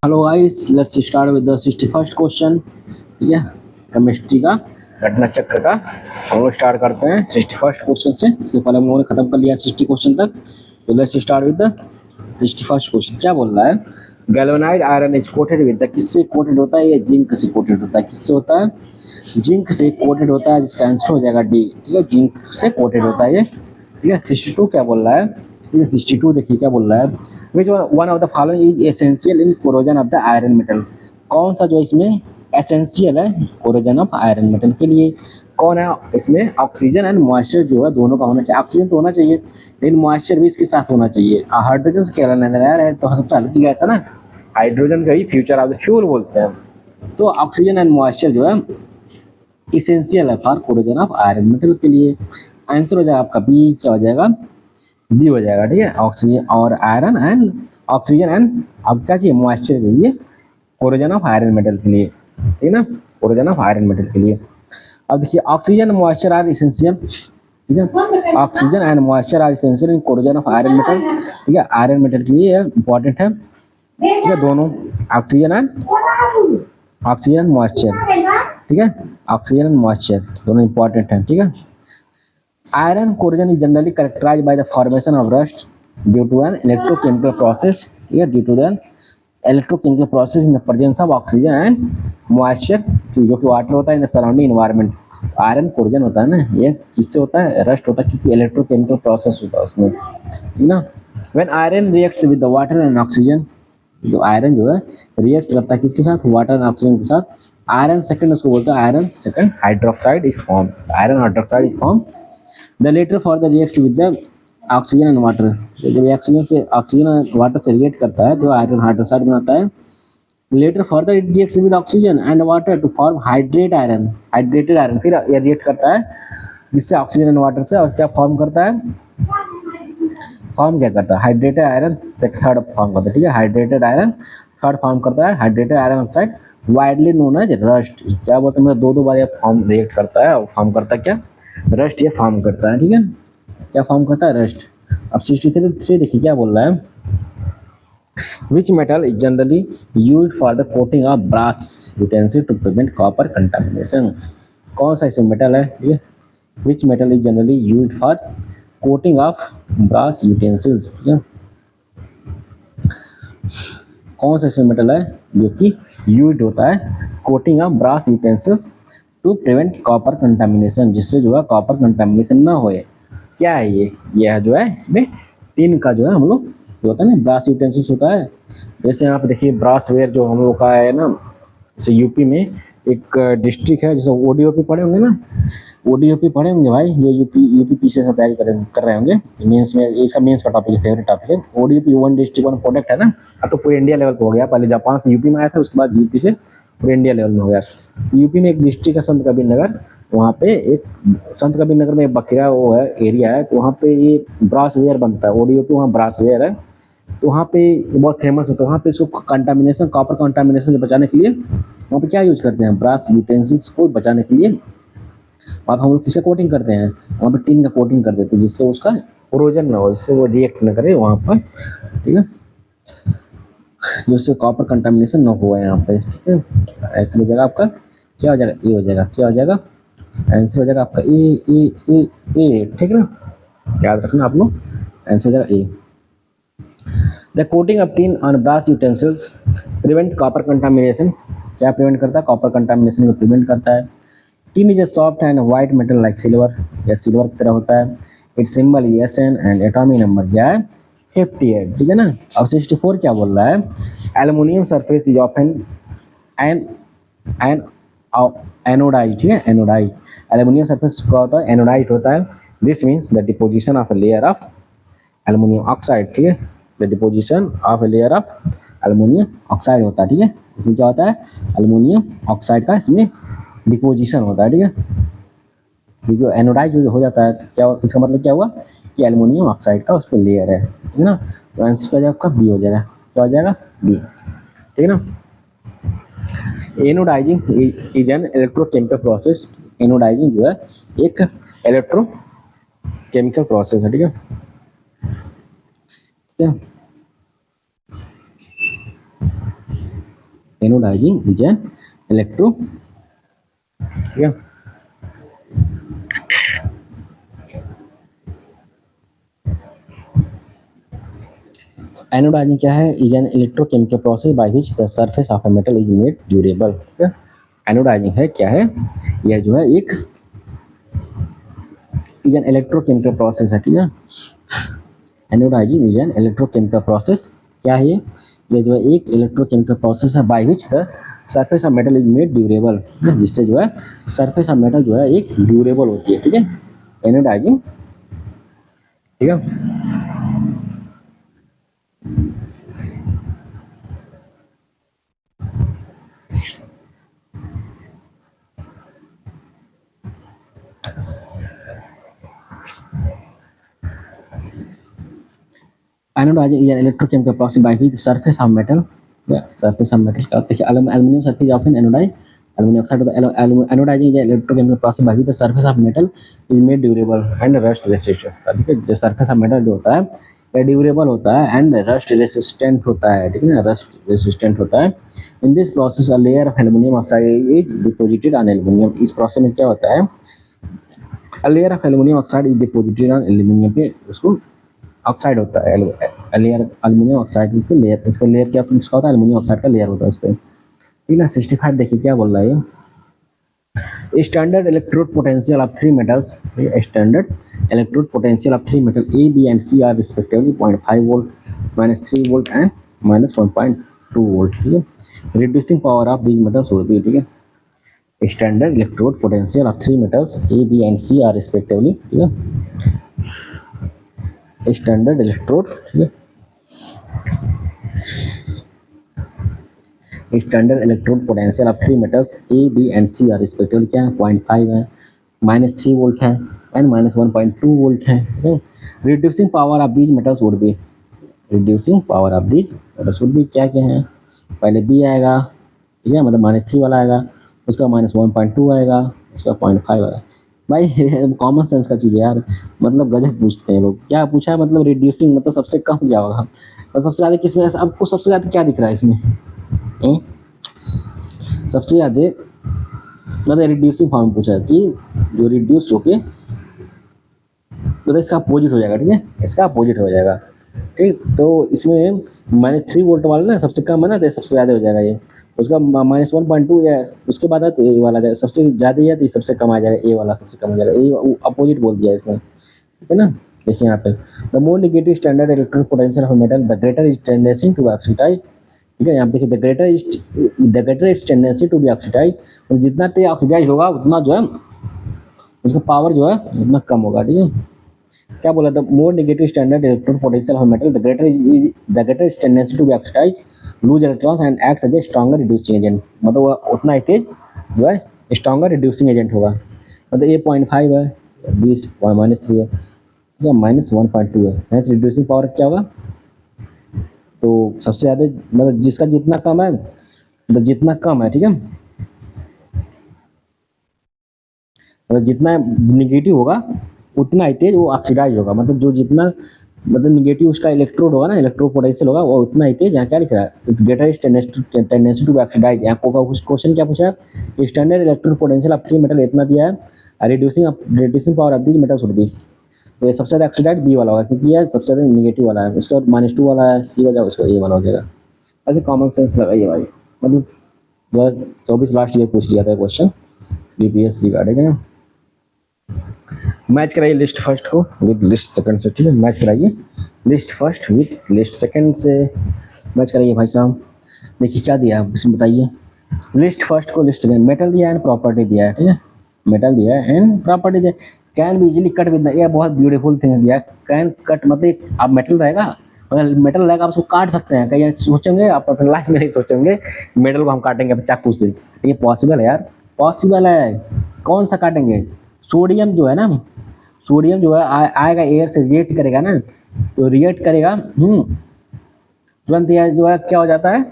Hello guys, let's start with the 61st question. ठीक है, chemistry का घटना चक्र का हम लोग स्टार्ट करते हैं 61st क्वेश्चन से। इसके पहले हम लोगों ने खत्म कर लिया 60 क्वेश्चन तक। तो let's start with the 61st question. क्या बोल रहा है? Galvanized iron is coated with the, किससे कोटेड होता है? ये जिंक से कोटेड होता है। किससे होता है? जिंक से कोटेड होता है, जिसका आंसर हो जाएगा डी। ठीक है, जिंक से कोटेड होता है ये। ठीक है, 62 क्या बोल रहा है? ठीक है, 62 देखिए क्या बोल रहा है। विच one of the following is essential in corrosion of the iron metal. कौन सा जो इसमें एसेंशियल है कोरोजन ऑफ आयरन मेटल के लिए? कौन है इसमें? ऑक्सीजन एंड मॉइस्चर जो है दोनों का होना चाहिए। ऑक्सीजन तो होना चाहिए, लेकिन मॉइस्चर भी इसके साथ होना चाहिए। हाइड्रोजन से क्या लेना देना है? तो सबसे हल्की गैस है ना, हाइड्रोजन का ही फ्यूचर ऑफ द फ्यूल बोलते हैं। तो ऑक्सीजन एंड मॉइस्चर जो है इसेंशियल है for corrosion of iron metal के लिए। आंसर हो जाएगा आपका बी। क्या हो जाएगा? बी हो जाएगा। ठीक है, ऑक्सीजन और आयरन एंड ऑक्सीजन एंड अब क्या चाहिए? मॉइस्चर चाहिए कोरोजन ऑफ आयरन मेटल के लिए। ठीक है ना, कोरोजन ऑफ आयरन मेटल के लिए। अब देखिए, ऑक्सीजन मॉइस्चर आर इसेंशियल। ठीक है, oxygen and moisture are essential in corrosion of iron metal. ठीक है, आयरन मेटल के लिए इंपॉर्टेंट है। ठीक है, दोनों ऑक्सीजन मॉइस्चर। ठीक है, ऑक्सीजन एंड मॉइस्चर दोनों इंपॉर्टेंट है। ठीक है, iron corrosion is generally characterized by the formation of rust due to an electrochemical process. Yeah, due to the electrochemical process in the presence of oxygen and moisture, जो कि water होता है in the surrounding environment. Iron corrosion होता है ना, ये किससे होता है? रस्ट होता है, क्योंकि इलेक्ट्रोकेमिकल प्रोसेस होता है उसमें, ठीक ना। When iron reacts with the water and oxygen, जो आयरन जो है रिएक्ट करता है किसके साथ? वाटर एंड ऑक्सीजन के साथ। आयरन सेकंड उसको बोलते हैं iron second hydroxide is form. Iron hydroxide is form. The latter for the react with the oxygen and water, जब ऑक्सीजन से ऑक्सीजन वाटर से रिएक्ट करता है तो आयरन हाइड्रोक्साइड बनाता है। Latter further it reacts with oxygen and water to form hydrate iron. Hydrated iron फिर ये रिएक्ट करता है जिससे ऑक्सीजन एंड वाटर से, और क्या फॉर्म करता है? फॉर्म क्या करता है? हाइड्रेटेड आयरन थर्ड फॉर्म करता है। ठीक है, हाइड्रेटेड आयरन थर्ड फॉर्म करता है, hydrated iron oxide, widely known as rust. क्या बोलते हैं? मतलब दो बार ये फॉर्म रिएक्ट करता है और फॉर्म करता है क्या? रस्ट ये फॉर्म करता है। ठीक है, क्या फॉर्म करता है? रस्ट। अब 63 देखिए क्या बोल रहा है। Which metal is generally used for the coating of brass utensil to prevent copper contamination. कौन सा इसमें मेटल है? ठीक है, which metal is generally used for coating of brass utensils. ठीक है, कौन सा इसमें मेटल है जो कि यूज्ड होता है coating of brass utensils to prevent copper contamination, जिससे जो है कॉपर कंटामिनेशन ना होए। क्या है ये? यह जो है इसमें टिन का जो है हम लोग जो होता है ना ब्रास यूटेंसिल्स होता है। जैसे यहाँ पे देखिए ब्रासवेयर जो हम लोग का है ना, जैसे यूपी में एक डिस्ट्रिक्ट है, जैसे ओडीओपी पढ़े होंगे ना, ओडीओपी पढ़े होंगे भाई, जो यूपी पीछे से तैयारी कर रहे होंगे मेंस में। इसका मेंस का टॉपिक है, फेवरेट टॉपिक है। ODOP one district one product है ना। अब तो पूरे इंडिया लेवल पे हो गया, पहले जापान से यूपी में आया था, उसके बाद यूपी से पूरे इंडिया लेवल में हो गया। यूपी में एक डिस्ट्रिक्ट है संत कबीर नगर, वहाँ पे एक संत कबीर नगर में बखिरा वो है एरिया है, तो वहाँ पे ये ब्रासवेयर बनता है। ओडीओपी वहाँ ब्रासवेयर है, तो वहाँ पे बहुत फेमस होता है। वहाँ पे इसको कंटामिनेशन, कॉपर कंटामिनेशन से बचाने के लिए वहाँ पे क्या यूज करते हैं? ब्रास यूटेंसिल्स को बचाने के लिए वहाँ पे हम लोग किसका कोटिंग करते हैं? वहाँ पे टिन का कोटिंग कर देते हैं, जिससे उसका कोरोजन ना हो, जिससे वो रिएक्ट ना करे वहाँ पर। ठीक है, जिससे कॉपर कंटामिनेशन ना हुआ यहाँ पे। ठीक है, ऐसे हो जाएगा आपका क्या हो जाएगा? ए हो जाएगा। क्या हो जाएगा? आंसर हो जाएगा आपका ए। ठीक है ना, याद रखना आप लोग, आंसर हो जाएगा A. The coating of tin on brass utensils prevent copper contamination. क्या प्रिवेंट करता है? कॉपर कंटामिनेशन को प्रिवेंट करता है। Tin is a soft and white metal like silver, या सिल्वर की तरह होता है। Its symbol SN and atomic number क्या है? 58। ठीक है ना। अब 64 क्या बोल रहा है? Aluminium surface is often an an anodize. ठीक है, एनोडाइज। एल्युमिनियम सरफेस क्या होता है? एनोडाइज होता है। This means the deposition of a layer of aluminium oxide. ठीक है, the deposition of a layer of aluminium oxide होता है। ठीक है, इसमें क्या होता है? एल्युमिनियम ऑक्साइड का इसमें डिपोजिशन होता है। ठीक है, देखिए एनोडाइज हो जाता है, तो क्या इसका मतलब क्या हुआ कि एल्युमिनियम ऑक्साइड का उस पर लेयर है। ठीक है ना, तो आंसर क्या हो जाएगा आपका? बी हो जाएगा। क्या हो जाएगा? बी। ठीक है ना। Anodizing is an electrochemical process. Anodizing जो है एक इलेक्ट्रोकेमिकल प्रोसेस है। ठीक है, ठीक है। एनोडाइजिंग एजेंट इलेक्ट्रो, ठीक है। एनोडाइजिंग क्या है, is an electrochemical process by which the surface of a metal is made durable, ठीक है। एनोडाइजिंग है क्या है, यह जो है एक इज एन इलेक्ट्रोकेमिकल प्रोसेस है, ठीक है। Anodizing is an electrochemical process, क्या है ये जो है एक इलेक्ट्रोकेमिकल प्रोसेस है by which the surface of metal is made durable, जिससे जो है सरफेस ऑफ मेटल जो है एक ड्यूरेबल होती है, ठीक है। एनोडाइजिंग, ठीक है। Anodizing is an electrochemical process by which the surface of metal, surface of metal का देखिए aluminium surface of an anodize, aluminum oxide of the anodizing is an electrochemical process by which the surface of metal is made durable and rust resistant, ठीक है। जो surface of metal जो होता है ये durable होता है एंड रस्ट रेसिस्टेंट होता है, ठीक है ना, रस्ट रेसिस्टेंट होता है। In this process a layer of aluminium oxide is deposited on aluminium, इस प्रोसेस में क्या होता है, a layer of aluminium oxide is deposited on aluminium पे उसको ऑक्साइड होता है, लेयर एल्युमिनियम ऑक्साइड की लेयर, इसका लेयर क्या होता है, एल्युमिनियम ऑक्साइड का लेयर होता है इस पे, ठीक है ना। 65 देखिए क्या बोल रहा है ये, standard electrode potential of three metals, standard electrode potential of three metal A B and C are respectively 0.5 volt, -3 volt and -1.2 volt, ठीक है। Reducing power of these metals would be, ठीक है। Standard electrode potential of three metals A B and C are respectively, ठीक है। Standard electrode, ठीक है, standard electrode potential of three metals A B and C are respectively क्या है, 0.5 है, -3 volt है एंड -1.2 वोल्ट है, ठीक है। Reducing power of these metals would B, reducing power of these metals would B क्या क्या है, पहले बी आएगा, ठीक है, मतलब -3 वाला आएगा, उसका -1.2 आएगा, उसका 0.5 आएगा। भाई कॉमन सेंस का चीज़ है यार, मतलब गजब पूछते हैं लोग, क्या पूछा है मतलब रिड्यूसिंग मतलब सबसे कम क्या होगा, और सबसे ज़्यादा किसमें, आपको सबसे ज़्यादा क्या दिख रहा है इसमें, सबसे ज़्यादा मतलब रिड्यूसिंग फॉर्म पूछा है कि जो रिड्यूस होके मतलब इसका अपोजिट हो जाएगा, ठीक है, इसका अपोजिट हो जाएगा, ठीक। तो इसमें -3 वोल्ट वाला ना सबसे कम है ना, तो सबसे ज़्यादा हो जाएगा ये, उसका -1.2 या उसके बाद है तो ए वाला जाएगा, सबसे ज़्यादा है तो सबसे कम आ जाएगा, ए वाला सबसे कम हो जाएगा, ए अपोजिट बोल दिया इसमें, ठीक है ना। देखिए यहाँ पे the more negative standard electronic potential of metal the greater is tendency to oxidize, ठीक है। यहाँ पे देखिए the greater is tendency to be oxidize, और जितना तेज ऑक्सीडाइज होगा उतना जो है उसका पावर जो है उतना कम होगा, ठीक है। क्या बोला, the more negative standard electronic potential of metal the greater is tendency to be oxidize lose electrons and acts as a stronger reducing agent, मतलब वह उतना ही तेज जो है स्ट्रॉन्गर रिड्यूसिंग एजेंट होगा, मतलब ए 0.5 है, बी -3 है, ठीक है, -1.2 है, हेंस रिड्यूसिंग पावर क्या होगा, तो सबसे ज़्यादा मतलब जिसका जितना कम है, मतलब जितना कम है, ठीक है, मतलब जितना निगेटिव होगा उतना ही तेज वो ऑक्सीडाइज होगा, मतलब जो जितना मतलब निगेटिव उसका इलेक्ट्रोड होगा ना, इलेक्ट्रोड पोटेंशियल होगा वो उतना ही तेज, यहाँ क्या लिख रहा है, greater is tendency to oxidize, यहाँ को क्वेश्चन क्या पूछा है, standard electrode potential of three metal इतना दिया है, reducing power of these metals would be, तो ये सबसे ज़्यादा ऑक्सीडाइज बी वाला होगा क्योंकि यह सबसे ज़्यादा निगेटिव वाला है, उसके बाद -2 वाला है, सी वजह उसको ए वाला हो जाएगा। ऐसे कॉमन सेंस लगाइए भाई, मतलब 2024 लास्ट ईयर पूछ लिया था क्वेश्चन बीपीएससी का, ठीक है। मैच कराइए लिस्ट फर्स्ट को विद लिस्ट सेकंड से, ठीक है, मैच कराइए list first with list second से, मैच कराइए भाई साहब। देखिए क्या दिया है इसमें बताइए, लिस्ट फर्स्ट को लिस्ट सेकंड, मेटल दिया है एंड प्रॉपर्टी दिया है, ठीक है, मेटल दिया है एंड प्रॉपर्टी दिया, can be easily cut with, ये बहुत ब्यूटीफुल थिंग दिया है, कैन कट मतलब आप मेटल रहेगा, अगर मेटल रहेगा आप उसको काट सकते हैं, कहीं सोचेंगे आप अपने लाइफ में नहीं सोचेंगे मेटल को हम काटेंगे चाकू से, ये पॉसिबल है यार, पॉसिबल है, कौन सा काटेंगे, सोडियम जो है ना, सोडियम जो है आएगा एयर से रिएक्ट करेगा ना, तो रिएक्ट करेगा तुरंत यह जो है क्या हो जाता है,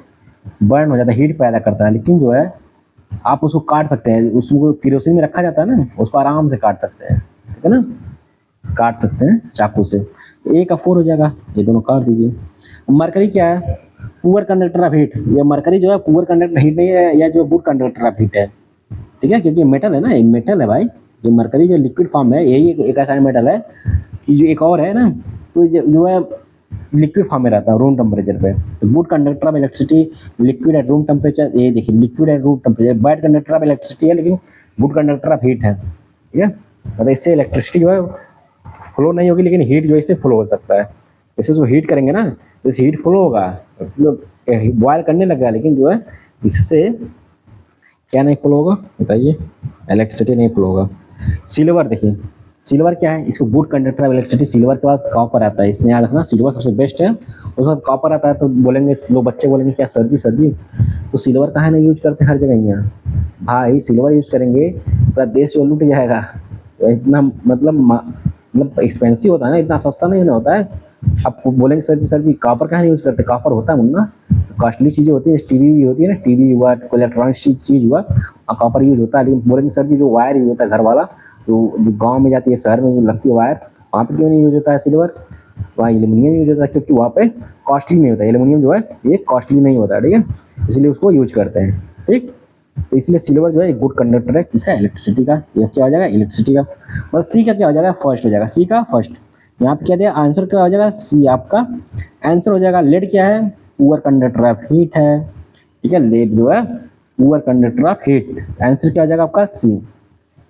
बर्न हो जाता है, हीट पैदा करता है, लेकिन जो है आप उसको काट सकते हैं, उसको केरोसिन में रखा जाता है ना, उसको आराम से काट सकते हैं, ठीक है ना, काट सकते हैं चाकू से, तो ए का 4 हो जाएगा, ये दोनों काट दीजिए। मरकरी क्या है, पुअर कंडक्टर ऑफ हीट, ये मरकरी जो है पुअर कंडक्टर हीट नहीं है, या जो गुड कंडक्टर ऑफ हीट है, ठीक है, क्योंकि मेटल है ना, ये मेटल है भाई। जो मरकरी जो लिक्विड फॉर्म है यही एक ऐसा मेटल है कि जो एक और है ना, तो जो है लिक्विड फॉर्म में रहता है रूम टेम्परेचर पे। तो good conductor of electricity liquid at room temperature, ये देखिए liquid at room temperature. Bad conductor of electricity है लेकिन गुड कंडक्टर ऑफ हीट है, ठीक है। मतलब इससे इलेक्ट्रिसिटी जो है फ्लो नहीं होगी, लेकिन हीट जो है इससे फ्लो हो सकता है। जैसे उसको हीट करेंगे ना तो इससे हीट फ्लो होगा, बॉयल करने लगा, लेकिन जो है इससे क्या नहीं फ्लो होगा बताइए, इलेक्ट्रिसिटी नहीं फ्लो होगा। सिल्वर देखिए, सिल्वर क्या है, इसको good conductor of electricity, silver के बाद कॉपर आता है, इसमें याद रखना सिल्वर सबसे बेस्ट है। उसके बाद कॉपर आता है, तो बोलेंगे लोग बच्चे बोलेंगे क्या सर जी तो सिल्वर कहाँ नहीं यूज करते हर जगह यहाँ भाई, सिल्वर यूज करेंगे पूरा देश जो लूट जाएगा। इतना मतलब एक्सपेंसिव होता है ना, इतना सस्ता नहीं होता है। आपको बोलेंगे सर जी कॉपर कहाँ नहीं यूज करते, कॉपर होता है मुन्ना, कॉस्टली चीज़ें होती है, टीवी भी होती है ना, टीवी हुआ, कोई इलेक्ट्रॉनिक चीज़ हुआ, और कॉपर यूज होता है। लेकिन बोलेंगे सर जी जो वायर यूज होता है घर वाला, तो जो गाँव में जाती है, शहर में जो लगती है वायर, वहाँ पर क्यों नहीं यूज होता है सिल्वर, वहाँ एल्यूमिनियम यूज होता है, क्योंकि वहाँ पे कॉस्टली नहीं होता है। एल्यूमिनियम जो है ये कॉस्टली नहीं होता है, ठीक है, इसलिए उसको यूज करते हैं, ठीक। तो इसलिए सिल्वर जो है एक गुड कंडक्टर है किसका, इलेक्ट्रिसिटी का। ये क्या हो जाएगा, इलेक्ट्रिसिटी का। मतलब सी का क्या हो जाएगा, फर्स्ट हो जाएगा, सी का फर्स्ट। यहाँ पे क्या दिया आंसर, क्या हो जाएगा, सी आपका आंसर हो जाएगा। लेड क्या है, पुअर कंडक्टर ऑफ हीट है, ठीक है, लेड जो है poor conductor of heat, answer क्या हो जाएगा आपका सी।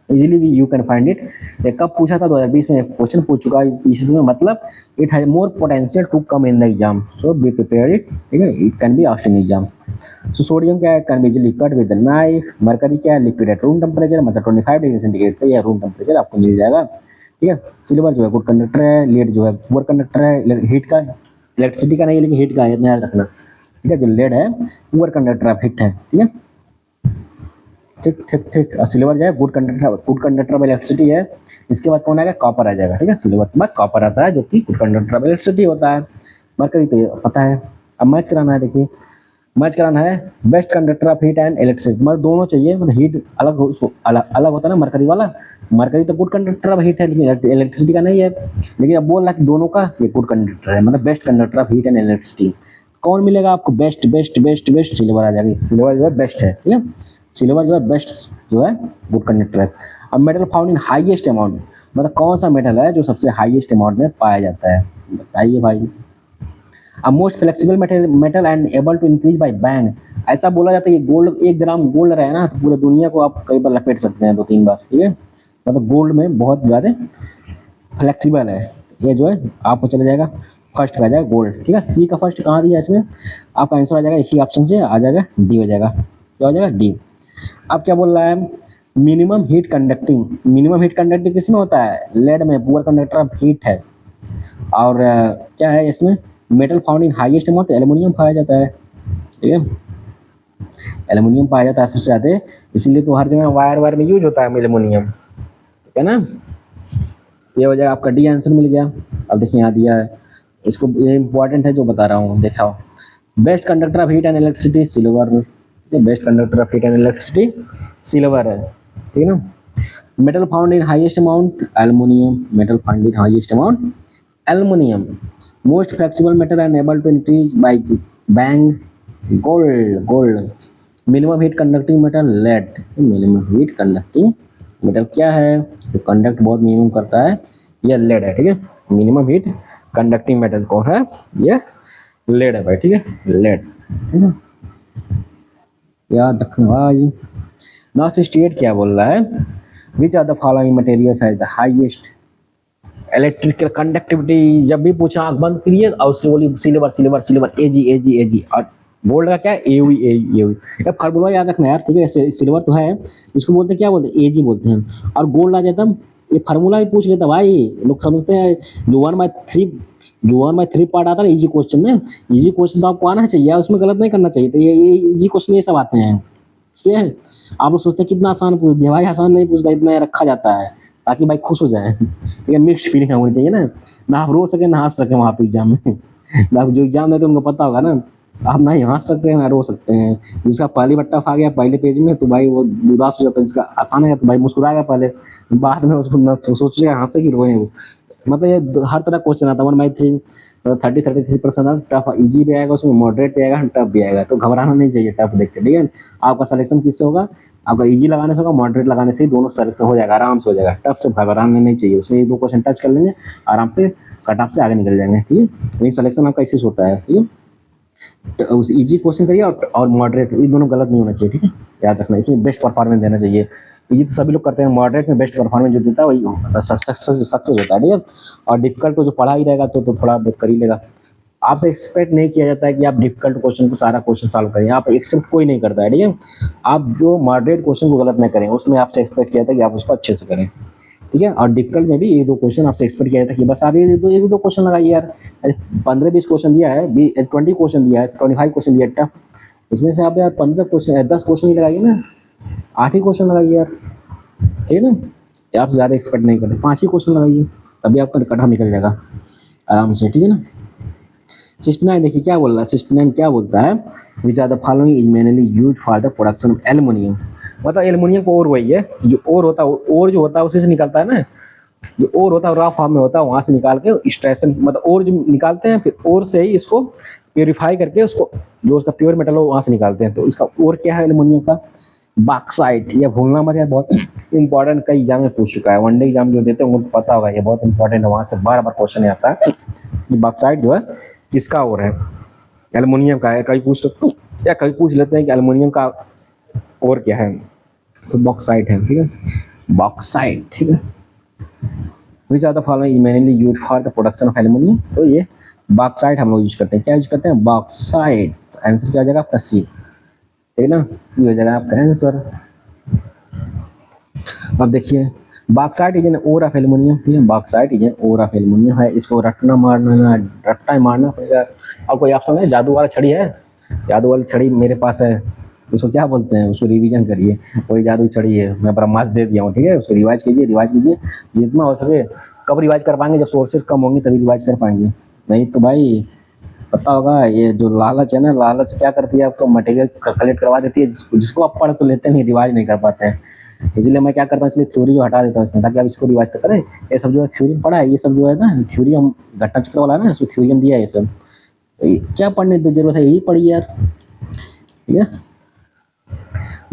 इजीली भी यू कैन फाइंड इट। ये कब पूछा था, 2020 में क्वेश्चन पूछ चुका है पीसीएस में, मतलब it has more potential to come in the exam, so be prepared it, ठीक है, it can be asked in exam. So sodium क्या है, can be easily cut with the knife. Mercury क्या है, लिक्विड एट रूम टेम्परेचर, मतलब 25 degree centigrade पे या room temperature आपको मिल जाएगा, ठीक है। सिल्वर जो है गुड कंडक्टर है, लेड जो है पुअर कंडक्टर है, हीट का, इलेक्ट्रिसिटी का नहीं लेकिन हीट का है, इतना याद रखना, ठीक है। जो लेड है पुअर कंडक्टर ऑफ हीट है, ठीक है, ठीक। और सिल्वर जो है गुड कंडक्टर ऑफ इलेक्ट्रिसिटी है। इसके बाद कौन आएगा, कॉपर आ जाएगा, ठीक है, सिल्वर के बाद कॉपर आता है जो कि गुड कंडक्टर ऑफ इलेक्ट्रिसिटी होता है। मरकरी तो ये पता है। अब मैच कराना है, देखिए मैच कराना है best conductor of heat and electricity, मतलब दोनों चाहिए, मतलब हीट अलग होता है ना मरकरी वाला, मरकरी तो गुड कंडक्टर ऑफ हीट है लेकिन इलेक्ट्रिसिटी का नहीं है। लेकिन अब बोल रहा है कि दोनों का ये गुड कंडक्टर है, मतलब best conductor of heat and electricity. कौन मिलेगा आपको, best best best best silver आ जाएगी, सिल्वर जो है बेस्ट है, ठीक है, सिल्वर जो है बेस्ट जो है गुड कंडक्टर है। अब metal found in highest amount, मतलब कौन सा मेटल है जो सबसे हाईएस्ट अमाउंट में पाया जाता है, बताइए भाई। अब most flexible metal and able to increase by bang, ऐसा बोला जाता है ये गोल्ड, 1 ग्राम गोल्ड रहे ना तो पूरे दुनिया को आप कई बार लपेट सकते हैं, 2-3 बार, ठीक है, मतलब गोल्ड में बहुत ज़्यादा फ्लेक्सिबल है। ये जो है आपको चला जाएगा फर्स्ट पे आ जाएगा गोल्ड, ठीक है। सी का फर्स्ट कहाँ दिया इसमें, आपका आंसर आ जाएगा एक ही ऑप्शन से आ जाएगा, डी हो जाएगा, क्या हो जाएगा, डी। अब क्या बोल रहा है, minimum heat conducting, minimum heat conducting किस में होता है, लेड में, पुअर कंडक्टर ऑफ हीट है। और क्या है इसमें, metal found in highest amount, aluminium पाया जाता है, ठीक है, एल्यूमिनियम पाया जाता है सबसे ज़्यादा, इसलिए तो हर जगह वायर में यूज होता है एल्यूमिनियम, ठीक है ना। तो ये हो जाएगा आपका डी आंसर मिल गया। अब देखिए यहाँ दिया है, इसको ये इंपॉर्टेंट है जो बता रहा हूँ, देखा best conductor of heat and electricity silver, best conductor of heat and electricity silver है, ठीक है ना। Metal found in highest amount aluminium, metal found in highest amount aluminium. Most flexible metal and able to increase by bang, gold. Minimum heat conducting metal lead, minimum heat conducting metal क्या है जो conduct बहुत minimum करता है, यह lead है, ठीक है। मिनिमम हीट कंडक्टिंग मेटल कौन है, ये लेड है भाई, ठीक है, लेड, ठीक है, याद रखना भाई। नाउ स्टेट क्या बोल रहा है, which are the following materials has the highest electrical conductivity. जब भी पूछा आंख बंद करिए और उससे बोलिए सिल्वर सिल्वर सिल्वर, एजी। और गोल्ड का क्या है, एवी। ये फार्मूला याद रखना यार, ठीक है, सिल्वर तो है, इसको बोलते क्या बोलते हैं, एजी बोलते हैं। और गोल्ड आ जाता, ये फार्मूला भी पूछ लेता भाई, लोग समझते हैं जो 1/3 पार्ट आता है इजी क्वेश्चन में, इजी क्वेश्चन तो आपको आना चाहिए, उसमें गलत नहीं करना चाहिए। तो ये इजी क्वेश्चन ये सब आते हैं, ठीक है। आप लोग सोचते हैं कितना आसान पूछ दिया, भाई आसान नहीं पूछता, इतना रखा जाता है ताकि भाई खुश हो जाए, ठीक है, मिक्स्ड फीलिंग होनी चाहिए ना आप रो सके ना हंस सके वहाँ पे एग्जाम में। आप जो एग्जाम देते हैं उनको पता होगा ना, आप ना ही हंस सकते हैं ना रो सकते हैं। जिसका पहली बट्टा खा गया पहले पेज में तो भाई वो उदास हो जाता है, जिसका आसान है तो भाई मुस्कुराएगा पहले, बाद में उसको सोचेगा हंसे कि रोए वो। मतलब ये हर तरह क्वेश्चन आता है, 1/3, तो 30-33% टफ इजी भी आएगा, उसमें मॉडरेट भी आएगा, टफ भी आएगा, तो घबराना नहीं चाहिए टफ देख के, ठीक है। आपका सिलेक्शन किससे होगा, आपका इजी लगाने से होगा, मॉडरेट लगाने से ही दोनों सिलेक्शन हो जाएगा, आराम से हो जाएगा। टफ से घबराना नहीं चाहिए, उसमें ये 2 क्वेश्चन टच कर लेंगे, आराम से कट ऑफ से आगे निकल जाएंगे, ठीक है। ये सिलेक्शन आपका इसी से होता है, ठीक है। तो उस इजी क्वेश्चन करिए और मॉडरेट, ये दोनों गलत नहीं होना चाहिए, ठीक है, याद रखना। इसमें बेस्ट परफॉर्मेंस देना चाहिए। इजी तो सभी लोग करते हैं, मॉडरेट में बेस्ट परफॉर्मेंस जो देता है वही सक्सेस होता है, ठीक है। और डिफिकल्ट तो जो पढ़ा ही रहेगा तो थोड़ा बहुत कर ही लेगा। आपसे एक्सपेक्ट नहीं किया जाता है कि आप डिफिकल्ट क्वेश्चन को सारा क्वेश्चन सॉल्व करें, आप एक्सेप्ट कोई नहीं करता है, ठीक है। आप जो मॉडरेट क्वेश्चन को गलत ना करें, उसमें आपसे एक्सपेक्ट किया जाता है कि आप उसको अच्छे से करें, ठीक है। और डिफिकल्ट में भी 1-2 क्वेश्चन आपसे एक्सपेक्ट किया जाता है कि बस आप ये 1-2 क्वेश्चन लगाइए यार। 15-20 क्वेश्चन दिया है, 20 क्वेश्चन दिया है, 25 क्वेश्चन दिया है टफ, इसमें से आप यार 15 क्वेश्चन 10 क्वेश्चन ही लगाइए ना, 8 ही क्वेश्चन लगाइए यार, ठीक है ना। आप ज़्यादा एक्सपेक्ट नहीं करते, 5 ही क्वेश्चन लगाइए, तभी आपका कट ऑफ निकल जाएगा आराम से, ठीक है ना। 69 देखिए क्या बोल रहा है, 69 क्या बोलता है, which are the following is mainly use for the production of aluminium. मतलब एल्युमिनियम को ओर वही है, जो ओर होता है, ओर जो होता है उसी से निकलता है ना, जो ओर होता है रॉ फॉर्म में होता है, वहाँ से निकाल के एक्सट्रैक्शन, मतलब ओर जो निकालते हैं, फिर ओर से ही इसको प्योरीफाई करके उसको जो उसका प्योर मेटल हो वहाँ से निकालते हैं। तो इसका ओर क्या है एल्युमिनियम का, बॉक्साइट। ये भूलना मत यार, बहुत इंपॉर्टेंट, कई एग्जाम में पूछ चुका है, वनडे एग्जाम जो देते हैं उनको पता होगा, ये बहुत इंपॉर्टेंट है, वहाँ से बार बार क्वेश्चन आता है कि बॉक्साइट जो है किसका ओर है, एल्युमिनियम का है। कभी पूछ तो या कभी पूछ लेते हैं कि एल्युमिनियम का ओर क्या है, तो बॉक्साइट है, ठीक है, बॉक्साइट, ठीक है। Which are the following mainly use for the production of aluminium, तो ये बॉक्साइट हम लोग यूज करते हैं। क्या यूज करते हैं, बॉक्साइट। आंसर क्या हो जाएगा आपका सी, ठीक है ना, सी हो जाएगा आपका आंसर। अब देखिए bauxite is an ore of aluminium, ठीक है, bauxite is an ore of aluminium है। इसको रटना मारना, रट्टा ही मारना पड़ेगा। और कोई ऑप्शन है, जादू वाला छड़ी है, जादू वाली छड़ी मेरे पास है, उसको क्या बोलते हैं, उसको रिवीजन करिए, वही जादू छड़ी है, मैं ब्रह्मास्त्र दे दिया हूँ, ठीक है, उसको रिवाइज कीजिए, रिवाइज कीजिए जितना हो सके। कब रिवाइज कर पाएंगे, जब सोर्सेज कम होंगी तभी रिवाइज कर पाएंगे, नहीं तो भाई पता होगा ये जो लालच है ना, लालच क्या करती है, आपको मटेरियल कलेक्ट करवा देती है, जिसको आप पढ़ तो लेते नहीं, रिवाइज नहीं कर पाते हैं। इसलिए मैं क्या करता हूँ, इसलिए थ्योरी जो हटा देता हूँ इसमें, ताकि आप इसको रिवाइज तो करें। ये सब जो है थ्योरी पढ़ा है, ये सब जो है ना थ्योरी, हम घटना चित्र वाला है ना, उसको थ्योरी दिया है, ये सब क्या पढ़ने की जरूरत है, यही पढ़िए यार, ठीक है।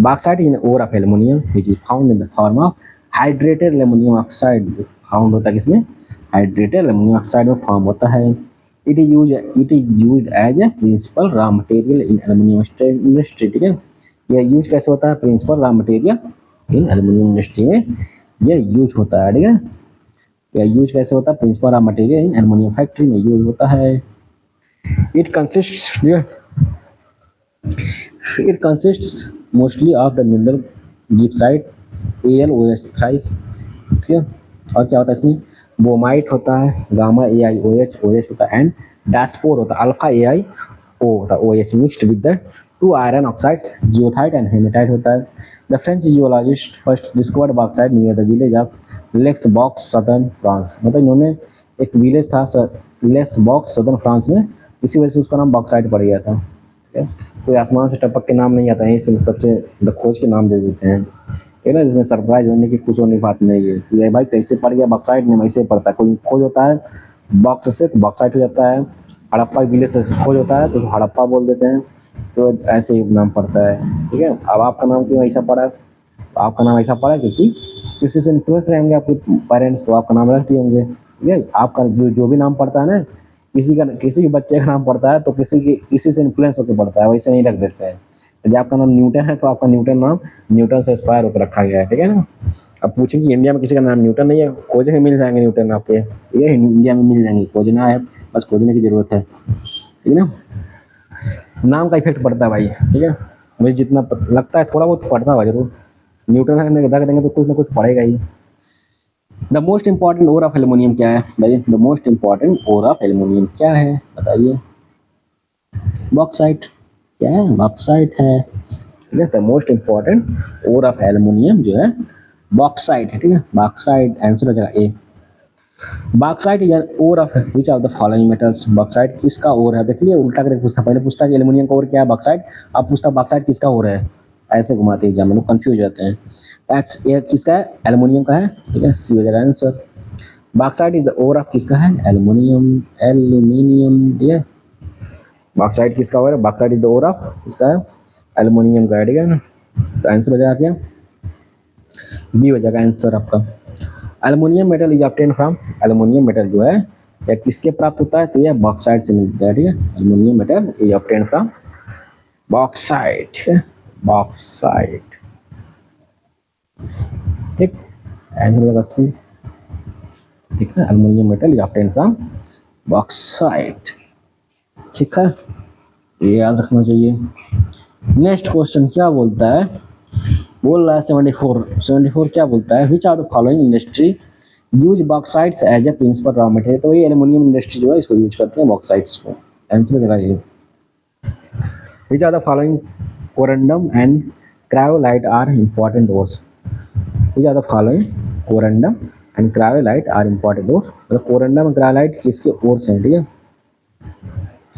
Bauxite in ore of aluminium which is found in the form of hydrated aluminium oxide, found होता है किसमें, हाइड्रेटेड एल्युमिनियम ऑक्साइड में फॉर्म होता है। It is used as a principal raw material in aluminium industry, ठीक है। यह use कैसे होता है, principal raw material in aluminium industry में यह यूज होता है, ठीक है। यह यूज कैसे होता है, principal raw material in aluminium factory में यूज होता है। It consists mostly of the mineral gibbsite AlOH thrice, ठीक है। और क्या होता है इसमें, बोमाइट होता है, गामा AiOH OH होता है, एंड डैशपोर होता है, अल्फा AiO होता है OH mixed with the 2 iron oxides, goethite and haematite होता है। The French geologist first discovered bauxite near the village of Les Baux southern France. मतलब इन्होंने एक विलेज था लेक्सबॉक्स सदर्न फ्रांस में, इसी वजह से उसका नाम बॉक्साइट पड़ गया था, ठीक है। कोई आसमान से टपक के नाम नहीं आता है, इसे सबसे खोज के नाम दे देते हैं, ठीक है ना, जिसमें सरप्राइज होने की कुछ होने बात नहीं है। ये भाई कैसे पड़ गया बॉक्साइट में, वैसे पड़ता है, कोई खोज होता है बॉक्स से तो बॉक्साइट हो जाता है, हड़प्पा विलेज से खोज होता है तो हड़प्पा बोल देते हैं, तो ऐसे ही नाम पड़ता है, ठीक है। अब आपका नाम क्यों ऐसा पड़ा है, आपका नाम ऐसा पड़ा है क्योंकि किसी से इन्फ्लुएंस रहेंगे आपके पेरेंट्स, तो आपका नाम रख दिए होंगे, ठीक है। आपका जो भी नाम पड़ता है ना, किसी भी बच्चे का नाम पड़ता है तो किसी से इन्फ्लुएंस होकर पड़ता है, वैसे नहीं रख देते हैं। यदि आपका नाम न्यूटन है तो आपका न्यूटन नाम न्यूटन से इंस्पायर होकर रखा गया है, ठीक है ना। अब पूछेंगे इंडिया में किसी का नाम न्यूटन नहीं है, खोजेंगे मिल जाएंगे न्यूटन आपके, ये इंडिया में मिल जाएंगे, खोजना है बस, खोजने की जरूरत है, ठीक है ना। नाम का इफेक्ट पड़ता है भाई, ठीक है, मुझे जितना लगता है थोड़ा बहुत पड़ता है जरूर, न्यूटन रख देंगे तो कुछ ना कुछ पड़ेगा ही। The most important ore of aluminium क्या है भाई, the most important ore of aluminium क्या है बताइए, बॉक्साइट, क्या है, बॉक्साइट है, ठीक है। The most important ore of aluminium जो है बॉक्साइट है, ठीक है, बॉक्साइट आंसर हो जाएगा A. Bauxite is an ore of which of the following metals, bauxite किसका ओर है, देखिए उल्टा करके पूछता, पहले पूछता कि एल्युमिनियम का ओर क्या है बॉक्साइट, अब पूछता बॉक्साइट किसका ओर है, ऐसे घुमाते एग्जाम में लोग कंफ्यूज हो जाते हैं। एक्स ए किसका है, एल्युमिनियम का है, ठीक है, सी हो जाएगा answer. Bauxite is the ore of किसका है, एल्युमिनियम, एल्यूमिनियम, ठीक है। बॉक्साइट किसका ओर है, bauxite is the ore of किसका है, एल्युमिनियम का, ठीक है ना। तो आंसर हो जाएगा क्या, बी हो जाएगा आंसर आपका। Aluminium metal is obtain from, aluminium metal जो है या किसके प्राप्त होता है, तो यह बॉक्साइट से मिलता है, ठीक है। Aluminium metal is obtain from bauxite, ठीक है, बॉक्साइट, ठीक। आंसर हो जाएगा सी, ठीक है। Aluminium metal is obtain from bauxite, ठीक है, ये याद रखना चाहिए। नेक्स्ट क्वेश्चन क्या बोलता है, बोल रहा है 74 क्या बोलता है, which are the following industry use bauxites as a principal raw material. तो ये एल्युमिनियम इंडस्ट्री जो है इसको यूज करते हैं बॉक्साइट्स को। आंसर देगा ये, which are the following corundum and cryolite are important ores. Which are the following corundum and cryolite are important ores. मतलब कोरंडम और क्रायोलाइट किसके ओर्स हैं, ठीक है,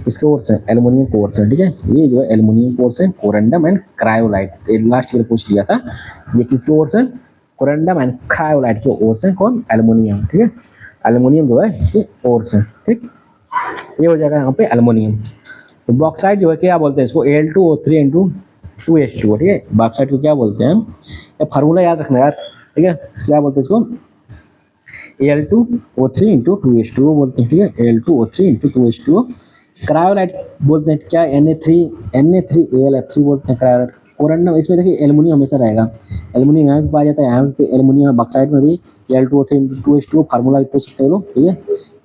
किसके ओर्स हैं, एल्युमिनियम कोर्स हैं, ठीक है। ये जो है एल्युमिनियम कोर्स है, corundum and cryolite. Last year पूछ लिया था, ये किसके ओर्स हैं, कोरंडम एंड क्रायोलाइट के ओर्स हैं, कौन, एल्युमिनियम, ठीक है। एल्युमिनियम जो है इसके ओर्स हैं, ठीक। ये हो जाएगा यहाँ पे एल्युमिनियम। तो बॉक्साइट जो है क्या बोलते हैं इसको, Al2O3 2H2O, ठीक है। बॉक्साइट को क्या बोलते हैं, ये फार्मूला याद रखना यार, ठीक है। क्या बोलते हैं इसको, Al2O3 2H2O बोलते हैं, ठीक है, Al2O3 2H2O। क्रायोलाइट बोलते हैं क्या, Na3AlF3 बोलते हैं क्रायोलाइट। कोरंडम, इसमें देखिए एल्युमिनियम हमेशा रहेगा, एल्युमिनियम यहाँ पे पाया जाता है, यहाँ पे एल्युमिनियम बॉक्साइट में भी Al2O3 2H2O फार्मूला भी पूछ सकते हैं लोग, ठीक है।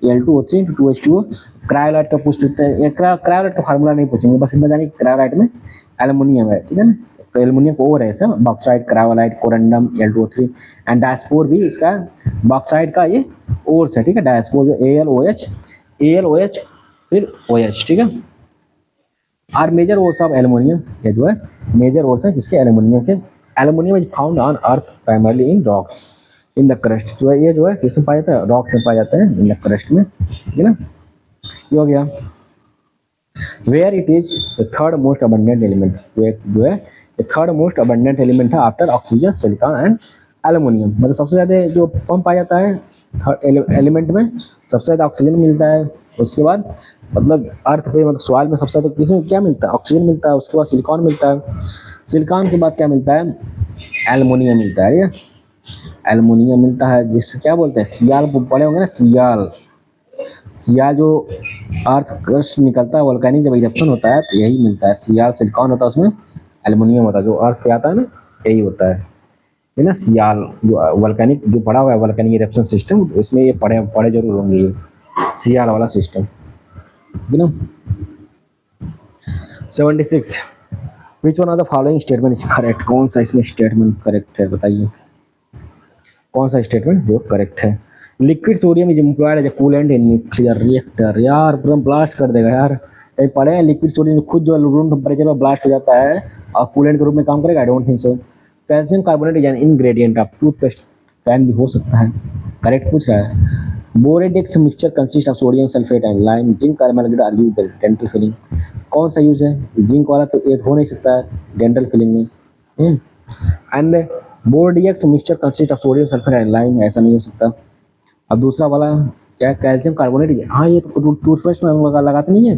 Al2O3 2H2O। क्रायोलाइट का पूछ सकते हैं, क्रायोलाइट का फार्मूला नहीं पूछेंगे, बस इतना जानिए क्रायोलाइट में एल्युमिनियम है, ठीक है ना। तो एल्युमिनियम को और है सब, bauxite, cryolite, corundum, Al2O3 and diaspore भी इसका बॉक्साइट का ये ओर्स है, ठीक है। डायस्पोर जो AlOH फिर OH, ठीक है। Are major ores of aluminium, ये जो है मेजर ओर्स है किसके, एल्युमिनियम के। Aluminium is found on earth primarily in rocks in the crust, जो है ये जो है किसमें पाया जाता है, रॉक्स में पाया जाता है, इन द क्रस्ट में, ठीक है ना। ये हो गया। Where it is the third most abundant element, जो है थर्ड मोस्ट अबंडेंट एलिमेंट है after oxygen, silicon and aluminium. मतलब सबसे ज़्यादा जो कौन पाया जाता है थर्ड एलिमेंट में, सबसे ज़्यादा ऑक्सीजन मिलता है, उसके बाद मतलब अर्थ पे मतलब सॉइल में सबसे ज़्यादा किसमें क्या मिलता है, ऑक्सीजन मिलता है, उसके बाद सिलिकॉन मिलता है, सिलिकॉन के बाद क्या मिलता है, एल्युमिनियम मिलता है, एल्युमिनियम मिलता है, जिससे क्या बोलते हैं, सियाल पड़े होंगे ना, सियाल जो अर्थ क्रस्ट निकलता है वोल्केनिक जब इरप्शन होता है तो यही मिलता है, सियाल सिलिकॉन होता है, उसमें एल्युमिनियम होता है, जो अर्थ पे आता है ना यही होता है ना। सियाल जो वोल्केनिक जो पड़ा हुआ है वोल्केनिक इरप्शन सिस्टम, उसमें ये पड़े जरूर होंगे, ये सियाल वाला सिस्टम, ठीक है ना। 76 विच one of the following statement is correct. कौन सा इसमें स्टेटमेंट करेक्ट है, बताइए कौन सा स्टेटमेंट जो करेक्ट है। Liquid sodium is employed as a coolant in nuclear reactor. यार पूरा ब्लास्ट कर देगा यार, कहीं पढ़े हैं लिक्विड सोडियम खुद जो रूम टेम्परेचर में ब्लास्ट हो जाता है और कूलेंट के रूप में काम करेगा, I don't think so. Calcium carbonate is an ingredient of toothpaste, can भी हो सकता है, करेक्ट पूछ रहा है। Bordeaux mixture consist of sodium sulphate and lime, zinc carbonate are used in dental filling. कौन सा यूज है, जिंक वाला तो ये हो नहीं सकता है डेंटल फिलिंग में। And Bordeaux mixture consist of sodium sulphate and lime, ऐसा नहीं हो सकता। अब दूसरा वाला क्या, कैल्शियम कार्बोनेट, हाँ ये तो टूथपेस्ट में हम लगाते नहीं है,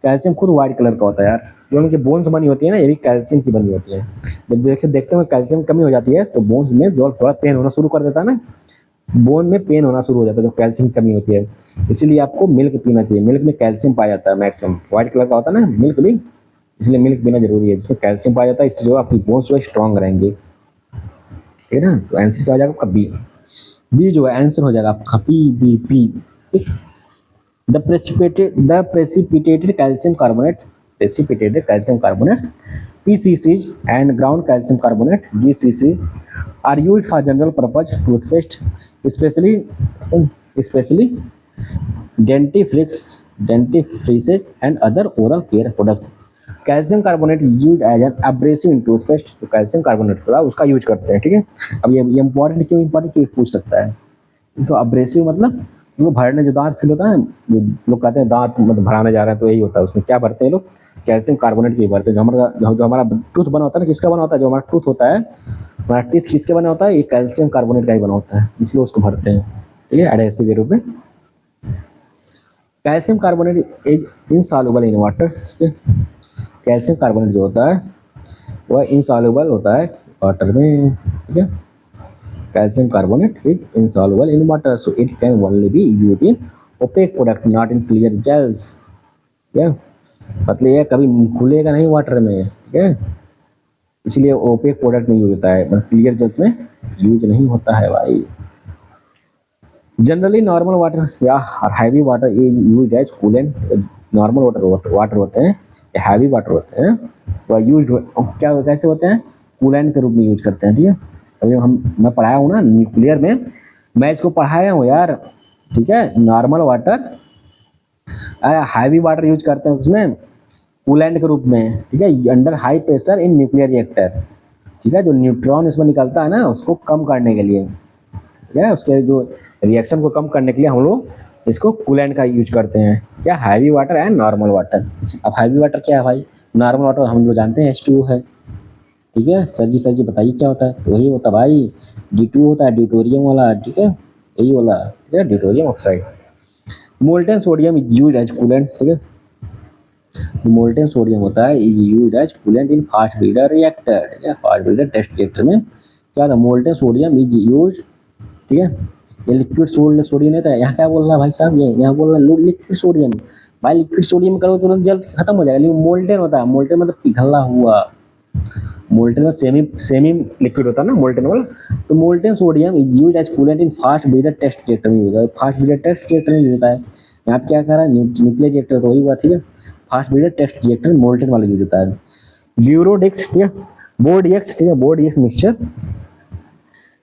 कैल्शियम खुद व्हाइट कलर का होता है यार, जो उनकी बोन्स बनी होती है ना ये भी कैल्शियम की बनी होती है। जब देखते हुए कैल्शियम कमी हो जाती है तो बोन्स में जो थोड़ा पेन होना शुरू कर देता है ना, बोन में पेन होना शुरू हो जाता है जब कैल्शियम कमी होती है। इसीलिए आपको मिल्क पीना चाहिए, मिल्क में कैल्शियम पाया जाता है मैक्सिमम, व्हाइट कलर का होता है ना मिल्क भी, इसलिए मिल्क पीना जरूरी है, जिसमें कैल्शियम पाया जाता है, इससे जो आपकी बोन्स जो है स्ट्रॉन्ग रहेंगे, ठीक है ना। तो आंसर क्या हो जाएगा आपका बी जो है आंसर हो जाएगा आपका पी, ठीक। The precipitated calcium carbonate PCCs and ground calcium carbonate GCCs are used for general purpose toothpaste, especially dentifrices and other oral care products. Calcium carbonate use as an abrasive in toothpaste, तो calcium carbonate थोड़ा उसका use करते हैं, ठीक है। अब ये important क्यों, इंपॉर्टेंट क्यों पूछ सकता है, तो एब्रेसिव मतलब वो भरने जो दांत फील होता है, लोग कहते हैं दांत मतलब भराने जा रहे हैं, तो यही होता है, उसमें क्या भरते हैं लोग, कैल्शियम कार्बोनेट की भरते हैं। जो हमारा टूथ बना होता है ना, किसका बना होता है, जो हमारा टूथ होता है, हमारा टीथ किसके बना होता है, ये कैल्शियम कार्बोनेट का ही बना होता है, इसलिए उसको भरते हैं, ठीक है, एडहेसिव के रूप में। Calcium carbonate is insoluble in water, ठीक है, कैल्शियम कार्बोनेट जो होता है वह इनसॉल्युबल होता है वाटर में, ठीक है, calcium carbonate is insoluble in water so it can only be used in opaque product not in clear gels, ठीक है, मतलब ये कभी खुलेगा नहीं वाटर में, ठीक है, इसलिए ओपेक प्रोडक्ट में यूज होता है, मतलब क्लियर जेल्स में यूज नहीं होता है भाई। जनरली नॉर्मल वाटर या heavy water is use as coolant, normal water होते हैं या हैवी वाटर होते हैं तो यूज क्या कैसे होते हैं, कूलेंट के रूप में यूज करते हैं, ठीक है। अभी मैं पढ़ाया हूँ ना न्यूक्लियर में, मैं इसको पढ़ाया हूँ यार, ठीक है, normal water heavy water use करते हैं उसमें कूलेंट के रूप में, ठीक है, under high pressure in nuclear reactor, ठीक है, जो न्यूट्रॉन इसमें निकलता है ना उसको कम करने के लिए, ठीक है, उसके जो रिएक्शन को कम करने के लिए हम लोग इसको कूलेंट का यूज करते हैं, क्या heavy water and normal water. अब हैवी वाटर क्या है भाई, नॉर्मल वाटर हम लोग जानते हैं H2O है, ठीक है, सर जी बताइए क्या होता है, वही होता है भाई D2 होता है, ड्यूटोरियम वाला, ठीक है, यही वाला, ठीक है, deuterium oxide. Molten sodium is use as coolant, ठीक है, मोल्टेन सोडियम होता है is use as coolant in fast breeder reactor, ठीक है, फास्ट ब्रीडर टेस्ट रिएक्टर में क्या था, मोल्टेन सोडियम इज यूज, ठीक है, ये लिक्विड सोडियम नहीं था, यहाँ क्या बोल रहा है भाई साहब, ये यहाँ बोल रहा है लिक्विड सोडियम, भाई लिक्विड सोडियम करो तुरंत जल्द खत्म हो जाएगा, लेकिन मोल्टेन होता है, मोल्टेन मतलब पिघला हुआ, मोल्टेन में सेमी सेमी लिक्विड होता है ना मोल्टेन वाला, तो molten sodium is use as coolant in fast breeder test reactor में यूज होता है, फास्ट ब्रीडर टेस्ट रिएक्टर में यूज होता है, यहाँ पे क्या कह रहा है न्यूक्लियर रिएक्टर तो वही हुआ, ठीक है, fast breeder test reactor molten वाला यूज होता है। ब्यूरोडिक्स, ठीक है, बोर्डियक्स, ठीक है, Bordeaux mixture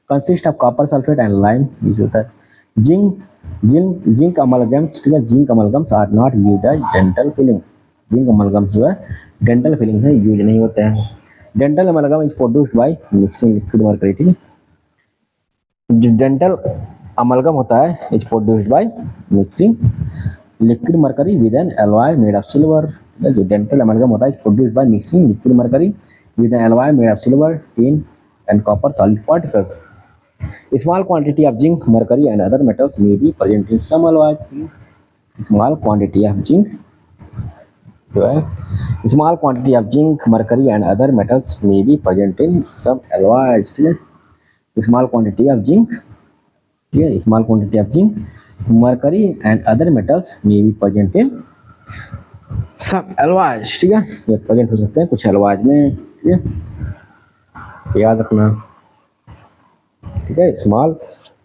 consist of copper sulphate and lime use होता है। जिंक अमलगम्स, ठीक है, zinc amalgams are not use as dental filling, zinc amalgams जो है डेंटल फिलिंग में यूज नहीं होते हैं। Dental amalgam is produced by mixing liquid mercury, ठीक है, जो डेंटल अमलगम होता है is produced by mixing liquid mercury with N alloy made of silver, जो डेंटल अमलगम होता है is produced by mixing liquid mercury with N alloy made of silver, tin and copper solid particles. A small quantity of zinc, mercury, and other metals may be present in some alloys. Small quantity of zinc, जो है small quantity of zinc, mercury, and other metals may be present in some alloys. ठीक है, small quantity of zinc, ठीक है, small quantity of zinc, mercury, and other metals may be present in some alloys. ठीक है, ये present हो सकते हैं कुछ alloys में, ठीक है, याद रखना, ठीक है, small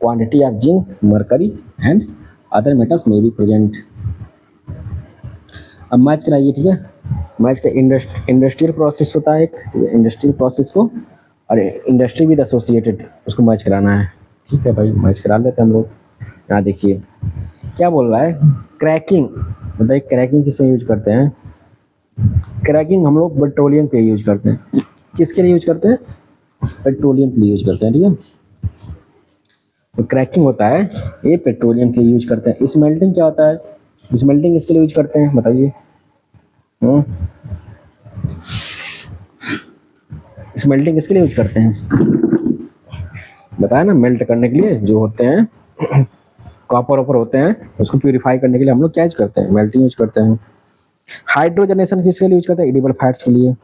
quantity of zinc, mercury and other metals में भी प्रेजेंट। अब मैच कराइए, ठीक है, मैच का इंडस्ट्रियल प्रोसेस होता है एक, इंडस्ट्रियल प्रोसेस को और इंडस्ट्री विद एसोसिएटेड उसको मैच कराना है, ठीक है भाई, मैच करा लेते हैं हम लोग। यहाँ देखिए क्या बोल रहा है, क्रैकिंग, बताइए क्रैकिंग किस में यूज करते हैं, क्रैकिंग हम लोग पेट्रोलियम के यूज करते हैं, किसके लिए यूज करते हैं, पेट्रोलियम के लिए यूज करते हैं, ठीक है, तो क्रैकिंग होता है ये पेट्रोलियम के लिए यूज करते हैं। स्मेल्टिंग क्या होता है, स्मेल्टिंग इसके लिए यूज करते हैं बताइए, स्मेल्टिंग किसके लिए यूज करते हैं, बताया ना, मेल्ट करने के लिए जो होते हैं कॉपर ऑपर होते हैं उसको प्यूरिफाई करने के लिए हम लोग क्या यूज करते हैं, मेल्टिंग यूज करते हैं। हाइड्रोजनेशन किसके लिए यूज करते हैं, एडिबल फैट्स के लिए।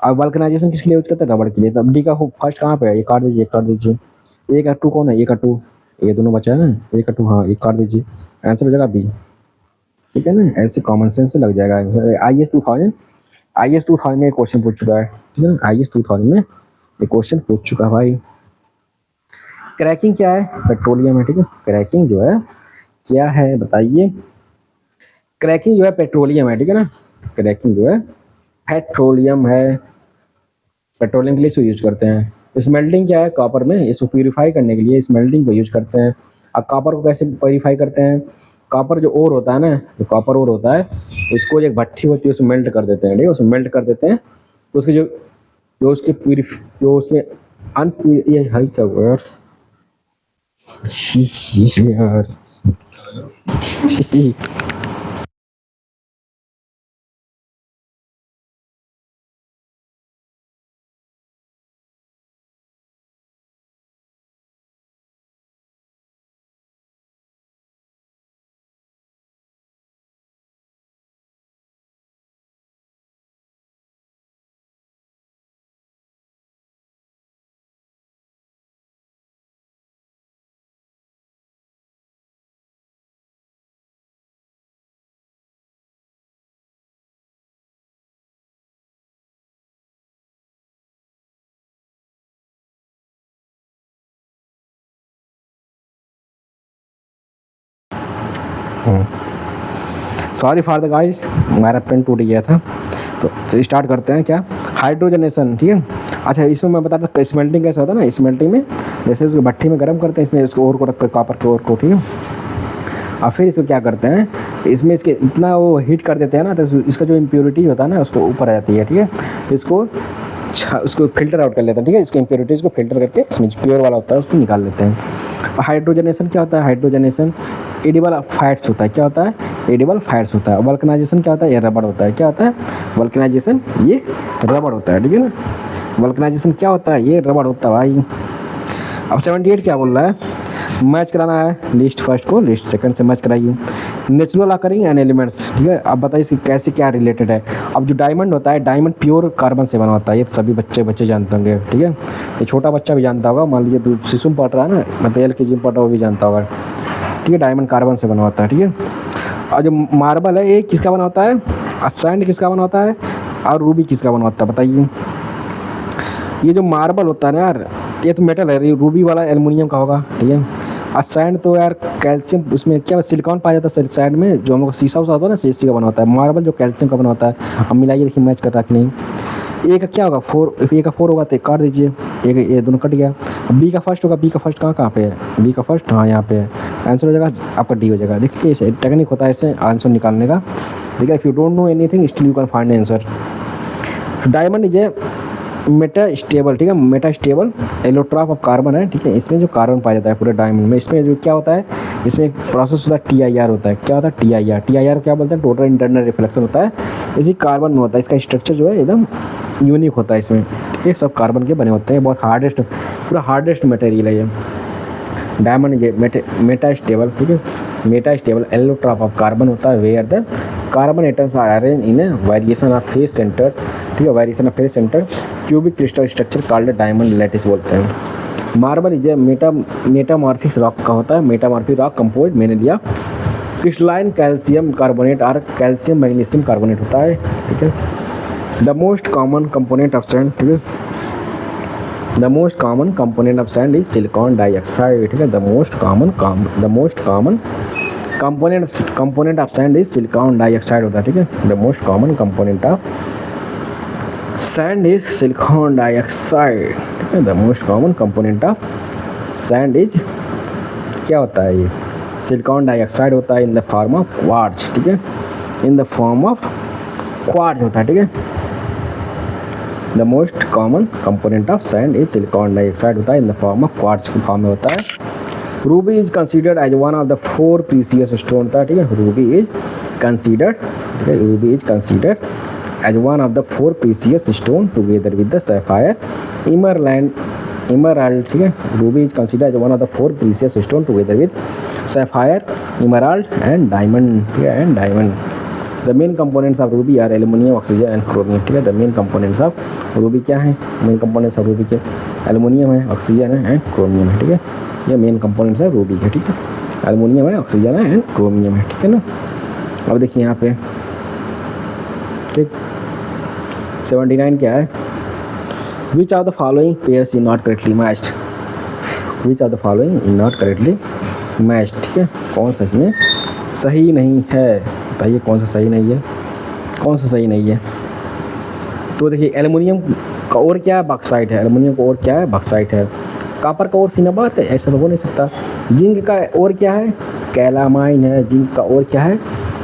और वल्कनाइजेशन किसके लिए यूज करते हैं, रबड़ के लिए। तो अब डी का फर्स्ट कहाँ पे है, ये काट दीजिए, एक काट दीजिए, एक और टू कौन है, एक और टू, ये दोनों बचा है ना, एक और टू, हाँ एक काट दीजिए, आंसर हो जाएगा बी, ठीक है ना, ऐसे कॉमन सेंस से लग जाएगा। IS 2000 में क्वेश्चन पूछ चुका है, ठीक है ना, IS 2000 में ये क्वेश्चन पूछ चुका है भाई। क्रैकिंग क्या है, पेट्रोलियम है, ठीक है, क्रैकिंग जो है क्या है बताइए, क्रैकिंग जो है पेट्रोलियम है, ठीक है ना, क्रैकिंग जो है पेट्रोलियम है, पेट्रोलियम के लिए इसको यूज करते हैं। स्मेल्टिंग क्या है, कॉपर में इसको प्यूरिफाई करने के लिए स्मेल्टिंग को यूज करते हैं। अब कॉपर को कैसे प्यूरिफाई करते हैं, कॉपर जो ओर होता है ना, जो कॉपर ओर होता है इसको एक भट्ठी होती है उसमें मेल्ट कर देते हैं, ठीक है, उसमें मेल्ट कर देते हैं तो उसके जो जो उसके जो उसमें ये हाई क्या हुआ यार सॉरी फॉर द गाइस, हमारा पेन टूट गया था। तो स्टार्ट करते हैं क्या, हाइड्रोजनेशन, ठीक है। अच्छा इसमें मैं बताता हूँ स्मेल्टिंग कैसे होता है ना। स्मेल्टिंग में जैसे इसको भट्टी में गर्म करते हैं, इसमें इसको ओर को रख कर कॉपर के ओर को, ठीक है। और फिर इसको क्या करते हैं, इसमें इसके इतना वो हीट कर देते हैं ना, तो इसका जो इम्प्योरिटी होता है ना उसको ऊपर आ जाती है, ठीक है। इसको उसको फिल्टर आउट कर लेते हैं, ठीक है। इसकी इम्प्योरिटीज़ को फिल्टर करके इसमें प्योर वाला होता है उसको निकाल लेते हैं। और हाइड्रोजनेशन क्या होता है, हाइड्रोजनेशन एडिबल फैट्स होता है। क्या होता है, एडिबल फैट्स होता है। वल्कनाइजेशन क्या होता है, ये रबड़ होता है। क्या होता है, वल्कनाइजेशन ये रबड़ होता है, ठीक है ना। वल्कनाइजेशन क्या होता है, ये रबड़ होता है भाई। अब 78 क्या बोल रहा है, मैच कराना है लिस्ट फर्स्ट को लिस्ट सेकंड से मैच कराइए। नेचुरल अकरिंग एंड एलिमेंट्स, ठीक है। अब बताइए इसकी कैसे क्या रिलेटेड है। अब जो डायमंड होता है, डायमंड प्योर कार्बन से बना होता है, ये सभी बच्चे जानते होंगे, ठीक है। ये छोटा बच्चा भी जानता होगा, मान लीजिए शिशु में पढ़ रहा है ना, मतलब LKG में पढ़ रहा, वो भी जानता होगा, ठीक है। डायमंड कार्बन से बना होता है, ठीक है। और जो मार्बल है ये किसका बना होता है, और सैंड किसका बना होता है, और रूबी किसका बना होता है बताइए। ये जो मार्बल होता है ना यार, ये तो मेटल है, रूबी वाला एल्युमिनियम का होगा, ठीक है। और सैंड तो यार कैल्शियम, उसमें क्या सिलिकॉन पाया जाता है सैंड में, जो हम लोग शीशा उसा होता है ना, शीशे का बना होता है। मार्बल जो कैल्शियम का बना होता है। अब मिलाइए देखिए मैच कर रहा कि नहीं। ए का क्या होगा 4, ए का 4 होगा तो काट दीजिए, ये दोनों कट गया। अब बी का फर्स्ट होगा, बी का फर्स्ट कहाँ पे है, बी का फर्स्ट हाँ यहाँ पे है। आंसर हो जाएगा आपका डी हो जाएगा। देखिए टेक्निक होता है ऐसे आंसर निकालने का, ठीक है। If you don't know anything still you can find answer. Diamond is a Meta stable, ठीक है। Metastable allotrope of carbon है, ठीक है। इसमें जो कार्बन पाया जाता है पूरे डायमंड में, इसमें जो क्या होता है, इसमें एक प्रोसेस होता है TIR होता है। क्या होता है TIR, TIR क्या बोलते हैं, टोटल इंटरनल रिफ्लेक्शन होता है। इसी कार्बन में होता है, इसका स्ट्रक्चर जो है एकदम यूनिक होता है इसमें, ठीक है। सब कार्बन के बने होते हैं, बहुत हार्डेस्ट, पूरा हार्डेस्ट मटेरियल है ये डायमंड। ये मेटा स्टेबल, ठीक है। Metastable allotrope of carbon होता है, where the carbon atoms are arrange in a variation of face center, ठीक है। Variation of face center cubic crystal structure called diamond lattice बोलते हैं। Marble is a metamorphic rock का होता है, metamorphic rock composed mainly crystalline calcium carbonate और calcium magnesium carbonate होता है, ठीक है। The most common component of sand, ठीक है। The most common component of sand is silicon dioxide, ठीक है। The most common component of sand is silicon dioxide होता है, ठीक है। The most common component of sand is silicon dioxide, ठीक है। The most common component of sand is क्या होता है, ये सिलिकॉन डाइऑक्साइड होता है in the form of quartz, ठीक है। In the form of quartz होता है, ठीक है। The most common component of sand is silicon dioxide होता है in the form of quartz की फॉर्म में होता है। Ruby is considered as one of the 4 precious stone होता है, ठीक है। रूबी इज कंसीडर्ड, ठीक है। Ruby is considered as one of the 4 precious stone together with the sapphire emerald, ठीक है। Ruby is considered as one of the 4 precious stone together with sapphire, emerald and diamond, ठीक है। And diamond. The main components of ruby are aluminium, oxygen and chromium, ठीक है। The main components of ruby क्या है, main components of ruby के aluminium है, oxygen है and chromium है, ठीक है। ये मेन कंपोनेंट्स है रूबी के, ठीक है। एल्युमिनियम है, ऑक्सीजन है एंड क्रोमियम है, ठीक है ना। अब देखिए यहाँ पे ठीक 79 क्या है, विच of the following pairs is not correctly matched, which of the following is not correctly matched, ठीक है। कौन सा इसमें सही नहीं है, बताइए कौन सा सही नहीं है, कौन सा सही नहीं है। तो देखिए एल्युमिनियम का और क्या है, बॉक्साइट है। एल्युमिनियम का और क्या है, बॉक्साइट है। कॉपर का और सिनाबार है, ऐसा तो हो नहीं सकता। जिंक का और क्या है, कैलामाइन है। जिंक का और क्या है,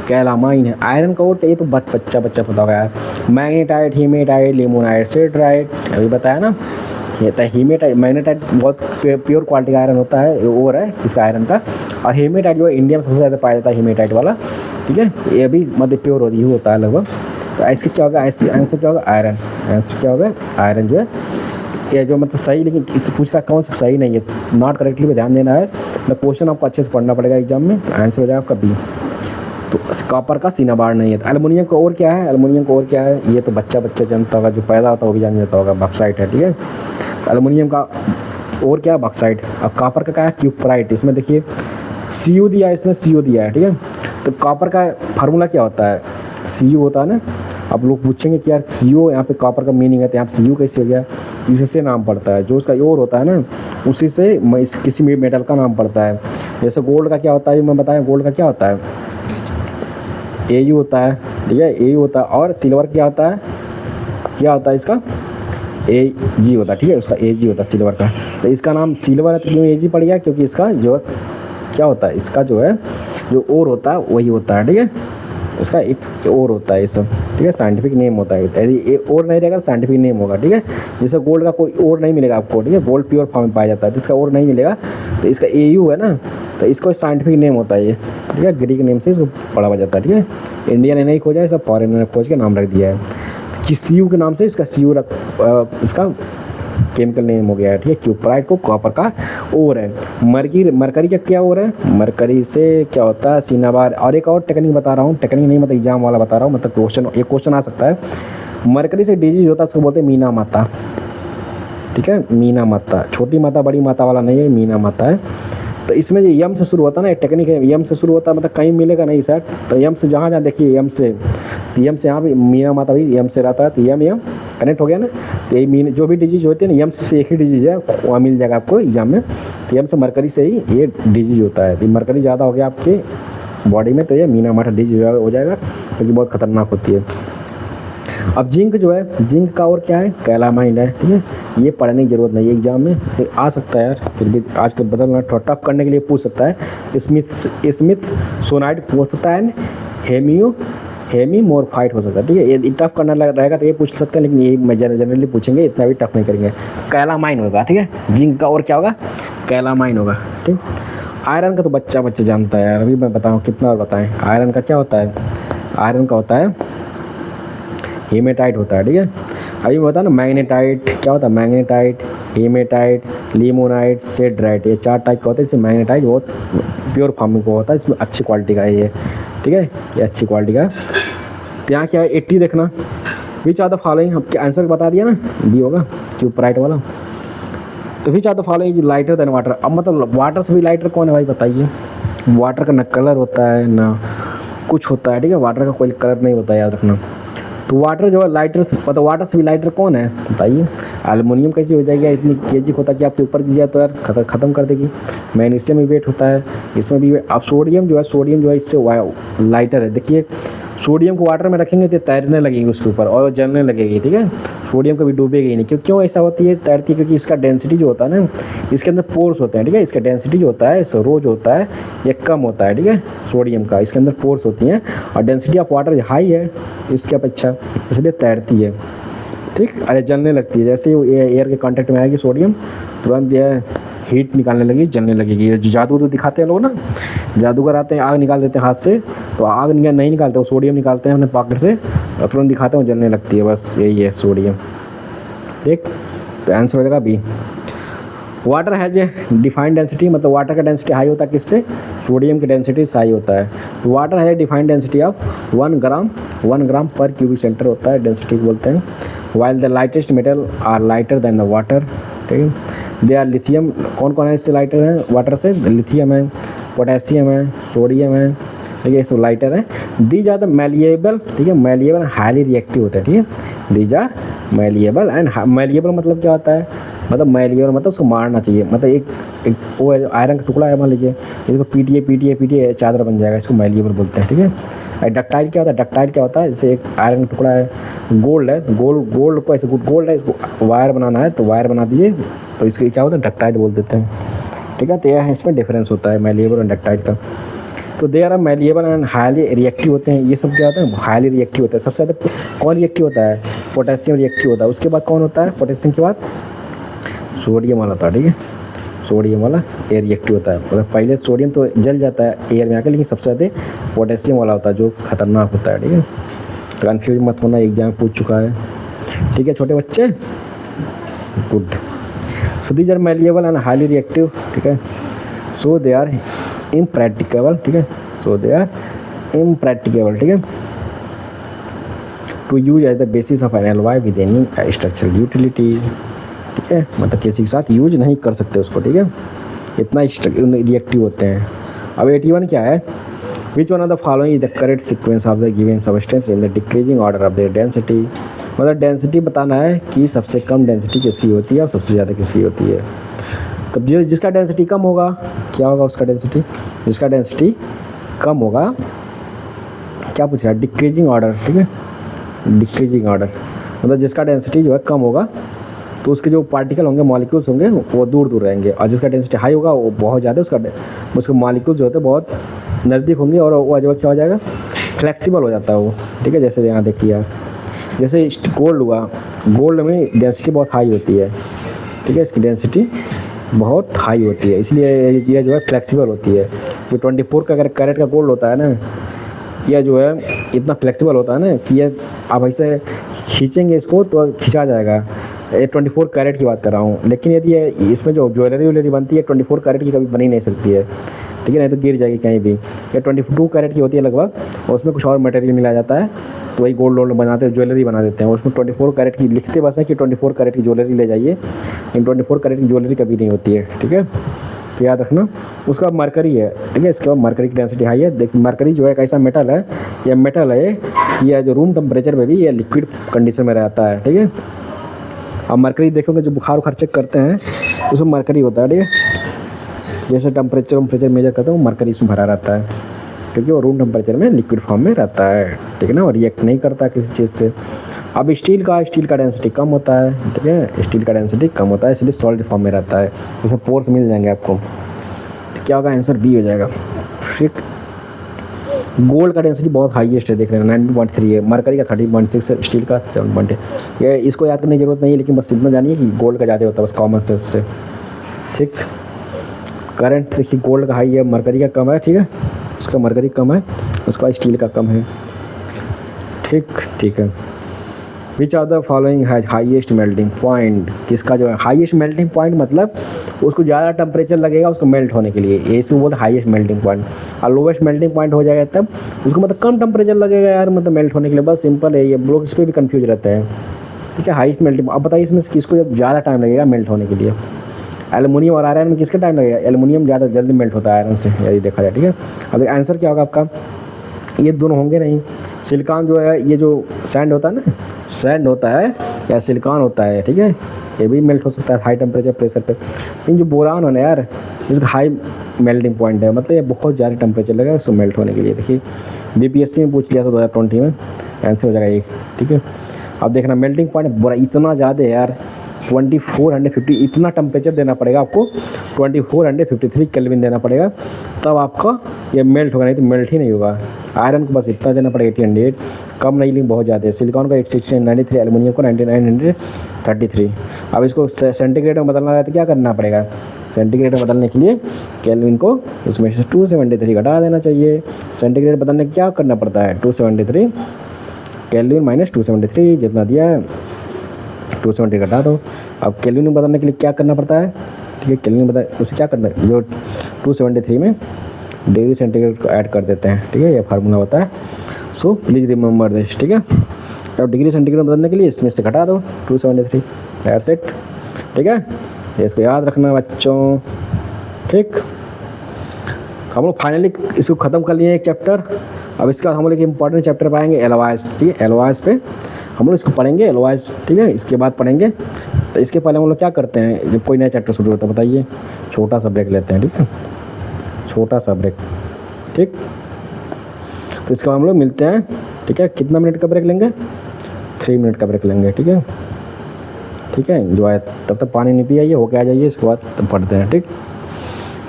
कैलामाइन है। आयरन का और ये तो बच्चा पता होगा यार, मैग्नेटाइट, हीमेटाइट, लिमोनाइट, सेट्राइट, अभी बताया ना। ये तो हीमेटाइट, मैग्नेटाइट बहुत प्योर क्वालिटी का आयरन होता है, और है इसका आयरन का। और हीमेटाइट जो है इंडिया में सबसे ज़्यादा पाया जाता है, हीमेटाइट वाला, ठीक है। ये भी मतलब प्योर होता है लगभग। तो ऐसे क्या होगा, ऐसे आंसर क्या होगा, आयरन। आंसर क्या होगा, आयरन जो है ये जो मतलब सही, लेकिन इससे पूछ रहा कौन सा सही नहीं है, नॉट करेक्टली पे ध्यान देना है। मतलब क्वेश्चन आपको अच्छे से पढ़ना पड़ेगा एग्जाम में। आंसर हो जाएगा आपका बी। तो कॉपर का सिनाबार नहीं है। तो एल्युमिनियम का और क्या है, एल्युमिनियम का और क्या है, ये तो बच्चा जानता होगा, जो पैदा होता है वो भी जान जाता होगा, बॉक्साइट है, ठीक है। एल्युमिनियम का और क्या है, बॉक्साइट। अब कॉपर का क्या है, क्यूपराइट। इसमें देखिए CO दिया है, इसमें CO दिया है, ठीक है। तो कॉपर का फार्मूला क्या होता है, CO होता है ना। अब लोग पूछेंगे कि यार CO यहाँ पे कॉपर का मीनिंग है, तो यहाँ पे CO कैसे हो गया, इससे नाम पड़ता है। जो उसका और होता है ना, उसी से किसी भी मेटल का नाम पड़ता है। जैसे गोल्ड का क्या होता है, मैं बताया गोल्ड का क्या होता है, Au होता है, ठीक है, Au होता है। और सिल्वर क्या होता है, क्या होता है इसका, Ag होता है, ठीक है, उसका Ag होता है सिल्वर का। तो इसका नाम सिल्वर है तो क्यों Ag पड़ गया, क्योंकि इसका जो क्या होता है, इसका जो है जो ओर होता है वही होता है, ठीक है, उसका एक और होता है ये सब, ठीक है, साइंटिफिक नेम होता है। यदि ये और नहीं रहेगा तो साइंटिफिक नेम होगा, ठीक है। जैसे गोल्ड का कोई और नहीं मिलेगा आपको, ठीक है, गोल्ड प्योर फॉर्म में पाया जाता है, तो इसका और नहीं मिलेगा, तो इसका Au है ना, तो इसको साइंटिफिक नेम होता है ये, ठीक है, ग्रीक नेम से इसको पढ़ा जाता है, ठीक है। इंडिया ने नहीं खोजा है, सब फॉरेनर ने खोज के नाम रख दिया है कि CU के नाम से इसका CU इसका केमिकल नेम हो गया है, ठीक है। क्यूपराइट को कॉपर का ओर है। मरकरी का क्या ओर है, मरकरी से क्या होता है सिनाबार। और एक और टेक्निक बता रहा हूँ, टेक्निक नहीं मतलब एग्जाम वाला बता रहा हूँ, मतलब क्वेश्चन, एक क्वेश्चन आ सकता है। मरकरी से डिजीज होता है उसको बोलते हैं मीना माता, ठीक है, मीना माता, छोटी माता बड़ी माता वाला नहीं है, मीना माता है। तो इसमें जो यम से शुरू होता है ना, एक टेक्निक है, यम से शुरू होता है, मतलब कहीं मिलेगा नहीं सर, तो यम से जहाँ जहाँ देखिए यम से, तो यम से यहाँ भी मीना माता भी यम से रहता है, तो यम कनेक्ट हो गया ना। तो ये मीन जो भी डिजीज होती है ना, यम से एक ही डिजीज है, वहाँ मिल जाएगा आपको एग्जाम में। तो यम से मरकरी से ही ये डिजीज होता है। तो मरकरी ज़्यादा हो गया आपके बॉडी में तो ये मीना माता डिजीज हो जाएगा, क्योंकि बहुत खतरनाक होती है। अब जिंक जो है, जिंक का और क्या है, कैलामाइन है, ठीक है। ये पढ़ने की जरूरत नहीं है एग्जाम में, आ सकता है यार, फिर भी आज के बदलना थोड़ा टफ करने के लिए पूछ सकता है। स्मिथ सोनाइड पूछ सकता है, हेमीमोरफाइट हो सकता है, ठीक है। ये टफ करना रहेगा तो ये पूछ सकते हैं, लेकिन ये मैं जनरली पूछेंगे, इतना भी टफ नहीं करेंगे। कैलामाइन होगा, ठीक है, जिंक का और क्या होगा, कैलामाइन होगा, ठीक। आयरन का तो बच्चा जानता है यार, अभी मैं बताऊँ कितना और बताएं। आयरन का क्या होता है, आयरन का होता है हेमेटाइट होता है, ठीक है। अभी बता ना मैग्नेटाइट क्या होता है, मैग्नेटाइट, हेमेटाइट, लिमोनाइट, सेड्राइट, ये 4 टाइप का होता है। इसमें मैग्नेटाइट बहुत प्योर फॉर्म में होता है, इसमें अच्छी क्वालिटी का है ये, ठीक है, ये अच्छी क्वालिटी का। तो यहाँ क्या है 80 देखना, विच आर द फॉलोइंग, हम आंसर बता दिया ना, बी होगा क्यूपराइट वाला। तो which are the following is lighter than water. अब मतलब वाटर से भी लाइटर कौन है भाई बताइए। वाटर का ना कलर होता है ना कुछ होता है, ठीक है, वाटर का कोई कलर नहीं होता है, याद रखना। तो वाटर जो है लाइटर से, मतलब वाटर से भी लाइटर कौन है बताइए। एल्युमिनियम कैसी हो जाएगी, इतनी केजी होता है कि आपके ऊपर गिर जाए तो यार ख़त्म कर देगी। मैग्नीशियम भी वेट होता है, इसमें भी। अब सोडियम जो है इससे लाइटर है। देखिए सोडियम को वाटर में रखेंगे तो तैरने लगेगी उसके ऊपर और जलने लगेगी, ठीक है। सोडियम कभी डूबेगी ही नहीं। क्यों ऐसा होती है, तैरती है, क्योंकि इसका डेंसिटी जो होता है ना, इसके अंदर पोर्स होते हैं, ठीक है। इसका डेंसिटी जो होता है, रोज होता है, ये कम होता है, ठीक है, सोडियम का। इसके अंदर पोर्स होती हैं और डेंसिटी ऑफ वाटर हाई है इसके अपेक्षा, इसलिए तैरती है, ठीक। अरे जलने लगती है, जैसे ही एयर के कांटेक्ट में आएगी सोडियम, तुरंत यह हीट निकालने लगी, जलने लगेगी। ये जादू तो दिखाते हैं लोग ना, जादूगर आते हैं आग निकाल देते हैं हाथ से, तो आग नहीं निकालते, वो सोडियम निकालते हैं अपने पॉकेट से और तुरंत दिखाते हैं, जलने लगती है, बस यही है सोडियम, ठीक। तो आंसर हो जाएगा B. Water has a defined density, मतलब वाटर का डेंसिटी हाई होता है किससे, सोडियम की डेंसिटी हाई होता है। तो वाटर है डिफाइंड डेंसिटी ऑफ 1 ग्राम पर क्यूबिक सेंटर होता है, डेंसिटी बोलते हैं। While the lightest metal are lighter than the water, ठीक है। दे आर लिथियम, कौन कौन है इससे लाइटर है वाटर से, लिथियम है, पोटेशियम है, सोडियम है, ठीक है, ये सब लाइटर है। दीज आर द मैलिएबल, ठीक है, मैलिएबल हाईली रिएक्टिव होता है, ठीक है। These are malleable and malleable मतलब क्या होता है, मतलब मैलिएबल मतलब उसको मारना चाहिए, मतलब एक वो आयरन का टुकड़ा है, मान लीजिए इसको पीटिए चादर बन जाएगा, इसको मैलिएबल बोलते हैं, ठीक है। डक्टाइल क्या होता है, डक्टाइल क्या होता है, जैसे एक आयरन का टुकड़ा है, गोल्ड है, गोल्ड को ऐसे गोल्ड है, इसको वायर बनाना है तो वायर बना दीजिए, तो इसको क्या होता है डक्टाइल बोल देते हैं, ठीक है। तो यह इसमें डिफरेंस होता है मैलिएबल और डक्टाइल का। तो they are malleable and highly reactive होते हैं। ये सब क्या होता है, हाईली रिएक्टिव होता है। सबसे ज़्यादा कौन रिएक्टिव होता है, पोटेशियम रिएक्टिव होता है। उसके बाद कौन होता है, पोटेशियम के बाद सोडियम वाला होता है, ठीक है, सोडियम वाला एयर रिएक्टिव होता है। मतलब पहले सोडियम तो जल जाता है एयर में आकर, लेकिन सबसे ज़्यादा पोटेशियम वाला होता है जो खतरनाक होता है, ठीक है। तो कन्फ्यूज मत होना, एग्जाम पूछ चुका है, ठीक है छोटे बच्चे, good. So these are malleable and highly reactive, ठीक है। सो दे आर इम्प्रैक्टिकेबल, ठीक है, सो दे आर इम्प्रैक्टिकेबल, ठीक है, to use as the basis of an alloy with any structural utility, ठीक है, मतलब किसी के साथ यूज नहीं कर सकते उसको, ठीक है, इतना रिएक्टिव होते हैं। अब 81 क्या है, विच one of the following is the correct sequence of the given substance in the decreasing order of the density, मतलब डेंसिटी बताना है कि सबसे कम डेंसिटी किसकी होती है और सबसे ज़्यादा किसकी होती है। तो जिसका डेंसिटी कम होगा क्या होगा उसका डेंसिटी, जिसका डेंसिटी कम होगा क्या पूछ रहा है, डिक्रीजिंग ऑर्डर, ठीक है, डिक्रीजिंग ऑर्डर मतलब जिसका डेंसिटी जो है कम होगा तो उसके जो पार्टिकल होंगे, मॉलिक्यूल्स होंगे, वो दूर दूर रहेंगे, और जिसका डेंसिटी हाई होगा वो बहुत ज़्यादा उसके मॉलिक्यूल्स जो होते हैं बहुत नज़दीक होंगे, और वो जो क्या हो जाएगा, फ्लेक्सिबल हो जाता है वो, ठीक है। जैसे यहाँ देखिए यार, जैसे गोल्ड हुआ, गोल्ड में डेंसिटी बहुत हाई होती है, ठीक है, इसकी डेंसिटी बहुत हाई होती है, इसलिए ये जो है फ्लेक्सिबल होती है। जो 24 का अगर कैरेट का गोल्ड होता है ना, यह जो है इतना फ्लेक्सिबल होता है ना कि ये आप ऐसे खींचेंगे इसको तो खिंचा जाएगा। ये 24 कैरेट की बात कर रहा हूँ, लेकिन यदि ये इसमें जो ज्वेलरी व्वेलरी बनती है 24 कैरेट की कभी बनी नहीं सकती है, ठीक है, नहीं तो गिर जाएगी कहीं भी। ये 22 कैरेट की होती है लगभग, और उसमें कुछ और मटेरियल मिलाया जाता है, तो वही गोल्ड वोल्ड बनाते हैं, ज्वेलरी बना देते हैं। उसमें 24 कैरेट की लिखते बस है कि 24 कैरेट की ज्वेलरी ले जाइए, लेकिन 24 कैरेट की ज्वेलरी कभी नहीं होती है, ठीक है, तो याद रखना। उसका बाद मरकरी है, ठीक है, इसके बाद मरकरी की डेंसिटी हाई है। देखिए मरकरी जो है एक ऐसा मेटल है, यह मेटल है कि यह जो रूम टेम्परेचर में भी ये लिक्विड कंडीशन में रहता है, ठीक है। अब मरकरी देखोगे जो बुखार उखार चेक करते हैं उसमें मरकरी होता है, ठीक है, जैसे टेम्परेचर मेजर करते हैं वो मरकरी इसमें भरा रहता है, क्योंकि वो रूम टेम्परेचर में लिक्विड फॉर्म में रहता है, ठीक है ना, और रिएक्ट नहीं करता किसी चीज़ से। अब स्टील का डेंसिटी कम होता है, ठीक है, स्टील का डेंसिटी कम होता है, इसलिए सॉलिड फॉर्म में रहता है, जैसे पोर्स मिल जाएंगे आपको, तो क्या होगा, आंसर बी हो जाएगा, ठीक। गोल्ड का डेंसिटी बहुत हाईएस्ट है, देख रहे हैं 19.3 है, मरकरी का 30.6 है, स्टील का 7. ये इसको याद करने की जरूरत नहीं है, लेकिन बस इतना जानिए कि गोल्ड का ज़्यादा होता है, बस कॉमन सेंस से, ठीक। करंट देखिए गोल्ड का हाई है, मरकरी का कम है, ठीक है, उसका मरकरी कम है, उसका स्टील का कम है, ठीक है। Which are the following has highest melting point, किसका जो है हाईएस्ट मेल्टिंग पॉइंट, मतलब उसको ज़्यादा टेम्परेचर लगेगा उसको मेल्ट होने के लिए, ये इसको बोलते हाईएस्ट मेल्टिंग पॉइंट। और लोवेस्ट मेल्टिंग पॉइंट हो जाएगा तब उसको मतलब कम टेम्परेचर लगेगा यार, मतलब मेल्ट होने के लिए, बस सिंपल है ये, लोग इस पर भी कन्फ्यूज रहते हैं, ठीक है। हाईएस्ट मेल्टिंग, अब बताइए इसमें किसको ज़्यादा टाइम लगेगा मेल्ट होने के लिए, एलुमिनियम और आयरन में किसका टाइम लगेगा, एलुमिनियम ज़्यादा जल्दी मेल्ट होता है आयरन से, यदि देखा जाए, ठीक है। अब आंसर क्या होगा आपका, ये दोनों होंगे नहीं। सिलिकॉन जो है, ये जो सैंड होता है ना, सैंड होता है या सिलिकॉन होता है, ठीक है, ये भी मेल्ट हो सकता है हाई टेम्परेचर प्रेशर पे। लेकिन जो बोरान है ना यार, इसका हाई मेल्टिंग पॉइंट है, मतलब ये बहुत ज़्यादा टेम्परेचर लगेगा उसको मेल्ट होने के लिए। देखिए बीपीएससी में पूछ लिया था 2020 में, आंसर हो जाएगा ये, ठीक है। अब देखना मेल्टिंग पॉइंट बुरा इतना ज़्यादा है यार, 2450 इतना टेम्परेचर देना पड़ेगा आपको, 2453 केल्विन देना पड़ेगा, तब आपका ये मेल्ट होगा, नहीं तो मेल्ट ही नहीं होगा। आयरन को बस इतना देना पड़ेगा 800, कम नहीं लेकिन बहुत ज़्यादा है। सिलिकॉन को 1693, एल्युमिनियम को 9933। अब इसको सेंटीग्रेड में बदलना है तो क्या करना पड़ेगा, सेंटीग्रेड में बदलने के लिए केल्विन को उसमें से 273 घटा देना चाहिए। सेंटीग्रेड बदलने क्या करना पड़ता है, 273 केल्विन माइनस 273 जितना दिया है 270 घटा दो। अब केल्विन में बदलने के लिए क्या करना पड़ता है, ठीक है, केल्विन बदल उसे क्या करना है, जो 273 में डिग्री सेंटीग्रेड को ऐड कर देते हैं, ठीक है, ये फार्मूला होता है, सो प्लीज़ रिमेंबर दिस, ठीक है। अब डिग्री सेंटीग्रेड बदलने के लिए इसमें से घटा दो 273, दैट्स इट, ठीक है, इसको याद रखना बच्चों, ठीक। हम लोग फाइनली इसको ख़त्म कर लिए एक चैप्टर। अब इसका हम लोग एक इंपॉर्टेंट चैप्टर पाएंगे एलवाइस, ठीक है, एलवाइस पे हम लोग इसको पढ़ेंगे एलवाइस, ठीक है, इसके बाद पढ़ेंगे। तो इसके पहले हम लोग क्या करते हैं, जब कोई नया चैप्टर शुरू होता है बताइए, छोटा सा ब्रेक लेते हैं, ठीक है, छोटा सा ब्रेक, ठीक। तो इसका हम लोग मिलते हैं, ठीक है, कितना मिनट का ब्रेक लेंगे, 3 मिनट का ब्रेक लेंगे, ठीक है, ठीक है। जो है तब तक पानी नहीं पी आइए, होके आ जाइए, इसके बाद तब पढ़ते हैं, ठीक।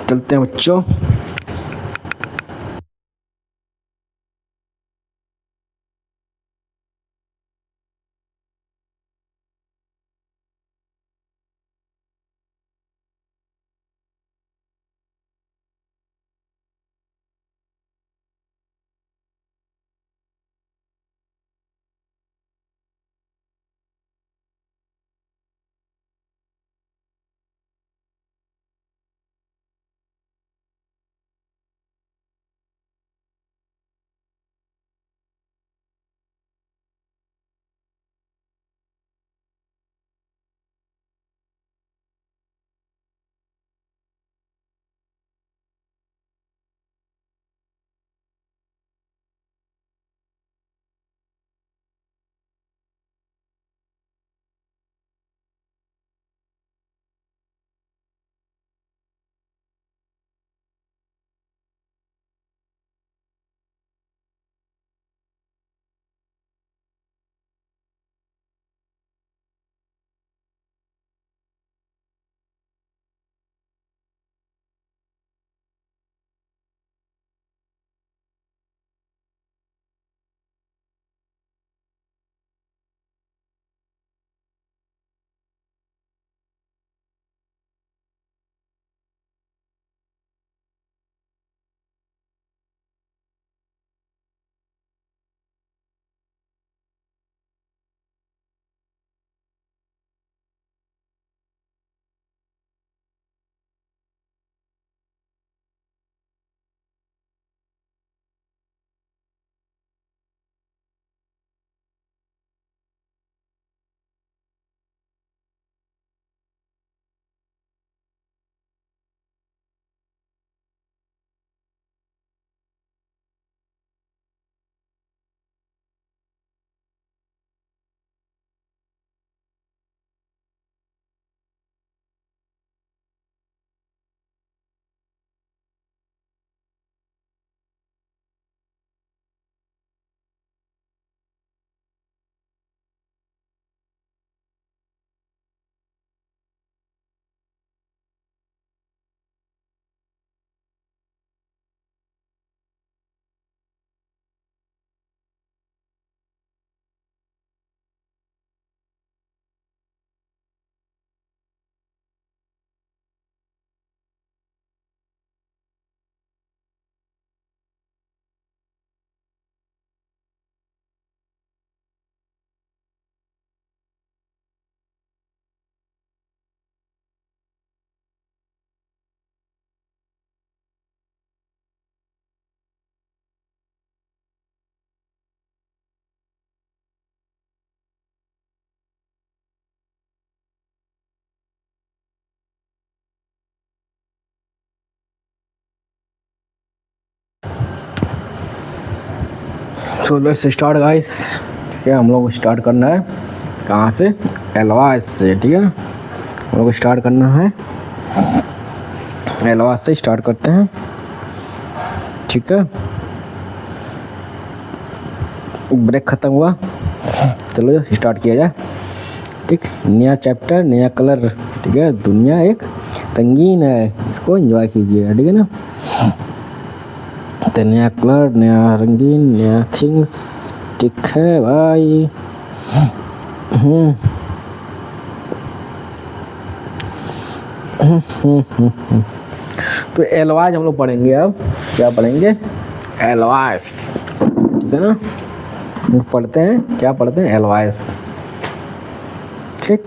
चलते हैं बच्चों। So let's start guys. ठीक है, हम लोग को स्टार्ट करना है कहाँ से? एलवास से। ठीक है, हम लोग को स्टार्ट करना है एलवास से। स्टार्ट करते हैं। ठीक है, ब्रेक ख़त्म हुआ, चलो स्टार्ट किया जाए। ठीक, नया चैप्टर नया कलर। ठीक है, दुनिया एक रंगीन है, इसको एंजॉय कीजिए। ठीक है ना, तो नया कलर नया रंगीन नया थिंग्स। ठीक है भाई। तो एलवाइज हम लोग पढ़ेंगे। अब क्या पढ़ेंगे? एलवाइज। ठीक है ना, पढ़ते हैं, क्या पढ़ते हैं? एलवाइज। ठीक,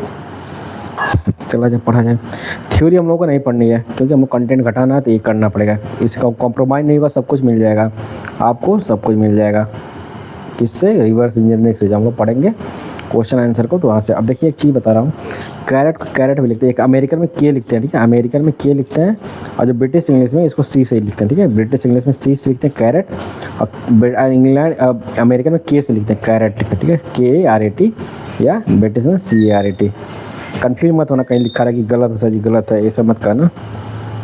चला जब पढ़ा जाए। थ्योरी हम लोग को नहीं पढ़नी है क्योंकि हम लोग कंटेंट घटाना है तो ये करना पड़ेगा। इसका कॉम्प्रोमाइज़ नहीं होगा, सब कुछ मिल जाएगा आपको, सब कुछ मिल जाएगा। किससे? रिवर्स इंजीनियरिंग से। जब हम लोग पढ़ेंगे क्वेश्चन आंसर को तो वहाँ से। अब देखिए एक चीज़ बता रहा हूँ, कैरेट को कैरेट भी लिखते हैं, एक अमेरिकन में के लिखते हैं। ठीक है, अमेरिकन में के लिखते हैं, और जो ब्रिटिश इंग्लिश में इसको सी से लिखते हैं। ठीक है, ब्रिटिश इंग्लिश में सी से लिखते हैं कैरेट, और इंग्लैंड अमेरिकन में के से लिखते हैं, कैरेट लिखते हैं। ठीक है, KARAT, या ब्रिटिश में CARAT। कन्फ्यूज मत होना कहीं लिखा रहा कि गलत है, सर जी गलत है, ये सब मत करना।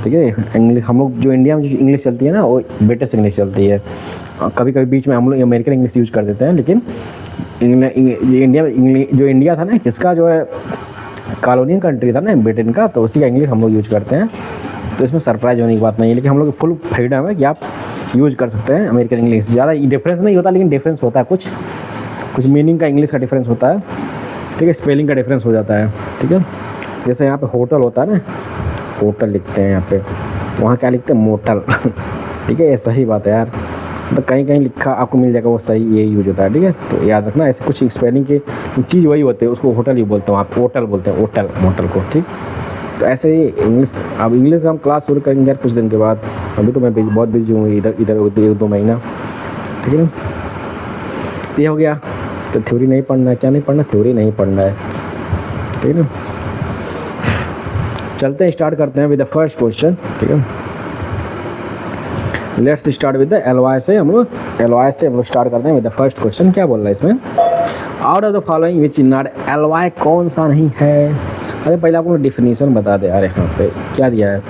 ठीक है, इंग्लिश हम लोग जो इंडिया में जो इंग्लिश चलती है ना, वो ब्रिटिश इंग्लिश चलती है। कभी कभी बीच में हम लोग अमेरिकन इंग्लिश यूज़ कर देते हैं, लेकिन इंडिया जो इंडिया था ना, किसका जो है कॉलोनियल कंट्री था ना ब्रिटेन का, तो उसी का इंग्लिश हम लोग यूज़ करते हैं। तो इसमें सरप्राइज होने की बात नहीं है, लेकिन हम लोग फुल फ्रीडम है कि आप यूज़ कर सकते हैं अमेरिकन इंग्लिश। ज़्यादा डिफरेंस नहीं होता, लेकिन डिफरेंस होता है, कुछ मीनिंग का इंग्लिश का डिफरेंस होता है। ठीक है, स्पेलिंग का डिफरेंस हो जाता है। ठीक है, जैसे यहाँ पे होटल होता है ना, होटल लिखते हैं यहाँ पे, वहाँ क्या लिखते हैं? मोटल। ठीक है, ये सही बात है यार, तो कहीं कहीं लिखा आपको मिल जाएगा वो सही, ये यूज होता है। ठीक है, तो याद रखना, ऐसे कुछ स्पेलिंग की चीज़ वही होती है, उसको होटल ही बोलते हो आप, होटल बोलते हैं, होटल मोटल को। ठीक, तो ऐसे ही इंग्लिश। अब इंग्लिश का हम क्लास शुरू करेंगे यार कुछ दिन के बाद। अभी तो मैं बहुत बिजी हूँ, इधर 1-2 महीना। ठीक है ना, ये हो गया। तो थ्योरी नहीं पढ़ना है, क्या नहीं पढ़ना? थ्योरी नहीं पढ़ना है। ठीक है ना, चलते हैं, स्टार्ट करते हैं विद द फर्स्ट क्वेश्चन। ठीक है, लेट्स स्टार्ट विद द एलवाई से। हम लोग स्टार्ट करते हैं विद द फर्स्ट क्वेश्चन। क्या बोल रहा है इसमें? Out of the following which is not alloy, कौन सा नहीं है? अरे पहले आपको डिफिनीशन बता दे यार, यहाँ पे क्या दिया है?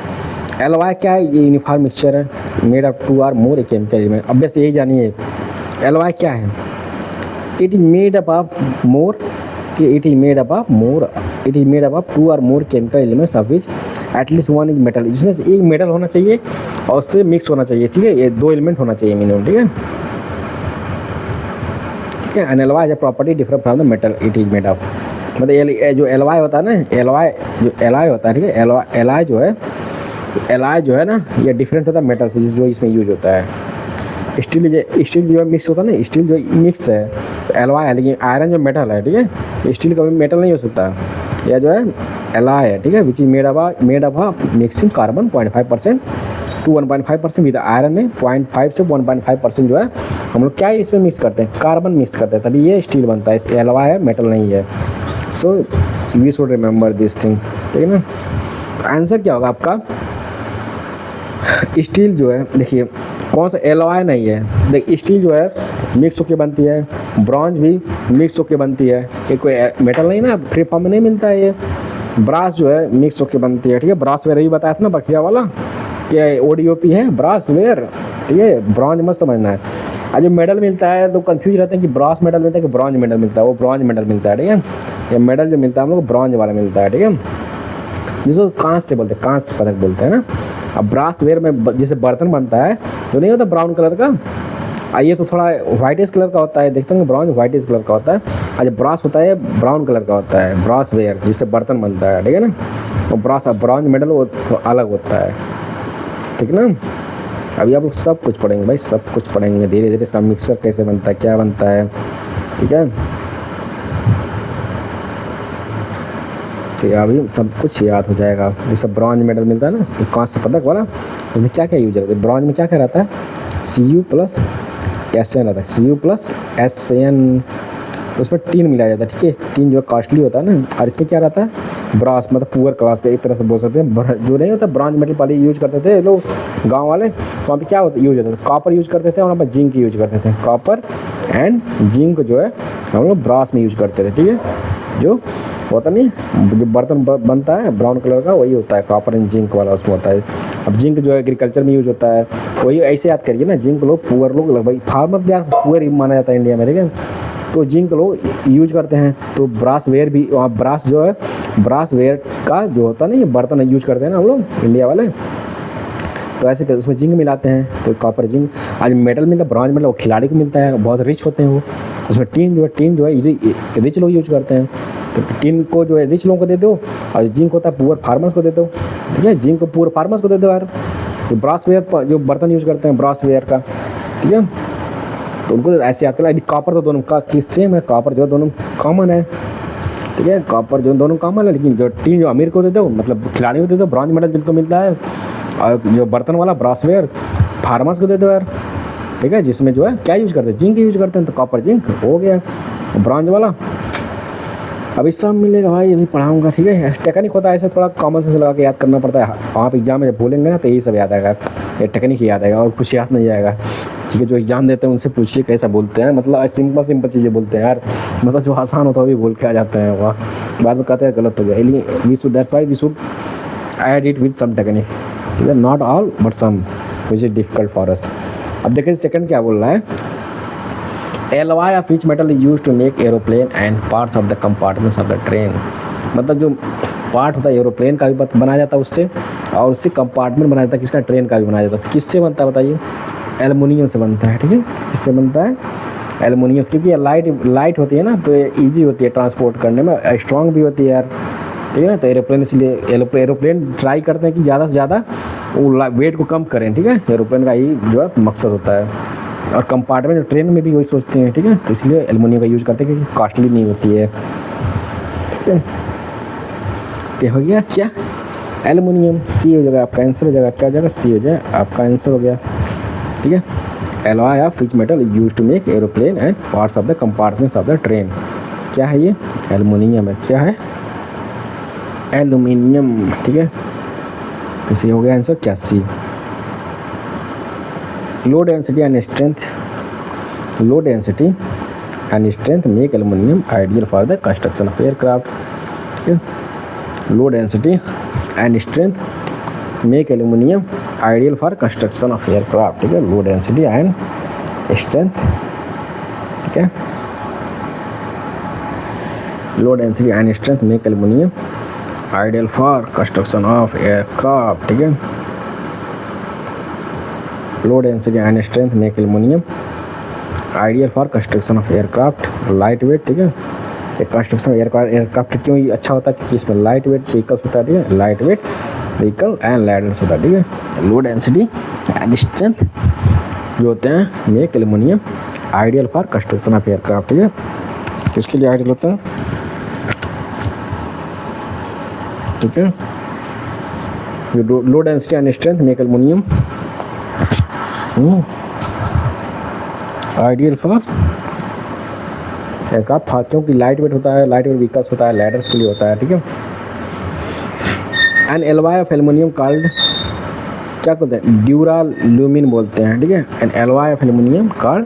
एलवाई क्या है? ये यूनिफॉर्म मिक्सचर है, मेड ऑफ 2 और मोर केमिकल एलिमेंट। अब बस यही जानिए एलवाई क्या है। It is made up of more, it is made up of 2 और more chemical elements of which at least 1 is metal. जिसमें से एक मेटल होना चाहिए और उससे मिक्स होना चाहिए। ठीक है, ये 2 एलिमेंट होना चाहिए मिनिमम। ठीक है, ठीक है। एन एलवाई है property different from the metal it is made of. मतलब जो एलवाई होता है ना, एलवाई होता है। ठीक है, एलवाई जो है ना, ये डिफरेंट होता है मेटल से, जो इसमें यूज होता है। स्टील जो है मिक्स होता है ना, स्टील जो मिक्स है तो एलवाई है, लेकिन आयरन जो मेटल है, ठीक है, स्टील कभी मेटल नहीं हो सकता। यह जो है एलवाई है, ठीक है, which is made of mixing carbon 0.5% to 1.5% with iron में 0.5 से 1.5% जो है हम लोग क्या इसमें मिक्स करते हैं? कार्बन मिक्स करते हैं, तभी ये स्टील बनता है। इस एलवाई है, मेटल नहीं है। So we should remember this thing. ठीक है ना, आंसर क्या होगा आपका? स्टील जो है, देखिए कौन सा एलवाई नहीं है। देखिए स्टील जो है मिक्स होकर बनती है, ब्रॉन्ज भी मिक्स होकर बनती है, ये कोई मेटल नहीं ना, फ्री फॉर्म में नहीं मिलता है। ये ब्रास जो है मिक्स होकर बनती है। ठीक है, ब्रास वेयर भी बताया था ना बखिया वाला, क्या ODOP है ब्रास वेयर। ठीक है, ब्रॉन्ज मत समझना है। आज जो मेडल मिलता है तो कंफ्यूज रहते हैं कि ब्रास मेडल मिलता है कि ब्रॉन्ज मेडल मिलता है। वो ब्रॉन्ज मेडल मिलता है। ठीक है, ये मेडल जो मिलता है हम लोग ब्रॉन्ज वाला मिलता है। ठीक है, जिसको कांच से बोलते हैं, कांच से पदक बोलते हैं ना। अब ब्रास वेयर में जैसे बर्तन बनता है तो नहीं होता ब्राउन कलर का, ये तो थोड़ा वाइटिश कलर का होता है, देखते होंगे ब्राउन वाइटिश कलर का होता है। आज ब्रास होता है ब्राउन कलर का होता है, ब्रास वेयर जिससे बर्तन बनता है। ठीक है ना, वो ब्रास ब्रॉन्ज मेडल वो अलग होता है। ठीक है ना, अभी आप लोग सब कुछ पढ़ेंगे भाई, सब कुछ पढ़ेंगे धीरे धीरे। इसका मिक्सर कैसे बनता है, क्या बनता है। ठीक है, तो अभी सब कुछ याद हो जाएगा। जैसे ब्रॉन्ज मेडल मिलता है ना, कांच से पदक वाला, इसमें क्या क्या यूज रहता है? ब्रॉन्ज में क्या क्या रहता है? Cu+SN रहता है, Cu+SN, उसमें टीन मिलाया जाता है। ठीक है, टीन जो कॉस्टली होता है ना, और इसमें क्या रहता है? ब्रास, मतलब पुअर क्लास का एक तरह से बोल सकते हैं। जो नहीं होता ब्रॉन्ज मेटल पहले यूज करते थे लोग गाँव वाले, तो वहाँ पर क्या होता यूज होता था? कॉपर यूज करते थे और वहाँ पर जिंक यूज करते थे, कॉपर एंड जिंक जो है हम लोग ब्रास में यूज करते थे, ठीक है। जो होता नहीं जो बर्तन बनता है ब्राउन कलर का, वही होता है कॉपर एंड जिंक वाला, उसमें होता है। अब जिंक जो है एग्रीकल्चर में यूज होता है, वही ऐसे याद करिए ना, जिंक लोग पुअर लोग भाई फार्मर यार पुअर माना जाता है इंडिया में, ठीक है। तो जिंक लोग यूज करते हैं। तो ब्रास वेयर भी, वहाँ ब्रास जो है ब्रास वेयर का जो होता है ना, ये बर्तन यूज करते हैं ना हम लोग इंडिया वाले, तो ऐसे कर उसमें जिंक मिलाते हैं। तो कॉपर जिंक आज मेटल मिलता है, ब्रॉन्ज मेटल वो खिलाड़ी को मिलता है, बहुत रिच होते हैं वो। उसमें टीन जो है रिच लोग यूज करते हैं। तो टीन को जो है रिच लोगों को दे दो, और जिंक होता है पुअर फार्मर्स को दे दो, ठीक है। जिंक को पुअर फार्मर्स को दे दो यार। तो ब्रास वेयर जो बर्तन यूज करते हैं ब्रास वेयर का, ठीक है, तो उनको ऐसे याद करना। कॉपर तो दोनों का सेम है, कॉपर जो दोनों कॉमन है, ठीक है। कॉपर जो दोनों कॉमन है, लेकिन जो टीन जो अमीर को दे दो, मतलब खिलाड़ी को दे दो, ब्रॉन्ज मेडल जिनको मिलता है, और जो बर्तन वाला ब्रासवेयर फार्मर्स को दे दो यार, ठीक है। जिसमें जो है क्या यूज करते हैं, जिंक यूज करते हैं। तो कॉपर जिंक हो गया, ब्रॉन्ज वाला अभी सब मिलेगा भाई, अभी पढ़ाऊंगा, ठीक है। टेक्निक होता है ऐसे, थोड़ा कॉमन सेंस लगा के याद करना पड़ता है। आप एग्जाम में जब बोलेंगे ना तो यही सब याद आएगा, ये टेक्निक ही याद आएगा, और कुछ याद नहीं आएगा, ठीक है। जो एग्जाम देते हैं उनसे पूछिए कैसा बोलते हैं, मतलब सिंपल चीज़ें बोलते हैं यार, मतलब जो आसान होता है वो भी बोल के आ जाते हैं, वहाँ बाद में कहते हैं गलत हो गया। We should that's why we should add it with some technique, ठीक है, not all but some which is difficult for us. अब देखिए सेकंड क्या बोल रहा है, alloy of which metal use to make aeroplane and parts of the compartments of the train. मतलब जो पार्ट होता है एरोप्लेन का भी बनाया जाता है उससे, और उससे कंपार्टमेंट बनाया जाता है किसका, ट्रेन का भी बनाया जाता है। किससे बनता है बताइए, एल्युमिनियम से बनता है, ठीक है। किससे बनता है, एल्युमिनियम, क्योंकि ये लाइट होती है ना, तो ये ईजी होती है ट्रांसपोर्ट करने में, स्ट्रॉन्ग भी होती है यार, ठीक है ना। तो एरोप्लेन इसलिए एरोप्लेन ट्राई करते हैं कि ज़्यादा से ज़्यादा वो वेट को कम करें, ठीक है। एरोप्लेन का ही जो है मकसद होता है, और कंपार्टमेंट ट्रेन में भी वही सोचते हैं, ठीक है। तो इसलिए एल्युमिनियम का यूज़ करते हैं क्योंकि कॉस्टली नहीं होती है, ठीक है। तो हो गया क्या, एल्युमिनियम, सी हो जाएगा आपका आंसर, हो जाएगा क्या हो जाएगा, सी हो जाए आपका आंसर हो गया, ठीक है। Alloy of which metal use to make aeroplane and parts of the compartments of the train, क्या है ये, एल्युमिनियम है, क्या है, एल्युमिनियम, ठीक है। तो सी हो गया आंसर, क्या, C. Low density and strength make aluminium ideal for the construction of aircraft, ठीक है। Low density and strength make aluminium ideal for construction of aircraft, ठीक है। लो डेंसिटी एंड स्ट्रेंथ, ठीक है, low density and strength make aluminium ideal for construction of aircraft, ठीक है। Low density and strength make aluminium ideal for construction of aircraft, light weight, ठीक है। ये construction aircraft क्यों अच्छा होता है, क्योंकि इसमें लाइट वेट व्हीकल्स होता है, ठीक है, light weight vehicle and ladders होता है, ठीक है। लो डेंसिटी एंड स्ट्रेंथ जो होते हैं make aluminium ideal for construction of aircraft, ठीक है। किसके लिए आइडियल होता है, ठीक है। Low density and strength make aluminium ideal for aircraft, क्योंकि लाइट वेट होता है, लाइट वेट व्हीकल्स होता है, लैडर्स के लिए होता है, ठीक है। And alloy of aluminium called, क्या बोलते हैं, ड्यूराल्यूमिन बोलते हैं, ठीक है। And alloy of aluminium called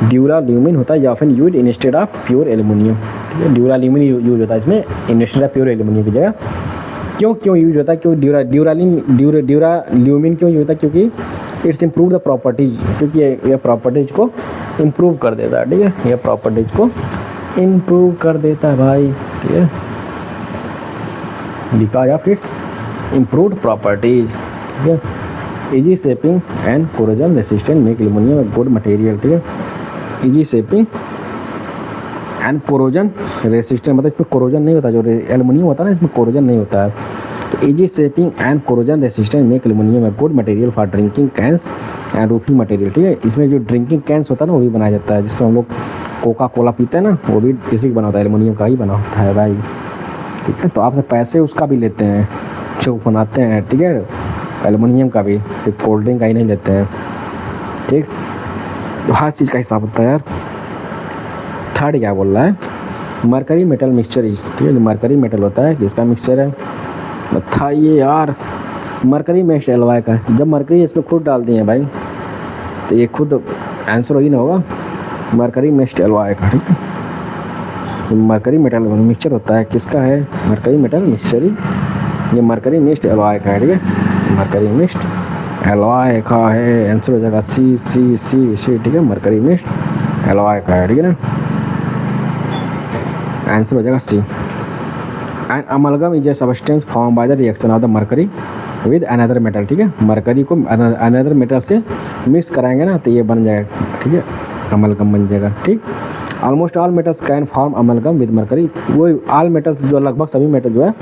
duralumin होता है, या फिर use instead of pure aluminium, ठीक है। ड्यूराल्यूमिन यूज होता है इसमें इंस्टेड ऑफ प्योर एल्युमिनियम की जगह। क्यों यूज होता है, क्यों ड्यूराल्यूमिन क्यों यूज होता है, क्योंकि इट्स इम्प्रूव द प्रॉपर्टीज, क्योंकि ये प्रॉपर्टीज को इम्प्रूव कर देता है, ठीक है। ये प्रॉपर्टीज को इम्प्रूव कर देता है भाई, ठीक है, because of it's improved properties, ठीक है। Easy shaping and corrosion resistant make aluminium good material, ठीक है। Easy shaping and corrosion resistant, मतलब इसमें कोरोजन नहीं होता, जो एल्युमिनियम होता है ना इसमें कोरोजन नहीं होता है। तो easy shaping and corrosion resistant make aluminium good material for drinking cans and roofing material, ठीक है। इसमें जो ड्रिंकिंग कैंस होता है ना वो भी बनाया जाता है, जिससे हम लोग कोका कोला पीते हैं ना, वो भी इसी का बना होता है, एल्युमिनियम का ही बना होता है भाई, ठीक है। तो आपसे पैसे उसका भी लेते हैं जो बनाते हैं, ठीक है, एल्युमिनियम का भी, सिर्फ कोल्ड ड्रिंक का ही नहीं लेते हैं, ठीक। तो हर चीज़ का हिसाब होता है यार। थर्ड क्या बोल रहा है, मरकरी मेटल मिक्सचर इज, ठीक है। मरकरी मेटल होता है किसका मिक्सचर है, था ये यार, मरकरी मिक्स एलॉय का। जब मरकरी इसमें खुद डाल दिए भाई तो ये खुद आंसर वही ना होगा, मरकरी मिक्स्ड एलॉय का, ठीक है। मरकरी मेटल मिक्सचर होता है, किसका है? मरकरी मेटल मिक्सचर, ये मरकरी मिक्स्ड एलॉय का है, ठीक है। मरकरी मिक्स्ड एलॉय का है, आंसर हो जाएगा सी सी सी सी, ठीक है। मरकरी मिक्स्ड एलॉय का है, ठीक है ना, आंसर हो जाएगा C. And amalgam is a substance form by the reaction of the mercury with another metal, ठीक है। मरकरी को अनदर मेटल से मिक्स कराएंगे ना तो ये बन जाएगा, ठीक है, अमलगम बन जाएगा, ठीक। Almost all metals can form amalgam with mercury, वो ऑल मेटल्स जो लगभग सभी मेटल जो है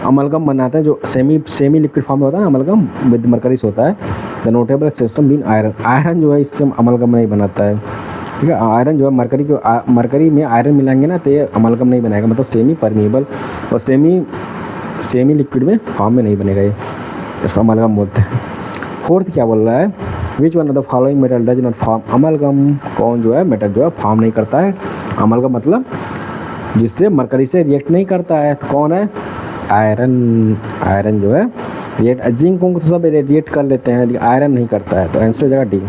अमलगम बनाते हैं, जो सेमी लिक्विड फॉर्म में होता है ना अमलगम विद मरकरी से होता है। The notable exception been iron, iron जो है इससे अमलगम नहीं बनाता है, ठीक है। आयरन जो है मरकरी में आयरन मिलाएंगे ना तो ये अमलगम नहीं बनेगा, मतलब सेमी परमिएबल और सेमी लिक्विड में फॉर्म में नहीं बनेगा, ये इसको अमलगम बोलते हैं। फोर्थ क्या बोल रहा है? विच one of the following metal does not form amalgam, कौन जो है मेटल जो है फॉर्म नहीं करता है अमलगम, मतलब जिससे मरकरी से रिएक्ट नहीं करता है, तो कौन है? आयरन। आयरन जो है रिएक्ट, जिंक को तो सब रिएक्ट कर लेते हैं लेकिन आयरन नहीं करता है, तो आंसर हो जाएगा डी,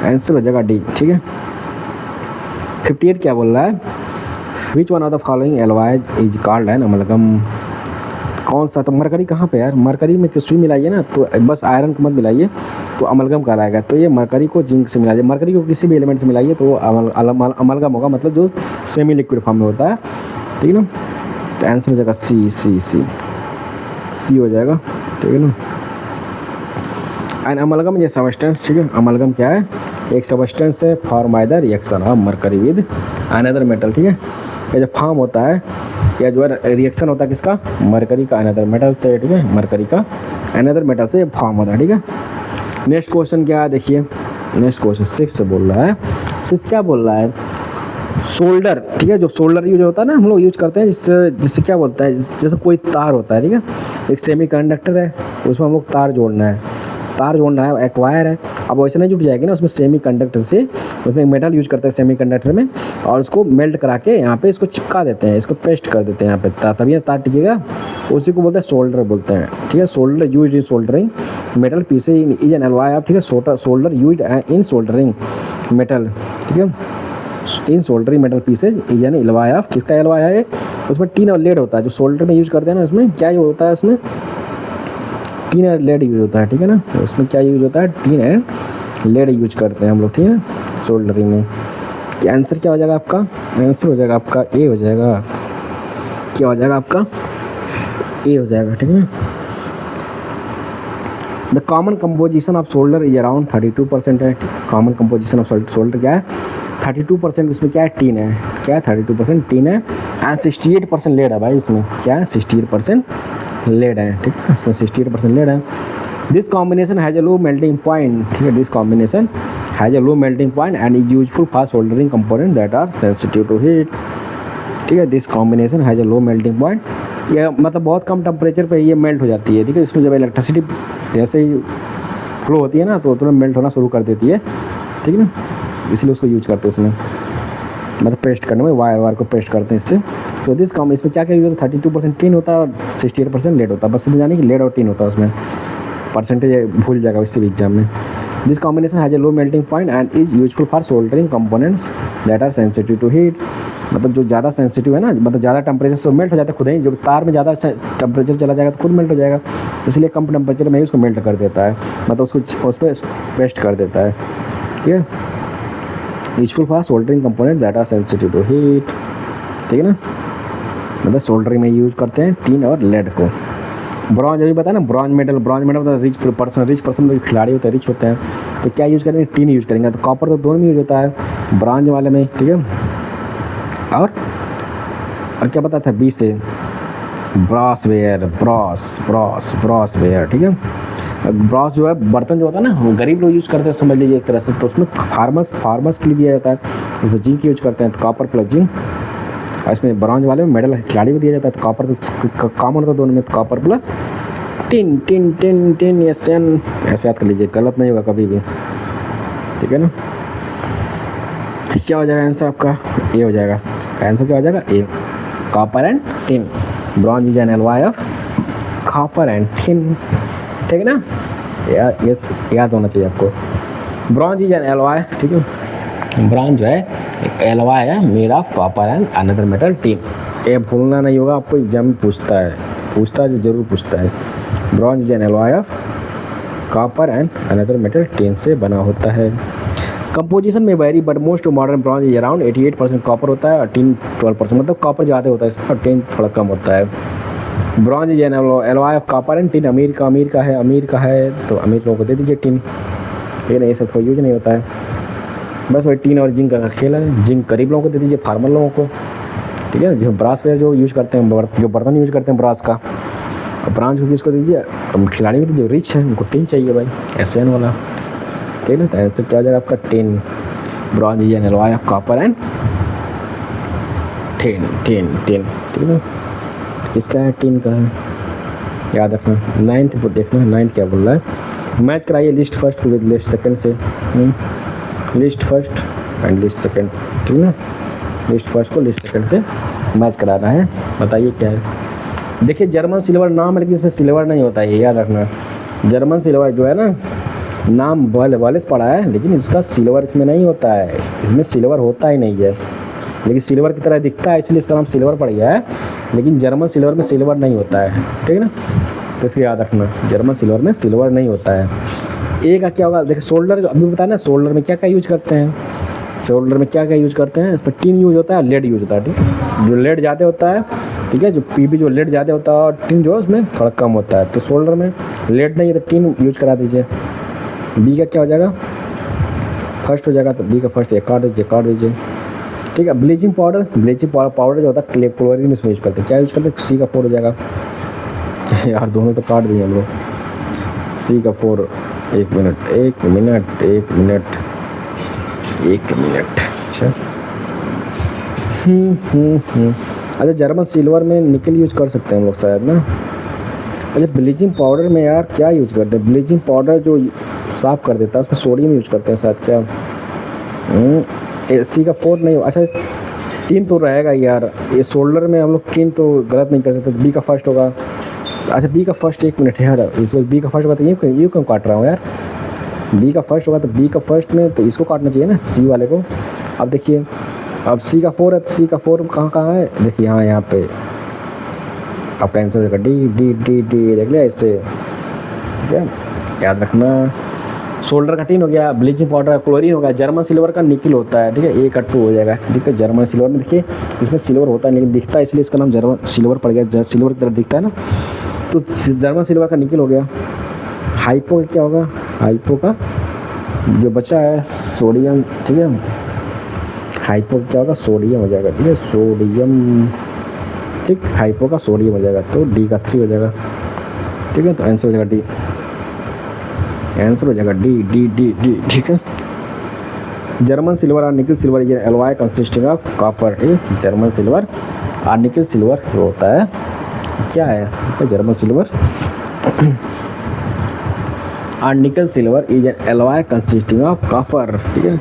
आंसर हो जाएगा डी, ठीक है। 58 क्या बोल रहा है? विच one of the following alloys is called an amalgam, कौन सा? तो मरकरी कहाँ पे यार? मरकरी में किसी मिलाइए ना तो बस आयरन को मत मिलाइए तो अमलगम कहलाएगा, तो ये मरकरी को जिंक से मिलाइए, मरकरी को किसी भी एलिमेंट से मिलाइए तो वो अमलगम होगा, मतलब जो सेमी लिक्विड फॉर्म में होता है, ठीक है ना। तो आंसर हो जाएगा सी सी सी सी हो जाएगा, ठीक है ना। एंड अमलगम ये सबस्टेंस, ठीक है, अमलगम क्या है? एक सबस्टेंस है form by the reaction of mercury with another metal, ठीक है। ये जो फॉर्म होता है या जो है रिएक्शन होता है किसका? मरकरी का अनदर मेटल से, ठीक है, मरकरी का अनदर मेटल से फॉर्म होता है, ठीक है। नेक्स्ट क्वेश्चन क्या है देखिए, नेक्स्ट क्वेश्चन 6 से बोल रहा है। 6 क्या बोल रहा है? सोल्डर, ठीक है, जो सोल्डर यूज होता है ना हम लोग यूज करते हैं, जिससे क्या बोलता है, जैसे कोई तार होता है, ठीक है, एक सेमी कंडक्टर है उसमें हम लोग तार जोड़ना है, एक वायर है, अब वैसे नहीं जुट जाएगी ना, उसमें सेमी कंडक्टर से उसमें मेटल यूज करते हैं सेमी कंडक्टर में, और उसको मेल्ट करा के यहाँ पे इसको चिपका देते हैं, इसको पेस्ट कर देते हैं यहाँ पे, तभी तार टिकेगा, उसी को बोलते हैं सोल्डर बोलते हैं, ठीक है। Solder use in soldering metal pieces is an alloy of, ठीक है, solder use in soldering metal, ठीक है, in soldering metal pieces is an alloy of, किसका एलॉय है? उसमें टीन और लेड होता है, जो सोल्डर में यूज करते हैं ना, उसमें क्या होता है? उसमें टीन और लेड यूज होता है, ठीक है ना। तो उसमें क्या यूज होता है? टीन एंड लेड यूज करते हैं हम लोग, ठीक है, सोल्डरिंग में। आंसर क्या हो जाएगा आपका? आंसर हो जाएगा आपका ए हो जाएगा, क्या हो जाएगा आपका? ए हो जाएगा, ठीक है। The common composition of solder is around 32% है, कॉमन कंपोजिशन ऑफ सोल्डर क्या है? 32%, उसमें क्या है? टीन है, क्या है? 32% टीन है एंड 68% लेड है भाई, उसमें क्या है? 68% लेड है, ठीक है, उसमें 68% लेड है। This combination has a low melting point, ठीक है, this combination has a low melting point and is useful for soldering component that are sensitive to heat, ठीक है। This combination has a low melting point, ये मतलब बहुत कम temperature पे ये melt हो जाती है, ठीक है। इसमें जब इलेक्ट्रिसिटी जैसे ही फ्लो होती है ना तो तुरंत मेल्ट होना शुरू कर देती है, ठीक है ना, इसलिए उसको यूज करते हैं उसमें, मतलब पेस्ट करने में, वायर को पेस्ट करते हैं इससे। तो दिस कॉम इसमें क्या क्या यूज होता है? 32% टीन होता है और 68% लेड होता है, बस जाने कि लेड और टीन होता है उसमें, परसेंटेज भूल जाएगा इससे भी एग्जाम में। This combination has a low melting point and is useful for soldering components that are sensitive to heat, मतलब जो ज़्यादा सेंसिटिव है ना, मतलब ज़्यादा टेम्परेचर से मेल्ट हो जाता है खुद ही, जो तार में ज़्यादा टेम्परेचर चला जाएगा तो खुद मेल्ट हो जाएगा, इसलिए कम टेम्परेचर में ही उसको मेल्ट कर देता है, मतलब उसको उस पर पेस्ट कर देता है, ठीक है। Useful for soldering component that are sensitive to heat, ठीक है ना, मतलब सोल्डरिंग में यूज़ करते हैं टीन और लेड को। ब्रॉन्ज अभी बताया ना, ब्रॉन्ज मेटल मतलब रिच पर्सन जो खिलाड़ी होते हैं, रिच होते हैं, तो क्या यूज़ करेंगे? टीन यूज़ करेंगे। तो कॉपर तो दोनों में यूज होता है, ब्रॉन्ज वाले में, ठीक है। और क्या पता था? बी से ब्रॉसवेयर, ब्रॉसवेयर, ठीक है। ब्रॉस जो है बर्तन जो होता है ना, गरीब लोग यूज़ करते हैं समझ लीजिए एक तरह से, तो उसमें फार्मर्स के लिए दिया जाता है, उसमें जिंक यूज करते हैं, तो कॉपर प्लस जिंक, और इसमें ब्रॉन्ज वाले में मेडल खिलाड़ी को दिया जाता है, तो कॉपर तो कॉमन होता है दोनों में, तो copper plus tin tin tin tin S N, ऐसे याद कर लीजिए, गलत नहीं होगा कभी भी, ठीक है ना। क्या हो जाएगा आंसर आपका? ए हो जाएगा, आंसर क्या हो जाएगा? A, copper and tin, bronze is an alloy of copper and tin, ठीक है ना, याद होना चाहिए आपको। ब्रॉन्ज इज एन एलॉय, ठीक है, ब्रॉन्ज जो है एलॉय है made of copper and another metal tin. ये भूलना नहीं होगा आपको, एग्जाम में पूछता है जरूर पूछता है। Bronze is an alloy of copper and another metal tin से बना होता है। कंपोजिशन में very but most modern bronze is around 88% copper होता है और टिन 12%, मतलब कॉपर ज़्यादा होता है इसका, टिन थोड़ा कम होता है। Bronze is an alloy of copper and tin. अमीर का है तो अमीर लोगों को दे दीजिए टिन, लेकिन ये सब कोई यूज नहीं होता है, बस वही टिन और जिंक का खेल है। जिंक गरीब लोगों को दे दीजिए, फार्मर लोगों को, ठीक है। जो ब्रास का जो यूज़ करते हैं, जो बर्तन यूज़ करते हैं ब्रास का, ब्रांच को किसको दीजिए, खिलाड़ी को जो रिच है उनको टिन चाहिए भाई, SN वाला, ठीक है। तो ऐसे क्या हो जाएगा आपका tin. Bronze is an alloy of copper and tin, ठीक है। किसका है, टिन का है, याद रखना। 9th देखना, 9th क्या बोल रहा है। मैच कराइए list first with list second से, list first and list second, ठीक है। लिस्ट फर्स्ट को लिस्ट सेकंड से मैच कराना है, बताइए क्या है। देखिए जर्मन सिल्वर नाम है लेकिन इसमें सिल्वर नहीं होता है, ये याद रखना। जर्मन सिल्वर जो है ना, नाम वाले से पड़ा है लेकिन इसका सिल्वर इसमें नहीं होता है, इसमें सिल्वर होता ही नहीं है, लेकिन सिल्वर की तरह दिखता है इसलिए इसका नाम सिल्वर पड़ गया है, लेकिन जर्मन सिल्वर में सिल्वर नहीं होता है, ठीक है ना। तो इसको याद रखना, जर्मन सिल्वर में सिल्वर नहीं होता है। ए का क्या होगा, देखिए सोल्डर अभी बताया ना, सोल्डर में क्या क्या यूज करते हैं, सोल्डर में क्या क्या यूज करते हैं, पर टिन यूज होता है, लेड यूज होता है, ठीक है। जो लेड ज़्यादा होता है, ठीक है, जो पीबी जो लेड ज़्यादा होता है और टिन जो है उसमें थोड़ा कम होता है, तो सोल्डर में लेड नहीं है तो टिन यूज करा दीजिए। बी का क्या हो जाएगा, फर्स्ट हो जाएगा, तो बी का फर्स्ट एक काट दीजिए, ठीक है। ब्लीचिंग पाउडर जो होता है क्लोरीन में इसमें यूज करते हैं, क्या यूज करते हैं, सी का 4 हो जाएगा। यार दोनों तो काट दिए हम लोग, सी का 4, एक मिनट, अच्छा। अच्छा जर्मन सिल्वर में निकल यूज कर सकते हैं हम लोग शायद ना। अच्छा ब्लीचिंग पाउडर में यार क्या यूज करते हैं, ब्लीचिंग पाउडर जो साफ कर देता है उसमें सोडियम यूज करते हैं शायद, क्या सी का 4 नहीं। अच्छा टिन तो रहेगा यार, ये सोल्डर में हम लोग टिन तो गलत नहीं कर सकते, बी का फर्स्ट होगा। अच्छा बी का फर्स्ट, एक मिनट यार, इसको बी का फर्स्ट होगा तो ये क्यों काट रहा हूँ यार, बी का फर्स्ट होगा तो बी का फर्स्ट में तो इसको काटना चाहिए ना, सी वाले को। अब देखिए अब सी का 4 है तो सी का 4 कहाँ है, देखिए यहाँ पे अब कैंसिल हो जाएगा, डी देख लिया इससे, ठीक है, याद रखना। सोल्डर का टिन हो गया, ब्लीचिंग पाउडर का क्लोरीन हो गया, जर्मन सिल्वर का निकल होता है, ठीक है, ए का 2 हो जाएगा, ठीक है। जर्मन सिल्वर में देखिए इसमें सिल्वर होता है लेकिन दिखता है इसलिए इसका नाम जर्मन सिल्वर पड़ गया, सिल्वर की तरह दिखता है ना, तो जर्मन सिल्वर का निकल हो गया। हाइपो का क्या होगा, हाइपो का जो बचा है सोडियम, ठीक है, हाइपो क्या होगा, सोडियम हो जाएगा, ठीक है, सोडियम, ठीक, हाइपो का सोडियम हो जाएगा, तो डी का 3 हो जाएगा, ठीक है। तो आंसर हो जाएगा डी, आंसर हो जाएगा डी, ठीक है। जर्मन सिल्वर और निकल silver is alloy consisting of copper, ठीक, जर्मन सिल्वर और निकल सिल्वर होता है क्या है, जर्मन सिल्वर और निकल silver is an alloy consisting of copper, ठीक है।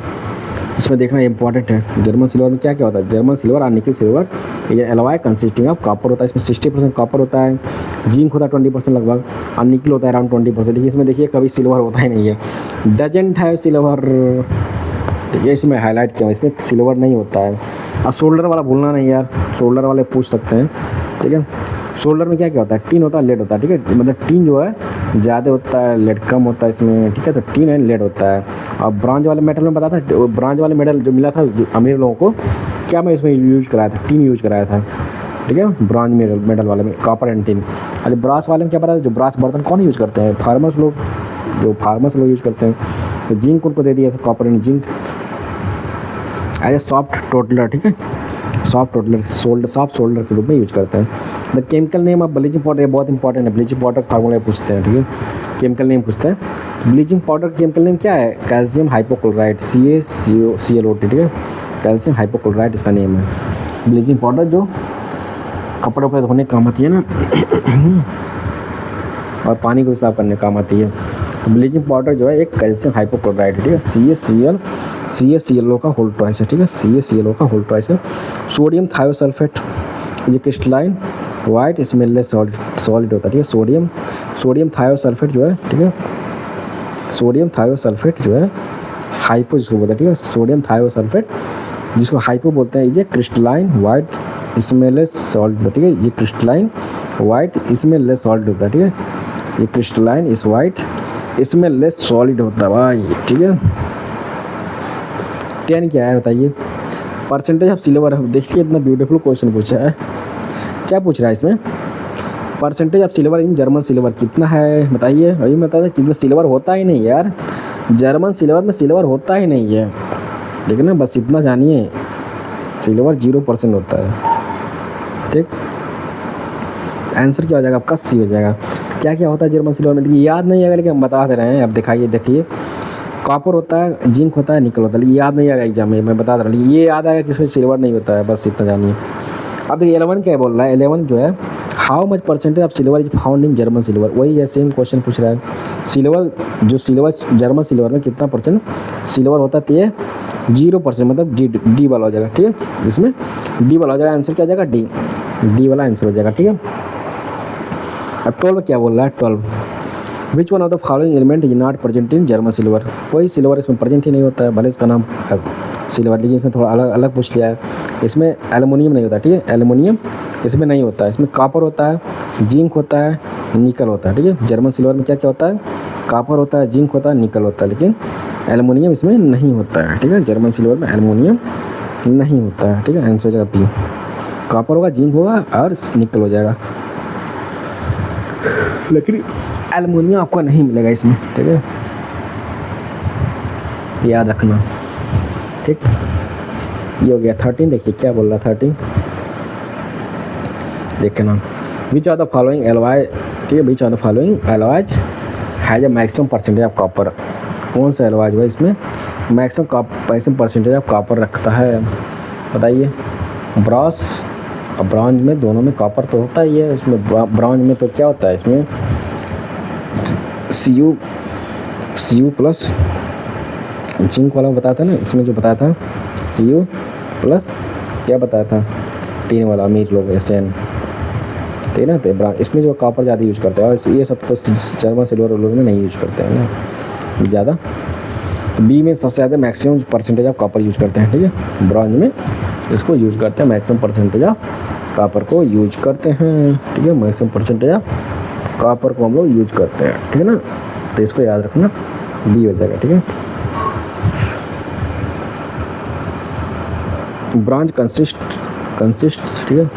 इसमें देखना इंपॉर्टेंट है, जर्मन सिल्वर में क्या क्या होता है, जर्मन सिल्वर और निकल silver is an alloy consisting of copper होता है, इसमें 60% कॉपर होता है, जिंक होता है 20% लगभग, और निकल होता है अराउंड 20%, लेकिन इसमें देखिए कभी सिल्वर होता ही नहीं है, डजेंट है सिल्वर, ठीक है, इसमें हाईलाइट किया, इसमें सिल्वर नहीं होता है। और शोल्डर वाला भूलना नहीं यार, शोल्डर वाले पूछ सकते हैं, ठीक है। शोल्डर में क्या क्या होता है, टिन होता है, लेड होता है, ठीक है, मतलब टिन जो है ज़्यादा होता है, लेड कम होता है इसमें, ठीक है, तो टिन एंड लेड होता है। और ब्रॉन्ज वाले मेटल में बताया था, ब्रॉन्ज वाले मेडल जो मिला था अमीर लोगों को, क्या मैं इसमें यूज कराया था, टिन यूज कराया था, ठीक है, ब्रॉन्ज मेडल वाले में कॉपर एंड टिन। अरे ब्रास वाले में क्या पता, जो ब्रास बर्तन कौन यूज करते हैं, फार्मर्स लोग, जो फार्मर्स लोग यूज करते हैं, तो जिंक उनको दे दिया था, copper and zinc as a soft टोटलर, ठीक है, सॉफ्ट टोटलर सॉफ्ट सोल्डर के रूप में यूज करते हैं। The chemical name of bleaching powder, ये बहुत इंपॉर्टेंट है, ब्लीचिंग पाउडर फार्मूला पूछते हैं, ठीक है, केमिकल नेम पूछते हैं। ब्लीचिंग पाउडर केमिकल नेम क्या है, कैल्शियम हाइपोक्लोराइड, CaCO, ठीक है, कैल्शियम हाइपोक्लोराइड इसका नेम है। ब्लीचिंग पाउडर जो कपड़े वपड़े धोने काम आती है ना और पानी को भी साफ करने काम आती है, तो ब्लीचिंग पाउडर जो है एक कैल्शियम हाइपोक्लोराइड, ठीक है, CaCl का होल ट्वाइस है, ठीक है, CaCl का होल ट्वाइस है। सोडियम थायोसल्फेट ये क्रिस्टलाइन वाइट स्मेललेस सॉलिड होता है, ठीक है, सोडियम थायोसल्फेट जो है, ठीक है, सोडियम थायोसल्फेट जो है हाइपो जिसको बोलते हैं, ठीक है, सोडियम थायोसल्फेट जिसको हाइपो बोलते हैं, ये क्रिस्टलाइन वाइट स्मेलेस सॉल्ट होता है, ठीक है। ये क्रिस्टलाइन वाइट स्मेलेस सॉल्ट होता है, ठीक है। ये क्रिस्टलाइन इस वाइट स्मेलेस सॉलिड होता है भाई, ठीक है। 10 क्या है बताइए, परसेंटेज ऑफ सिल्वर। देखिए इतना ब्यूटीफुल क्वेश्चन पूछा है, क्या पूछ रहा है इसमें, percentage of silver in German silver कितना है बताइए। अभी मैं बता दें कि सिल्वर होता ही नहीं यार, जर्मन सिल्वर में सिल्वर होता ही नहीं है, लेकिन ना बस इतना जानिए सिल्वर 0% होता है, ठीक। आंसर क्या हो जाएगा आपका, सी हो जाएगा। क्या क्या होता है जर्मन सिल्वर में, देखिए याद नहीं आएगा लेकिन हम बता दे रहे हैं। अब दिखाइए, देखिए कॉपर होता है, जिंक होता है, निकल होता है, याद नहीं आएगा एग्जाम में, मैं बता दे रहा हूँ। ये याद आएगा कि इसमें सिल्वर नहीं होता है, बस इतना जानिए। अब 11 क्या बोल रहा है, 11 जो है, how much percentage of silver is found in German silver. वही है, सेम क्वेश्चन पूछ रहा है। सिल्वर जो सिल्वर जर्मन सिल्वर में कितना परसेंट सिल्वर होता है, तो ये 0%, मतलब डी वाला हो जाएगा, ठीक है। इसमें डी वाला हो जाएगा, आंसर क्या हो जाएगा, डी वाला आंसर हो जाएगा, ठीक है। अब 12 क्या बोल रहा है, 12 विच one of the following element is not present in German silver. कोई सिल्वर इसमें प्रेजेंट ही नहीं होता है, भले इसका नाम सिल्वर, लेकिन इसमें थोड़ा अलग अलग पूछ लिया है। इसमें एल्युमिनियम नहीं होता, ठीक है, एल्युमिनियम इसमें नहीं होता है। इसमें कॉपर होता है, जिंक होता है, निकल होता है, ठीक है। जर्मन सिल्वर में क्या क्या होता है, कॉपर होता है, जिंक होता है, निकल होता है, लेकिन एल्युमिनियम इसमें नहीं होता है, ठीक है। जर्मन सिल्वर में एल्युमिनियम नहीं होता है, ठीक है। आंसर हो जाएगा बी, कॉपर होगा, जिंक होगा और निकल हो जाएगा, लेकिन एल्युमिनियम आपको नहीं मिलेगा इसमें, ठीक है, याद रखना, ठीक। ये हो गया 13। देखिए क्या बोल रहा है 13, देखना, which are the following alloy, ठीक है, which are the following alloys has a maximum percentage of copper. कौन सा एलॉय जो है इसमें मैक्सिमम परसेंटेज ऑफ कॉपर रखता है बताइए। ब्रॉस और ब्रॉन्ज में दोनों में कॉपर तो होता ही है, इसमें ब्रॉन्ज में तो क्या होता है, इसमें Cu प्लस जिंक वाला बताया था ना, इसमें जो बताया था Cu प्लस क्या बताया था, टीन वाला अमीर लोग SN थे ना, तो इसमें जो कॉपर ज़्यादा यूज करते हैं, और ये सब तो जर्मन सिल्वर में नहीं यूज करते हैं ना ज़्यादा। तो बी में सबसे ज़्यादा maximum percentage of copper use करते हैं, ठीक है। ब्रॉन्ज में इसको यूज करते हैं, मैक्सिमम परसेंटेज ऑफ कॉपर को यूज करते हैं, ठीक है। मैक्सिमम परसेंटेज ऑफ कॉपर को हम लोग यूज करते हैं, ठीक है ना। तो इसको याद रखना, बी हो जाएगा, ठीक है। ब्रॉन्ज कंसिस्ट, ठीक है,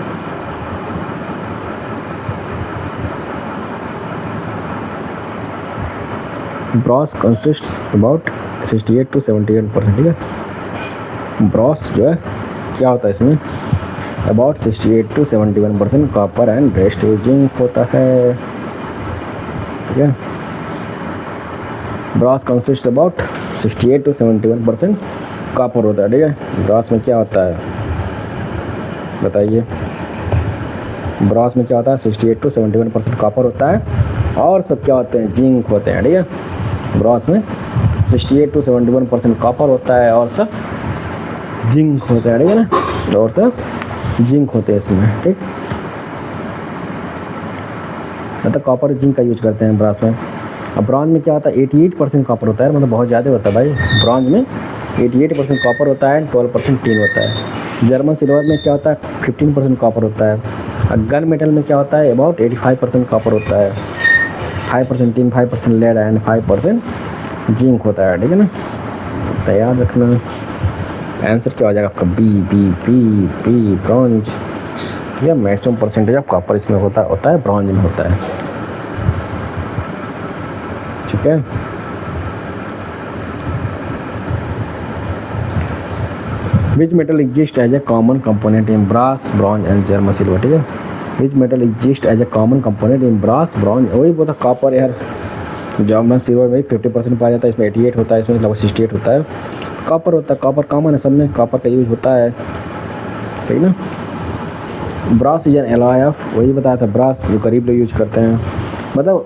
ब्रॉस कंसिस्ट्स अबाउट 68 to 78%, ठीक है। ब्रॉस जो है क्या होता है इसमें, about 68 to 71% copper and rest zinc होता है, ठीक है। Bros consist about 68 to 71% copper होता है, ठीक है। ब्रॉस में क्या होता है बताइए, ब्रॉस में क्या होता है, 68 to 71% कॉपर होता है, और सब क्या होते हैं, जिंक होते हैं, ठीक है। ब्रॉस में 68 to 71% कॉपर होता है और सब जिंक होता है, ठीक है ना, और सब जिंक होते हैं इसमें, ठीक। मतलब कॉपर जिंक का यूज करते हैं ब्रॉस में। अब ब्रॉन्ज में क्या होता है, 88% कॉपर होता है, मतलब बहुत ज़्यादा होता है भाई। ब्रॉन्ज में 88% कॉपर होता है, 12% टिन होता है। जर्मन सिल्वर में क्या होता है, 15% कॉपर होता है। और गन मेटल में क्या होता है, अबाउट 85% कॉपर होता है, 5% टिन, 5% लेड एंड 5% जिंक होता है, ठीक है ना। तो याद रखना, आंसर क्या हो जाएगा आपका, बी ब्रॉन्ज। या मैक्सिमम परसेंटेज ऑफ कॉपर इसमें होता है, ब्रॉन्ज में होता है, ठीक है। Which metal exist as a common component in brass bronze and German silver, ठीक है। Which metal exist as a common component in brass bronze, वही बोला कॉपर यार। जर्मन सिल्वर में 50% पाया जाता है, इसमें 88 होता है, इसमें लगभग 68 होता है। कॉपर होता है, कॉपर कॉमन है सब में, कॉपर का यूज होता है, ठीक ना। Brass is an alloy of, वही बताया था, ब्रास जो गरीब लोग यूज करते हैं। मतलब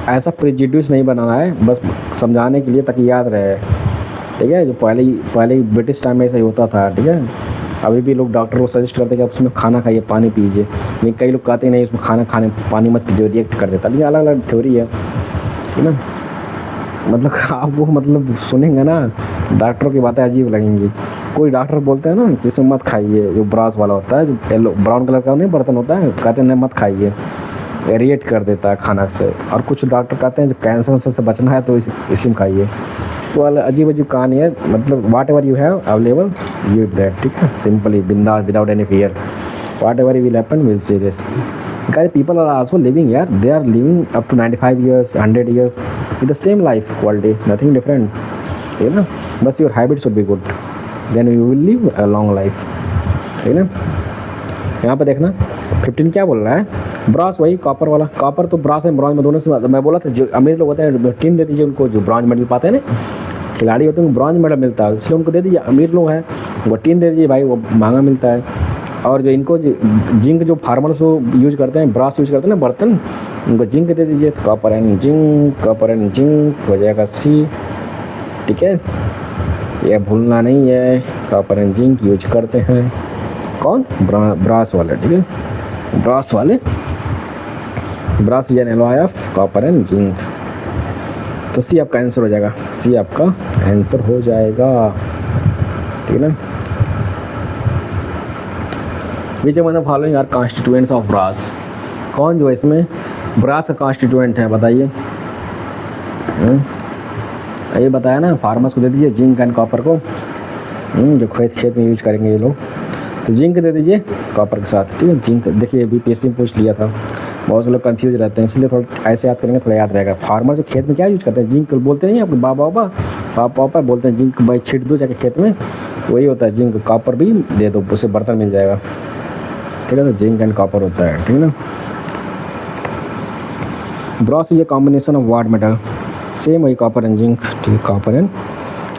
ऐसा प्रेजुडिस नहीं बनाना है, बस समझाने के लिए ताकि याद रहे, ठीक है। जो पहले ब्रिटिश टाइम में ऐसा ही होता था, ठीक है। अभी भी लोग डॉक्टर को सजेस्ट करते हैं कि आप उसमें खाना खाइए, पानी पीजिए, लेकिन कई लोग कहते नहीं उसमें खाना खाने पानी मत पीजिए, रिएक्ट कर देता। लेकिन अलग अलग थ्योरी है, ठीक है ना। मतलब आप वो मतलब सुनेंगे ना, डॉक्टरों की बातें अजीब लगेंगी, कोई डॉक्टर बोलते हैं ना कि इसमें मत खाइए, जो ब्रास वाला होता है, जो येलो ब्राउन कलर का नहीं बर्तन होता है, कहते हैं नहीं मत खाइए, एरिएट कर देता है खाना से। और कुछ डॉक्टर कहते हैं जो कैंसर से बचना है तो इसमें खाइए। तो अजीब अजीब कहानी है, मतलब whatever you have available you it that, ठीक है, सिंपली बिंदास without any fear, whatever will happen will see this. Because people are also living here, they are living up to 95 years, 100 years with the same life quality, nothing different, you know, बस your habits should be good, then you will live a long life, ठीक है। यहाँ पे देखना 15 क्या बोल रहा है, ब्रास वही कॉपर वाला, कॉपर तो ब्रास है ब्रॉन्ज में दोनों से, मैं बोला था जो अमीर लोग होते हैं टीम दे दीजिए उनको, जो ब्रॉन्ज मेडल पाते हैं ना खिलाड़ी होते हैं उनको ब्रॉन्ज मेडल मिलता है, इसलिए उनको दे दीजिए। अमीर लोग हैं वो टीम दे दीजिए भाई, वो महंगा मिलता है। और जो इनको जिंक जो फार्मर्स को यूज करते हैं, ब्रास यूज करते हैं ना बर्तन, उनको जिंक दे दीजिए, copper and zinc, copper and zinc हो जाएगा सी, ठीक है, यह भूलना नहीं है, कॉपर एंड जिंक यूज करते हैं कौन, ब्रास वाले, ठीक है, ब्रास वाले, brass is an alloy of copper and zinc. तो सी आपका आंसर हो जाएगा, सी आपका आंसर हो जाएगा, ठीक है ना। Which one of following are constituents of brass, कौन जो है इसमें ब्रास का कॉन्स्टिट्यूएंट है बताइए। ये बताया ना, फार्मर्स को दे दीजिए जिंक एंड कॉपर को, जो खेत में यूज करेंगे ये लोग, तो जिंक दे दीजिए कॉपर के साथ, ठीक है। जिंक देखिए अभी बीपीएससी में पूछ लिया था, बहुत से लोग कंफ्यूज रहते हैं, इसलिए थोड़ा ऐसे याद करेंगे थोड़ा याद रहेगा। फार्मर जो खेत में क्या यूज करते हैं, जिंक बोलते नहीं आपके बाबा पापा बोलते हैं, जिंक भाई छिट दो जाके खेत में, वही होता है जिंक। कॉपर भी दे दो, उससे बर्तन मिल जाएगा, ठीक है। तो जिंक एंड कॉपर होता है, ठीक है ना। Brass is a combination of what metal, same वही कॉपर एंड जिंक, ठीक है, कॉपर एंड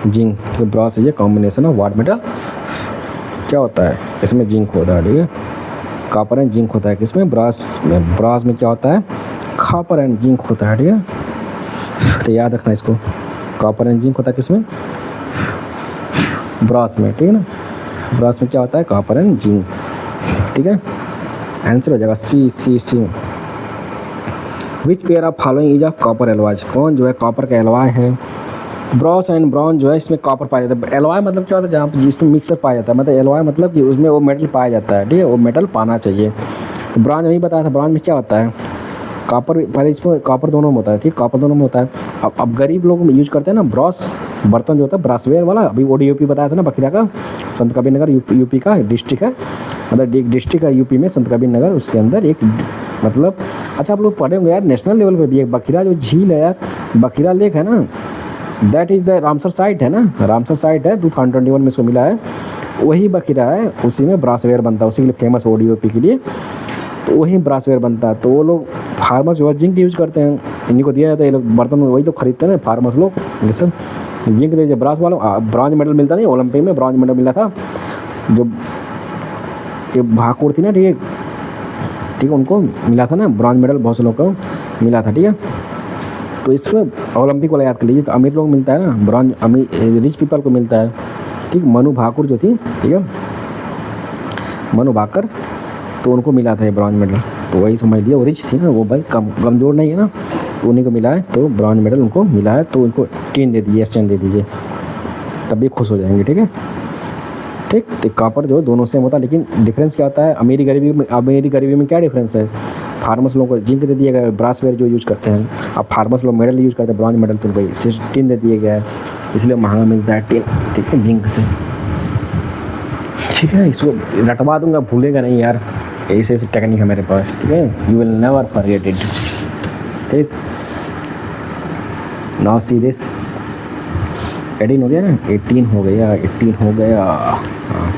जिंक, ठीक है। Brass is a combination of what metal, क्या होता है इसमें जिंक होता है, ठीक है, कॉपर एंड जिंक होता है किसमें, ब्रास में। ब्रास में क्या होता है, कॉपर एंड जिंक होता है, ठीक है। तो याद रखना इसको, कॉपर एंड जिंक होता है किसमें, ब्रास में, ठीक है ना। ब्रास में क्या होता है, कॉपर एंड जिंक, ठीक है। आंसर हो जाएगा C C C. Which pair of following is of copper alloys, कौन जो है कॉपर का एलॉय है। ब्रॉस एंड ब्रॉन्ज जो है इसमें कॉपर पाया जाता है। एलॉय मतलब क्या होता है, जहाँ पर जिसमें मिक्सर पाया जाता है, मतलब एलॉय मतलब कि उसमें वो मेटल पाया जाता है, ठीक है, वो मेटल पाना चाहिए। तो ब्रॉन्ज नहीं बताया था, ब्रॉन्ज में क्या होता है, कॉपर, पहले इसमें कॉपर दोनों में होता है, ठीक, कॉपर दोनों में होता है। अब गरीब लोग यूज करते हैं ना ब्रॉस बर्तन जो होता है, ब्रासवेयर वाला, अभी ODUP बताया था ना, बखिरा का, संत कबीर नगर यूपी का डिस्ट्रिक्ट है, मतलब डिस्ट्रिक्ट है यूपी में संत कबीर नगर, उसके अंदर एक मतलब, अच्छा आप लोग पढ़े होंगे यार नेशनल लेवल पे भी, एक बखिरा जो झील है यार, बखिरा लेक है ना, that is the Ramsar site है ना, रामसर साइट है, 2021 में इसको मिला है, वही बखिरा है, उसी में ब्रासवेयर बनता है, उसी के लिए फेमस ODUP के लिए, तो वही ब्रासवेयर बनता है। तो वो लोग फार्मर्स जो है जिंक यूज करते हैं, इन्हीं को दिया जाता है, ये लोग बर्तन वही लोग खरीदते हैं ना फार्मर्स लोग, जैसे जिंक दे, ब्रास वाला ब्रॉन्ज मेडल मिलता नहीं, ओलंपिक में ब्रॉन्ज मेडल मिला था, जो ये भाकुर थी ना, ठीक है, उनको मिला था ना ब्रॉन्ज मेडल, बहुत से लोग को मिला था, ठीक है। तो इसमें ओलंपिक वाला याद कर लीजिए, तो अमीर लोग मिलता है ना ब्रॉन्ज, अमीर रिच पीपल को मिलता है, ठीक। मनु भाकुर जो थी, ठीक है, मनु भाकर, तो उनको मिला था ये ब्रॉन्ज मेडल, तो वही समझ लिया, वो रिच थी ना, वो भाई कमज़ोर नहीं है ना, तो उन्हीं को मिला है, तो ब्रॉन्ज मेडल उनको मिला है, तो उनको टीन दे दीजिए, एसएन दे दीजिए, तब भी खुश हो जाएंगे, ठीक है, ठीक। तो कॉपर जो दोनों सेम होता है, लेकिन डिफरेंस क्या होता है, अमीरी गरीबी में क्या डिफरेंस है, फार्मर्स लोगों को जिंक दे दिया गया है, ब्रासवेयर जो यूज करते हैं, अब फार्मर्स लोग मेडल यूज करते हैं, ब्रॉन्ज मेडल, तो उनको सिर्फ टीन दे दिया गया है, इसलिए महंगा मिलता है टीन, ठीक है, जिंक से, ठीक है। इसको रटवा दूंगा, भूलेगा नहीं यार, ऐसे टेक्निक है मेरे पास, ठीक है, you will never forget it, ठीक। नाउ सी दिस, 18 हो गया ना, 18 हो गया, 18 हो गया, हाँ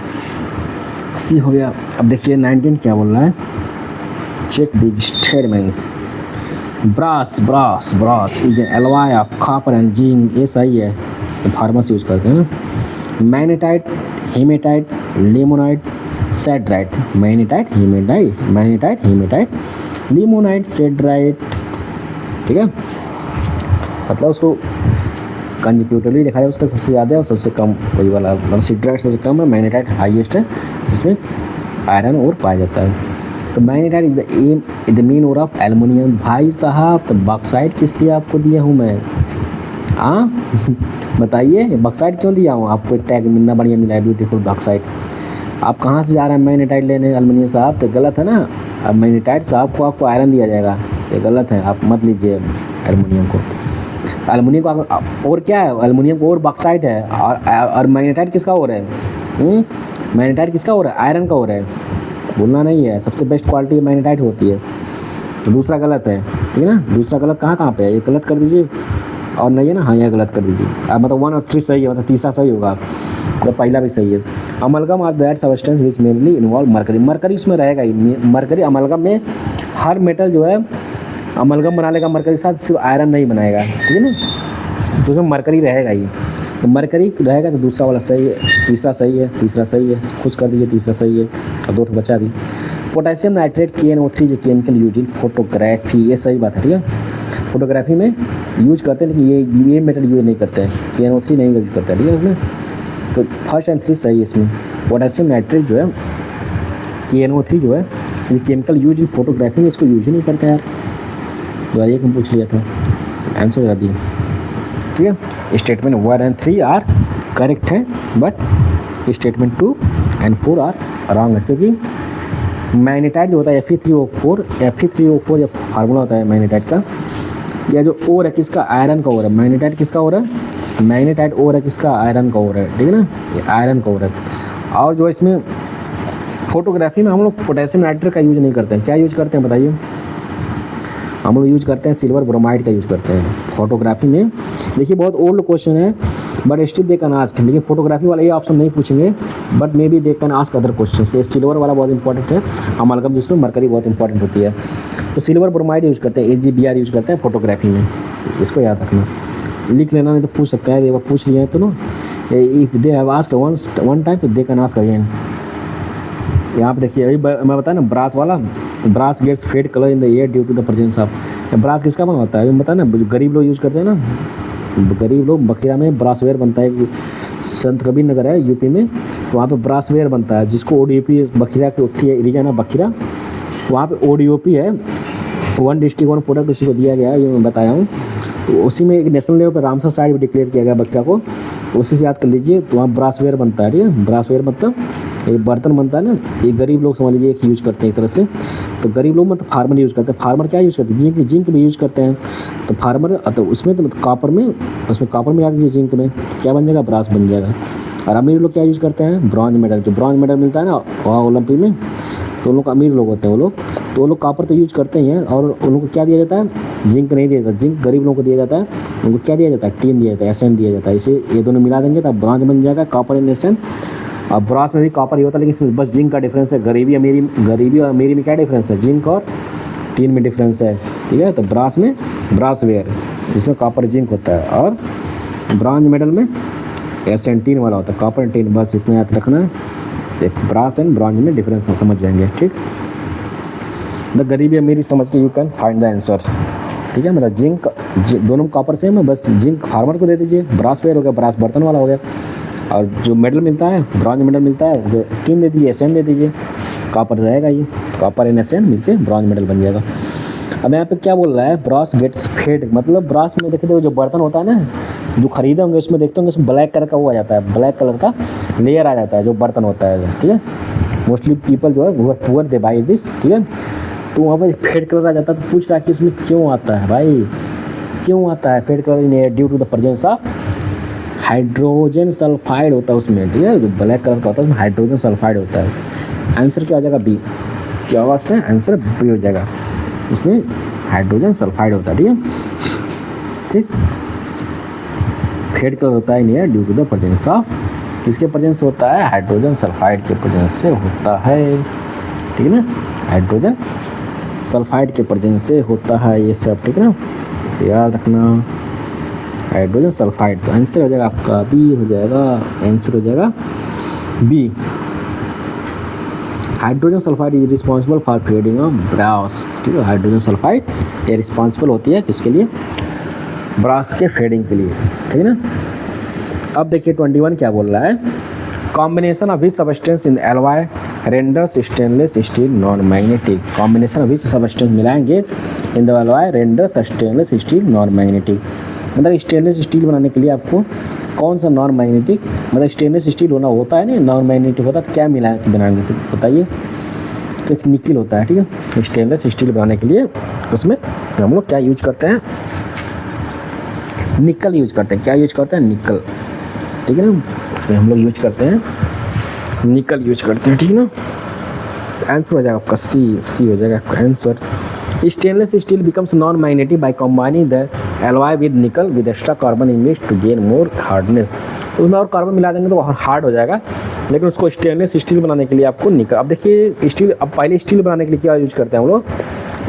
सी हो गया। अब देखिए 19 क्या बोल रहा है, check the statements. Brass is an alloy of copper and zinc, ये सही है, तो फार्मर्स यूज करते हैं ना। Magnetite, hematite, limonite, siderite, magnetite, hematite, limonite, siderite, ठीक है, मतलब उसको कंजिक्यूटिवली देखा जाए, उसका सबसे ज़्यादा और सबसे कम वही वाला, मतलब सेड्राइट सबसे कम है, मैग्नेटाइट हाईएस्ट है, जिसमें आयरन और पाया जाता है। तो magnetite is the main ore of aluminium. भाई साहब, तो बॉक्साइट किस लिए आपको दिया हूँ मैं, हाँ बताइए बॉक्साइट क्यों दिया हूँ आपको, टैग मिलना बढ़िया मिला है ब्यूटीफुल बॉक्साइट। आप कहाँ से जा रहे हैं मैग्नेटाइट लेने एल्युमिनियम साहब, तो गलत है ना। अब मैग्नेटाइट साहब को आपको आयरन दिया जाएगा, ये गलत है, आप मत लीजिए एल्युमिनियम को। एल्युमिनियम को और क्या है, एल्युमिनियम को और बॉक्साइट है, और मैग्नेटाइट किसका और है, मैग्नेटाइट किसका और है, आयरन का और है, बोलना नहीं है। सबसे बेस्ट क्वालिटी मैग्नेटाइट होती है। तो दूसरा गलत है, ठीक है ना। दूसरा गलत कहाँ पे है, ये गलत कर दीजिए, और नहीं है ना, हाँ यह गलत कर दीजिए। अब मतलब 1 और 3 सही है, मतलब तीसरा सही होगा, तो पहला भी सही है। Amalgam are that substance which mainly involve mercury, mercury उसमें रहेगा ही। मरकरी अमलगम में हर मेटल जो है अमलगम बना लेगा मरकरी के साथ, सिर्फ आयरन नहीं बनाएगा, ठीक है ना। तो उसमें मरकरी रहेगा ही, तो मरकरी रहेगा तो दूसरा वाला सही है, तीसरा सही है, तीसरा सही है, खुश कर दीजिए, तीसरा सही है, और 2 बचा भी। पोटेशियम नाइट्रेट KNO3 जो केमिकल यूज इन फोटोग्राफी, ये सही बात है, ठीक है। फोटोग्राफी में यूज करते हैं, लेकिन ये मेटल यूज नहीं करते हैं, KNO3 नहीं यूज करते हैं, ठीक है उसमें। तो फर्स्ट एंड 3 सही है इसमें। पोटेशियम नाइट्रेट जो है KNO3 जो है केमिकल यूज इन फोटोग्राफी में, इसको यूज ही नहीं करते यार, तो ये हम पूछ लिया था, आंसर अभी, ठीक है। स्टेटमेंट 1 और 3 आर करेक्ट है, बट स्टेटमेंट 2 और 4 आर रॉन्ग है, क्योंकि मैग्नेटाइट जो होता है Fe3O4 जब फार्मूला होता है मैग्नेटाइट का, या जो ओर है किसका, आयरन का ओर है। मैग्नेटाइट किसका ओर है, मैग्नेटाइट ओर है किसका, आयरन का ओर है, ठीक है ना, ये आयरन का ओर है। और जो इसमें फोटोग्राफी में हम लोग पोटेशियम नाइट्रेट का यूज नहीं करते हैं, क्या यूज करते हैं बताइए, हम लोग यूज करते हैं सिल्वर ब्रोमाइड का यूज करते हैं फोटोग्राफी में। देखिए बहुत ओल्ड क्वेश्चन है, but still they can ask, लेकिन फोटोग्राफी वाला ये ऑप्शन नहीं पूछेंगे, but may be they can ask other question. ये सिल्वर वाला बहुत इंपॉर्टेंट है, अमलगम जिसमें मरकरी बहुत इंपॉर्टेंट होती है, तो सिल्वर ब्रोमाइड यूज करते हैं, AgBr यूज करते हैं फोटोग्राफी में, इसको याद रखना, लिख लेना, नहीं तो पूछ सकते हैं, एक बार पूछ लिए हैं तो ना, if they have asked one time तो दे कैन आस्क अगेन। यहाँ पे देखिए अभी मैं बताया ना, ब्रास वाला, brass gets fade colour in the air due to the presence of, brass किसका बना होता है अभी बताया ना, जो गरीब लोग यूज़ करते हैं ना, गरीब लोग बखीरा में ब्रासवेयर बनता है, कि संत कबीर नगर है यूपी में, तो वहाँ पे ब्रासवेयर बनता है, जिसको ODOP बखीरा की उत्थी रीजन है बखीरा, वहाँ पे ODOP है, 1 डिस्ट्रिक्ट 1 प्रोडक्ट उसी को दिया गया है, ये मैं बताया हूँ। तो उसी में एक नेशनल लेवल पर रामसर साइड भी डिक्लेयर किया गया बखीरा को, उसी से याद कर लीजिए। तो वहाँ ब्रासवेयर बनता है, ठीक है, ब्रासवेयर मतलब एक बर्तन बनता है ना, ये गरीब लोग समझ लीजिए एक यूज करते हैं एक तरह से। तो गरीब लोग मतलब फार्मर यूज़ करते हैं, फार्मर क्या यूज़ करते हैं, जिंक भी यूज़ करते हैं, तो फार्मर तो उसमें तो कॉपर में, उसमें कॉपर मिला दीजिए जिंक में, तो क्या बन जाएगा, ब्रास बन जाएगा। और अमीर लोग क्या यूज़ करते हैं, ब्रॉन्ज मेडल, जो ब्रॉन्ज मेडल मिलता है ना वहाँ ओलंपिक में, तो उन लोग अमीर लोग होते हैं वो लोग, तो वो लोग कॉपर तो यूज़ करते ही हैं, और उन लोगों को क्या दिया जाता है, जिंक नहीं दिया जाता, जिंक गरीब लोगों को दिया जाता है, उनको क्या दिया जाता है, टीन दिया जाता है, एसेंट दिया जाता है, इसे ये दोनों मिला देंगे तब ब्रॉन्ज बन जाएगा, कॉपर एंड एसेंट। और ब्रास में भी कॉपर ही होता है, लेकिन इसमें बस जिंक का डिफरेंस है, गरीबी और अमीरी में क्या डिफरेंस है, जिंक और टीन में डिफरेंस है, ठीक है। तो ब्रास में ब्रासवेयर, जिसमें कॉपर जिंक होता है, और ब्रॉन्ज मेडल में एसेंट टीन वाला होता है, कॉपर टीन, बस इतना याद रखना है। तो ब्रास एंड ब्रॉन्ज में डिफरेंस समझ जाएंगे, ठीक। द गरीबी अमीरी समझ के you can find the answer, ठीक है। मतलब जिंक दोनों कॉपर सेम है, बस जिंक फार्मर को दे दीजिए, ब्रासवेयर हो गया, ब्रास बर्तन वाला हो गया, और जो मेडल मिलता है, ब्रॉन्ज मेडल मिलता है, जो टीन दे दीजिए, एसेंट दे दीजिए, कॉपर रहेगा, ये कॉपर एंड एसेंट मिलके ब्रॉन्ज मेडल बन जाएगा। अब यहाँ पे क्या बोल रहा है, ब्रास गेट्स फेड, मतलब ब्रास में देखते हो जो बर्तन होता है ना, जो खरीदे होंगे उसमें देखते होंगे उसमें ब्लैक कलर का वो आ जाता है, ब्लैक कलर का लेयर आ जाता है जो बर्तन होता है, ठीक है। मोस्टली पीपल जो है पुअर दे बाई दिस, ठीक है। तो वहाँ पर फेड कलर आ जाता है, तो पूछ रहा है कि उसमें क्यों आता है भाई, क्यों आता है fade colour in air due to the presence of hydrogen sulphide होता है उसमें, ठीक है। जो ब्लैक कलर का होता है उसमें हाइड्रोजन सल्फाइड होता है। आंसर क्या हो जाएगा, बी। क्या होगा उसमें, आंसर बी हो जाएगा, उसमें हाइड्रोजन सल्फाइड होता है, ठीक है, ठीक। फेड कलर होता है नहीं है due to the presence of, किसके प्रेजेंस से होता है, हाइड्रोजन सल्फाइड के प्रेजेंस से होता है, ठीक है ना, हाइड्रोजन सल्फाइड के प्रेजेंस से होता है ये सब, ठीक है ना, इसको याद रखना, हाइड्रोजन सल्फाइड। तो आंसर हो जाएगा आपका बी हो जाएगा, आंसर हो जाएगा B. Hydrogen sulphide is responsible for fading of brass, ठीक है। हाइड्रोजन सल्फाइड ये रिस्पॉन्सिबल होती है किसके लिए, ब्रास के फेडिंग के लिए, ठीक है ना। अब देखिए 21 क्या बोल रहा है, combination of which substance in alloy renders stainless steel non magnetic, combination of which substance मिलाएंगे in the alloy renders stainless steel non magnetic. मतलब स्टेनलेस स्टील बनाने के लिए आपको कौन सा नॉन मैग्नेटिक, मतलब स्टेनलेस स्टील होना होता है ना, नॉन मैग्नेटिक होता है, तो क्या मिला के बनाएंगे तो बताइए। तो एक निकल होता है, ठीक है। स्टेनलेस स्टील बनाने के लिए उसमें हम लोग क्या यूज करते हैं, निकल यूज करते हैं। क्या यूज करते हैं, निकल, ठीक है ना। उसमें हम लोग यूज करते हैं निकल यूज करते हैं, ठीक है ना। आंसर हो जाएगा आपका सी हो जाएगा आपका answer. Stainless steel becomes non magnetic by combining the alloy with nickel with extra carbon in mix to gain more hardness. उसमें और कार्बन मिला देंगे तो हार्ड हो जाएगा, लेकिन उसको स्टेनलेस स्टील बनाने के लिए आपको निकल। अब देखिए स्टील, अब पहले स्टील बनाने के लिए क्या यूज करते हैं हम लोग,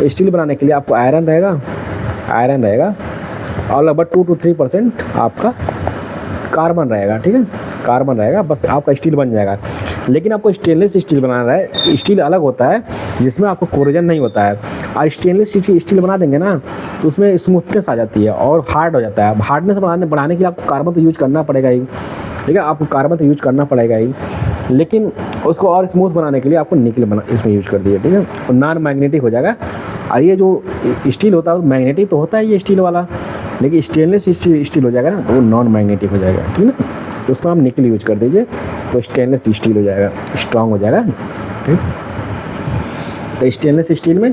स्टील बनाने के लिए आपको आयरन रहेगा और लगभग 2 to 3% आपका कार्बन रहेगा, ठीक है, कार्बन रहेगा, बस आपका स्टील बन जाएगा। लेकिन आपको स्टेनलेस स्टील बनाना है, स्टील अलग होता है जिसमें आपको कोरोजन नहीं होता है। और स्टेनलेस स्टील बना देंगे ना तो उसमें स्मूथनेस आ जाती है और हार्ड हो जाता है। हार्डनेस बढ़ाने के लिए आपको कार्बन तो यूज करना पड़ेगा ही, ठीक है, आपको कार्बन तो यूज करना पड़ेगा ही, लेकिन उसको और स्मूथ बनाने के लिए आपको निकल इसमें यूज कर दिया, ठीक है, और नॉन मैग्नेटिक हो जाएगा। और ये जो स्टील होता है मैग्नेटिक तो होता है ये स्टील वाला, लेकिन स्टेनलेस स्टील हो जाएगा ना तो वो नॉन मैग्नेटिक हो जाएगा, ठीक है ना। तो उसमें आप निकल यूज कर दीजिए तो स्टेनलेस स्टील हो जाएगा, स्ट्रांग हो जाएगा, ठीक। तो स्टेनलेस स्टील में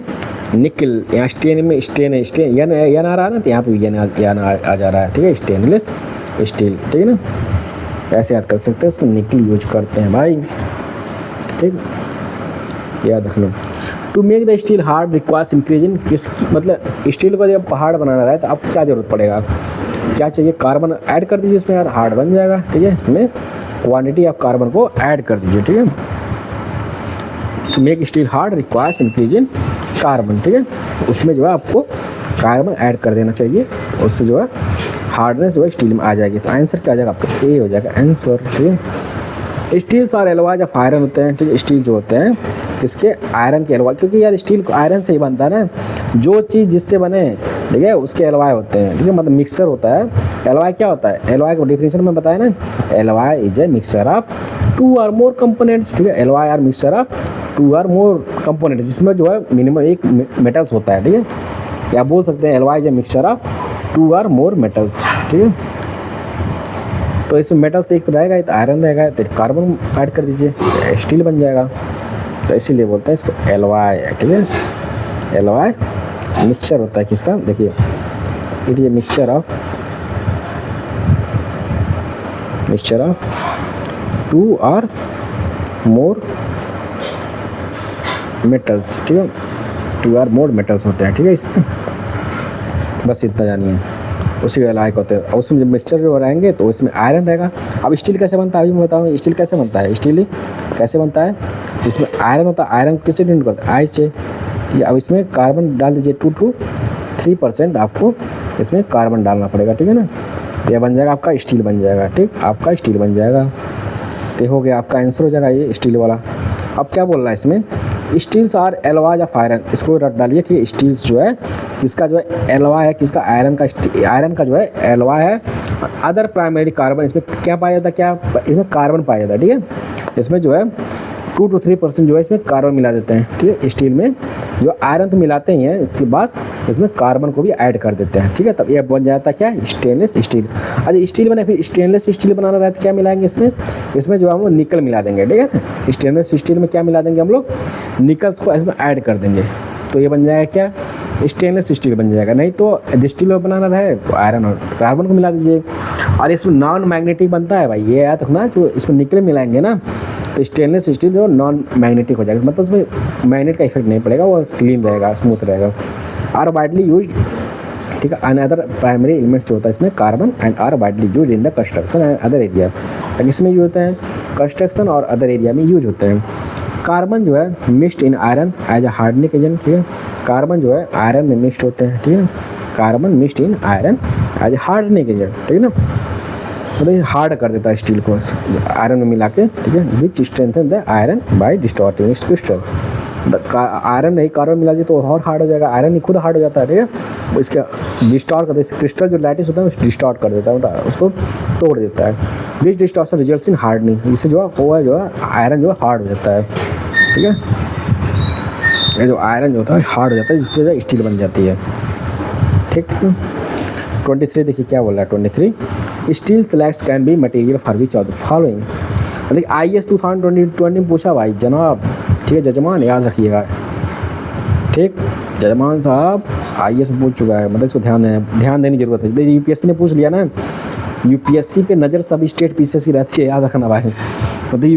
निकल, यहाँ स्टेन में स्टेन यन आ रहा है ना, तो यहाँ पे यन आ जा रहा है, ठीक है, स्टेनलेस स्टील, ठीक है ना। ऐसे याद कर सकते हैं, उसको निकल यूज करते हैं भाई, ठीक, याद रख लो। To make the steel hard requires increase in किस, मतलब स्टील को जब हार्ड बनाना रहा है तो आपको क्या जरूरत पड़ेगा, क्या चाहिए, कार्बन ऐड कर दीजिए इसमें यार, हार्ड बन जाएगा, ठीक है। इसमें क्वांटिटी ऑफ कार्बन को ऐड कर दीजिए, ठीक है। To make steel hard requires increase in carbon, ठीक है, उसमें जो है आपको कार्बन ऐड कर देना चाहिए, उससे जो है हार्डनेस जो है स्टील में आ जाएगी। तो आंसर क्या आ जाएगा आपका, ए हो जाएगा आंसर, ठीक है। स्टील्स और एलॉयज ऑफ आयरन होते हैं, ठीक है, स्टील जो होते हैं इसके आयरन के एलॉय, क्योंकि यार स्टील को आयरन से ही बनता है ना, जो चीज़ जिससे बने, ठीक है, उसके एलॉय होते हैं, ठीक है, मतलब मिक्सचर होता है। एलॉय क्या होता है, एलॉय को डिफिनेशन में बताया ना, alloy is a mixture of 2 or more components, ठीक है, alloy are mixture of 2 or more components, जिसमें जो है मिनिमम एक मेटल्स होता है, ठीक है, या बोल सकते हैं alloy is a mixture of 2 or more metals, ठीक है। तो इसमें मेटल्स एक तो रहेगा, तो आयरन रहेगा, तो कार्बन ऐड कर दीजिए, स्टील बन जाएगा। तो इसीलिए बोलते हैं इसको एलॉय, ठीक है, एलॉय मिक्सचर होता है किसका, देखिए it is mixture of 2 or more metals, ठीक है, 2 or more मेटल्स होते हैं, ठीक है, इसमें बस इतना जानिए, उसी के लायक होते हैं। और उसमें जब मिक्सचर जो रहेंगे तो उसमें आयरन रहेगा। अब स्टील कैसे बनता है, अभी मैं बताऊँ स्टील कैसे बनता है, स्टील कैसे बनता है, इसमें आयरन होता है, आयरन किससे डिनोट करता है, आई से, ठीक है। अब इसमें कार्बन डाल दीजिए, 2 to 3% आपको इसमें कार्बन डालना पड़ेगा, ठीक है ना। यह बन जाएगा आपका स्टील बन जाएगा, ठीक, आपका स्टील बन जाएगा। तो हो गया आपका आंसर हो जाएगा ये स्टील वाला। अब क्या बोल रहा है इसमें, steels are alloy of iron, इसको रट डालिए, ठीक है। स्टील्स जो है किसका जो है एलॉय है, किसका आयरन का जो है एलॉय है। अदर प्राइमरी कार्बन, इसमें क्या पाया जाता है, क्या इसमें कार्बन पाया जाता है, ठीक है। इसमें जो है 2 to 3% जो है इसमें कार्बन मिला देते हैं, ठीक है। स्टील में जो आयरन तो मिलाते ही हैं, इसके बाद इसमें कार्बन को भी ऐड कर देते हैं, ठीक है। तब ये बन जाता है क्या, स्टेनलेस स्टील। अच्छा स्टील बने, फिर स्टेनलेस स्टील बनाना रहता है, क्या मिलाएंगे इसमें जो हम लोग निकल मिला देंगे, ठीक है। स्टेनलेस स्टील में क्या मिला देंगे हम लोग, निकल्स को इसमें ऐड कर देंगे, तो ये बन जाएगा क्या, स्टेनलेस स्टील बन जाएगा। नहीं तो स्टील बनाना रहे तो आयरन और कार्बन को मिला दीजिए। और इसमें नॉन मैग्नेटिक बनता है भाई, ये याद रखना, जो इसमें निकल मिलाएंगे ना तो स्टेनलेस स्टील जो नॉन मैग्नेटिक हो जाएगा, मतलब उसमें मैग्नेट का इफेक्ट नहीं पड़ेगा, वो क्लीन रहेगा, स्मूथ रहेगा। आर वाइडली यूज, ठीक है, अनदर प्राइमरी एलिमेंट्स जो होता है इसमें carbon and are widely use in the construction and other area. इसमें यूज होते हैं कंस्ट्रक्शन और अदर एरिया में यूज होते हैं। कार्बन जो है mixed in iron as a hardening agent, ठीक है, कार्बन जो है आयरन में मिक्सड होते हैं, ठीक है, carbon mixed in iron as a hardening agent, ठीक है ना, मतलब ये हार्ड कर देता है स्टील को आयरन में मिला के, ठीक है, which strengthen the iron by distorting its crystal. Iron नहीं कार्बन मिला दिए तो और हार्ड हो जाएगा, आयरन ही खुद हार्ड हो जाता है, ठीक है, इसका डिस्टॉर्ट कर देता है, क्रिस्टल जो लैटिस होता है वो डिस्टॉर्ट कर देता है, मतलब उसको तोड़ देता है। विच डिस्टॉर्शन रिजल्ट्स इन हार्डनिंग, इससे जो है आयरन जो है हार्ड हो जाता है, ठीक है। ये जो आयरन जो होता है हार्ड हो जाता है, जिससे जो स्टील बन जाती है। ठीक। 23 देखिए क्या बोल रहा है 23, steel slags can be material for which of the following. देखिए IAS 2020 में पूछा भाई जनाब, ठीक है जजमान, याद रखिएगा। ठीक, जजमान साहब IAS पूछ चुका है, मतलब इसको ध्यान देने की जरूरत है। UPSC ने पूछ लिया ना, UPSC पे नज़र सब स्टेट पीसेस की रहती है, याद रखना भाई। मतलब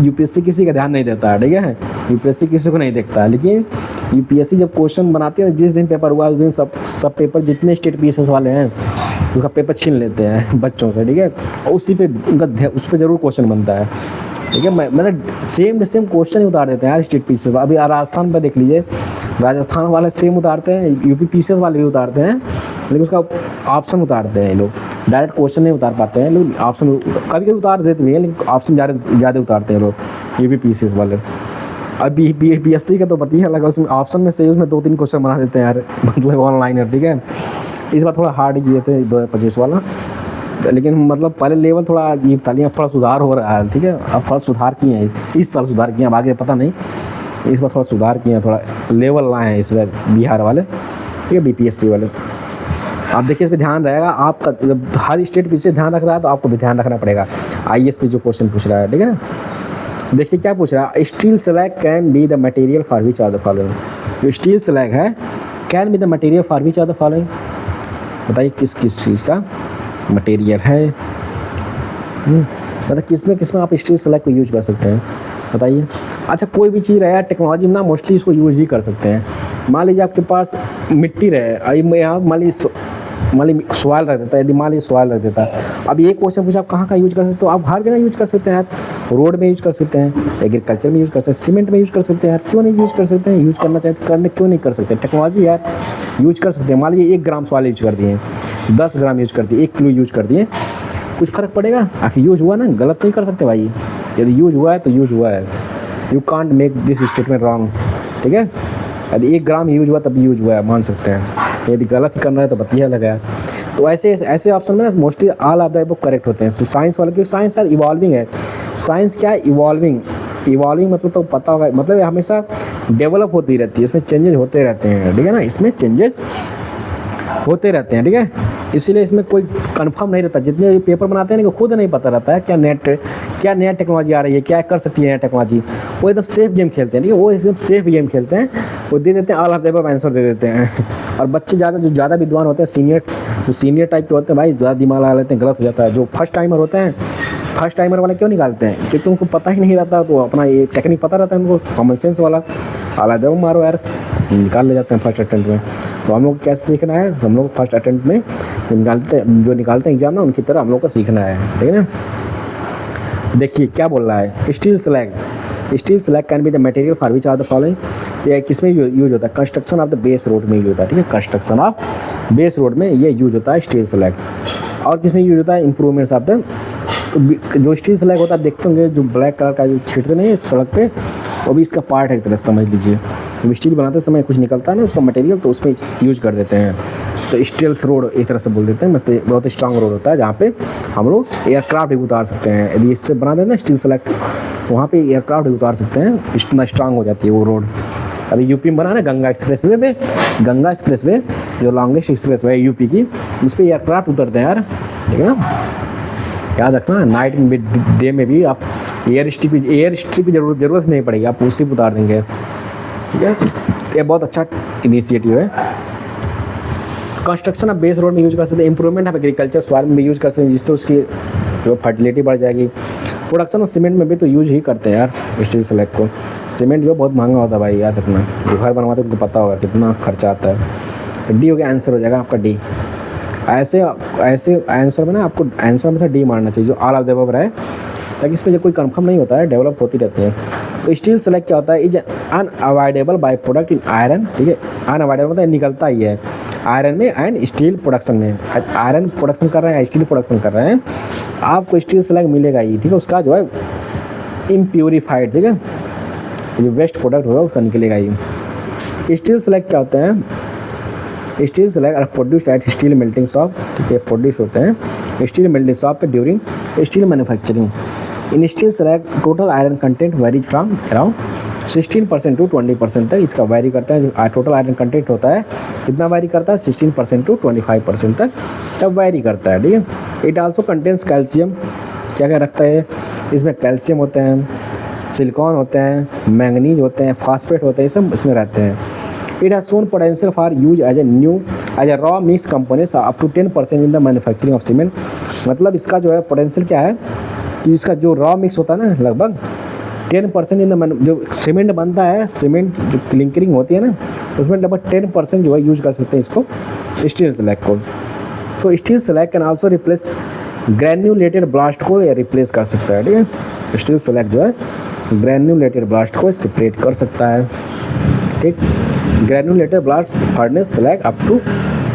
UPSC किसी का ध्यान नहीं देता है, ठीक है, UPSC किसी को नहीं देखता है, लेकिन UPSC जब क्वेश्चन बनाती है, जिस दिन पेपर हुआ उस दिन सब पेपर जितने स्टेट पीसेस वाले हैं उसका पेपर छीन लेते हैं बच्चों से, ठीक है, और उसी पे उस पर जरूर क्वेश्चन बनता है, ठीक है। मतलब सेम क्वेश्चन ही उतार देते हैं यार स्टेट पीसेस। अभी राजस्थान पर देख लीजिए, राजस्थान वाले सेम उतारते हैं, UP पीसेस वाले भी उतारते हैं, लेकिन उसका ऑप्शन उतारते हैं ये लोग, डायरेक्ट क्वेश्चन नहीं उतार पाते हैं लोग, ऑप्शन कभी कभी उतार देते हैं, लेकिन ऑप्शन ज़्यादा उतारते हैं लोग UP पीसेस वाले। अब BSC का तो पता ही अलग है, उसमें ऑप्शन में से उसमें 2-3 क्वेश्चन बना देते हैं यार, मतलब ऑनलाइन है, ठीक है। इस बार थोड़ा हार्ड किए थे 2025 वाला, लेकिन मतलब पहले लेवल थोड़ा ये तालियाँ थोड़ा सुधार हो रहा है, ठीक है। अब थोड़ा सुधार किए हैं, इस साल सुधार किए हैं, अब आगे पता नहीं, इस बार थोड़ा सुधार किए हैं, थोड़ा लेवल लाए हैं इस बार बिहार वाले, ठीक है, BPSC वाले। आप देखिए इस पर ध्यान रहेगा आपका, जब हर स्टेट पीछे ध्यान रख रहा है तो आपको भी ध्यान रखना पड़ेगा। IAS पे जो क्वेश्चन पूछ रहा है, ठीक है ना। देखिए क्या पूछ रहा है, steel slag can be the material for which are the following. जो स्टील स्लैग है can be the material for which are the following, बताइए किस चीज़ का मटेरियल है। मतलब किसमें आप स्टील स्लैग को यूज कर सकते हैं, बताइए। अच्छा कोई भी चीज़ रहे टेक्नोलॉजी में ना, मोस्टली इसको यूज ही कर सकते हैं। मान लीजिए आपके पास मिट्टी रहे, यहाँ मान लीजिए सॉइल रख देता है, यदि मान लीजिए सॉइल रख देता है, अब ये क्वेश्चन पूछा आप कहाँ यूज कर सकते हो, आप हर जगह यूज कर सकते हैं यार, रोड में यूज कर सकते हैं, एग्रीकल्चर में यूज कर सकते हैं, सीमेंट में यूज कर सकते हैं यार, क्यों नहीं यूज कर सकते हैं, यूज करना चाहते करने क्यों नहीं कर सकते, टेक्नोलॉजी यार यूज कर सकते हैं। मान लीजिए 1 ग्राम सॉइल यूज कर दिए, 10 ग्राम यूज कर दिए, 1 किलो यूज कर दिए, कुछ फ़र्क पड़ेगा? आखिर यूज हुआ ना, गलत नहीं कर सकते भाई, यदि यूज हुआ है तो यूज हुआ है, you can't make this statement wrong, ठीक है। यदि 1 ग्राम यूज हुआ तब यूज हुआ है, मान सकते हैं, यदि गलत ही करना है तो बतिया लगा। तो ऐसे ऑप्शन में ना mostly all of the above correct होते हैं। तो साइंस वाले, क्योंकि साइंस यार इवॉल्विंग है, साइंस क्या है, इवॉल्विंग मतलब तो पता होगा, मतलब हमेशा डेवलप होती रहती है, इसमें चेंजेस होते रहते हैं, ठीक है ना, इसमें चेंजेस होते रहते हैं, ठीक है। इसीलिए इसमें कोई कंफर्म नहीं रहता, जितने पेपर बनाते हैं ना खुद नहीं पता रहता है क्या नया टेक्नोलॉजी आ रही है, क्या कर सकती है नया टेक्नोलॉजी। वो एकदम सेफ गेम खेलते हैं, ठीक है, वो एकदम सेफ गेम खेलते हैं, वो दे देते हैं all of the above answer दे देते हैं। और बच्चे जो ज़्यादा विद्वान होते हैं, सीनियर टाइप के होते हैं भाई, ज़्यादा दिमाग लगा लेते हैं, गलत हो जाता है। जो फर्स्ट टाइमर होते हैं, फर्स्ट टाइमर वाले क्यों निकालते हैं, क्योंकि उनको पता ही नहीं रहता, तो अपना ये टेक्निक पता रहता है उनको, कॉमन सेंस वाला ऑल ऑफ द अबव मारो यार, निकाल ले जाते हैं फर्स्ट अटेम्प्ट में। तो हम लोग को कैसे सीखना है, हम लोग फर्स्ट अटेम्प्ट में जो निकालते हैं एग्जाम ना, उनकी तरह हम लोग को सीखना है, ठीक है ना। देखिए क्या बोल रहा है, steel slag can be the material for which are the following. ये किसमें यूज होता है, construction of the base road में यूज होता है, ठीक है, कंस्ट्रक्शन ऑफ बेस रोड में ये यूज होता है स्टील स्लैग। और किसमें यूज होता है, इंप्रूवमेंट्स ऑफ द, जो स्टील स्लैग होता है देखते होंगे, जो ब्लैक कलर का जो छींटते नहीं सड़क पे, वो भी इसका पार्ट है एक तरह से समझ लीजिए। जब स्टील बनाते समय कुछ निकलता है ना उसका मटेरियल, तो उसमें यूज कर देते हैं। तो स्टील रोड एक तरह से बोल देते हैं, मतलब बहुत स्ट्रांग रोड होता है जहाँ पे हम लोग एयरक्राफ्ट भी उतार सकते हैं। यदि इससे बना देना स्टील स्लैग से, तो वहाँ पे एयरक्राफ्ट भी उतार सकते हैं, इतना स्ट्रांग हो जाती है वो रोड। अभी यूपी में बना ना गंगा एक्सप्रेस वे जो लॉन्गेस्ट एक्सप्रेस वे यूपी की, उस पर एयरक्राफ्ट उतरते हैं यार, ठीक है ना। याद रखना, नाइट में डे में भी आप एयर स्ट्रिप की जरूरत नहीं पड़ेगी, आप उसी पर उतार देंगे, ठीक है। ये बहुत अच्छा इनिशिएटिव है। कंस्ट्रक्शन ऑफ बेस रोड में यूज कर सकते हैं, इंप्रूवमेंट ऑफ एग्रीकल्चर सॉइल में यूज कर सकते हैं, जिससे उसकी जो फर्टिलिटी बढ़ जाएगी। प्रोडक्शन ऑफ सीमेंट में भी तो यूज ही करते हैं यार स्टील स्लैग को। सीमेंट जो बहुत महंगा होता है भाई, याद रखना, जो घर बनवाते हैं उनको पता होगा कितना खर्चा आता है। डी हो गया, आंसर हो जाएगा आपका डी। ऐसे आंसर में ना आपको आंसर में से डी मारना चाहिए, जो ऑल ऑफ द अबव रहे, ताकि इसमें जो कोई कंफर्म नहीं होता है, डेवलप होती रहती है। तो स्टील स्लैग क्या होता है, is unavoidable by product in iron, ठीक है, अनअवॉइडेबल मतलब निकलता ही है आयरन में एंड स्टील प्रोडक्शन में। आयरन प्रोडक्शन कर रहे हैं, स्टील प्रोडक्शन कर रहे हैं, आपको स्टील स्लैग मिलेगा ही, ठीक है। उसका जो है इम्प्यूरिफाइड, ठीक है, जो वेस्ट प्रोडक्ट होगा उसका निकलेगा ही। स्टील स्लैग क्या होते हैं, steel slag are produced at steel melting shop, ठीक है, प्रोड्यूस होते हैं स्टील मेल्टिंग शॉप पे during steel manufacturing. In steel slag total iron content varies from around 16% to 20% तक इसका वैरी करता है। जो टोटल आयरन कंटेंट होता है कितना वैरी करता है, 16% टू 25% तक तब वैरी करता है, ठीक है। इट आल्सो कंटेन्स कैल्शियम, क्या क्या रखता है इसमें, कैल्शियम होते हैं, सिलिकॉन होते हैं, मैंगनीज होते हैं, फास्फेट होते हैं, ये सब इसमें रहते हैं। It has shown potential for use as a raw mix components up to 10% in the manufacturing of cement. मतलब इसका जो है पोटेंशियल क्या है कि इसका जो रॉ मिक्स होता है ना, लगभग 10% इन द जो सीमेंट बनता है, सीमेंट जो क्लिंकरिंग होती है ना, उसमें लगभग 10% जो है यूज कर सकते हैं इसको, स्टील स्लैग को। सो steel slag can also replace granulated blast को या रिप्लेस कर सकता है, ठीक है। स्टील स्लैग जो है ग्रैन्युलेटेड ब्लास्ट को सेपरेट कर सकता है, ठीक। Granulated blast furnace slag up to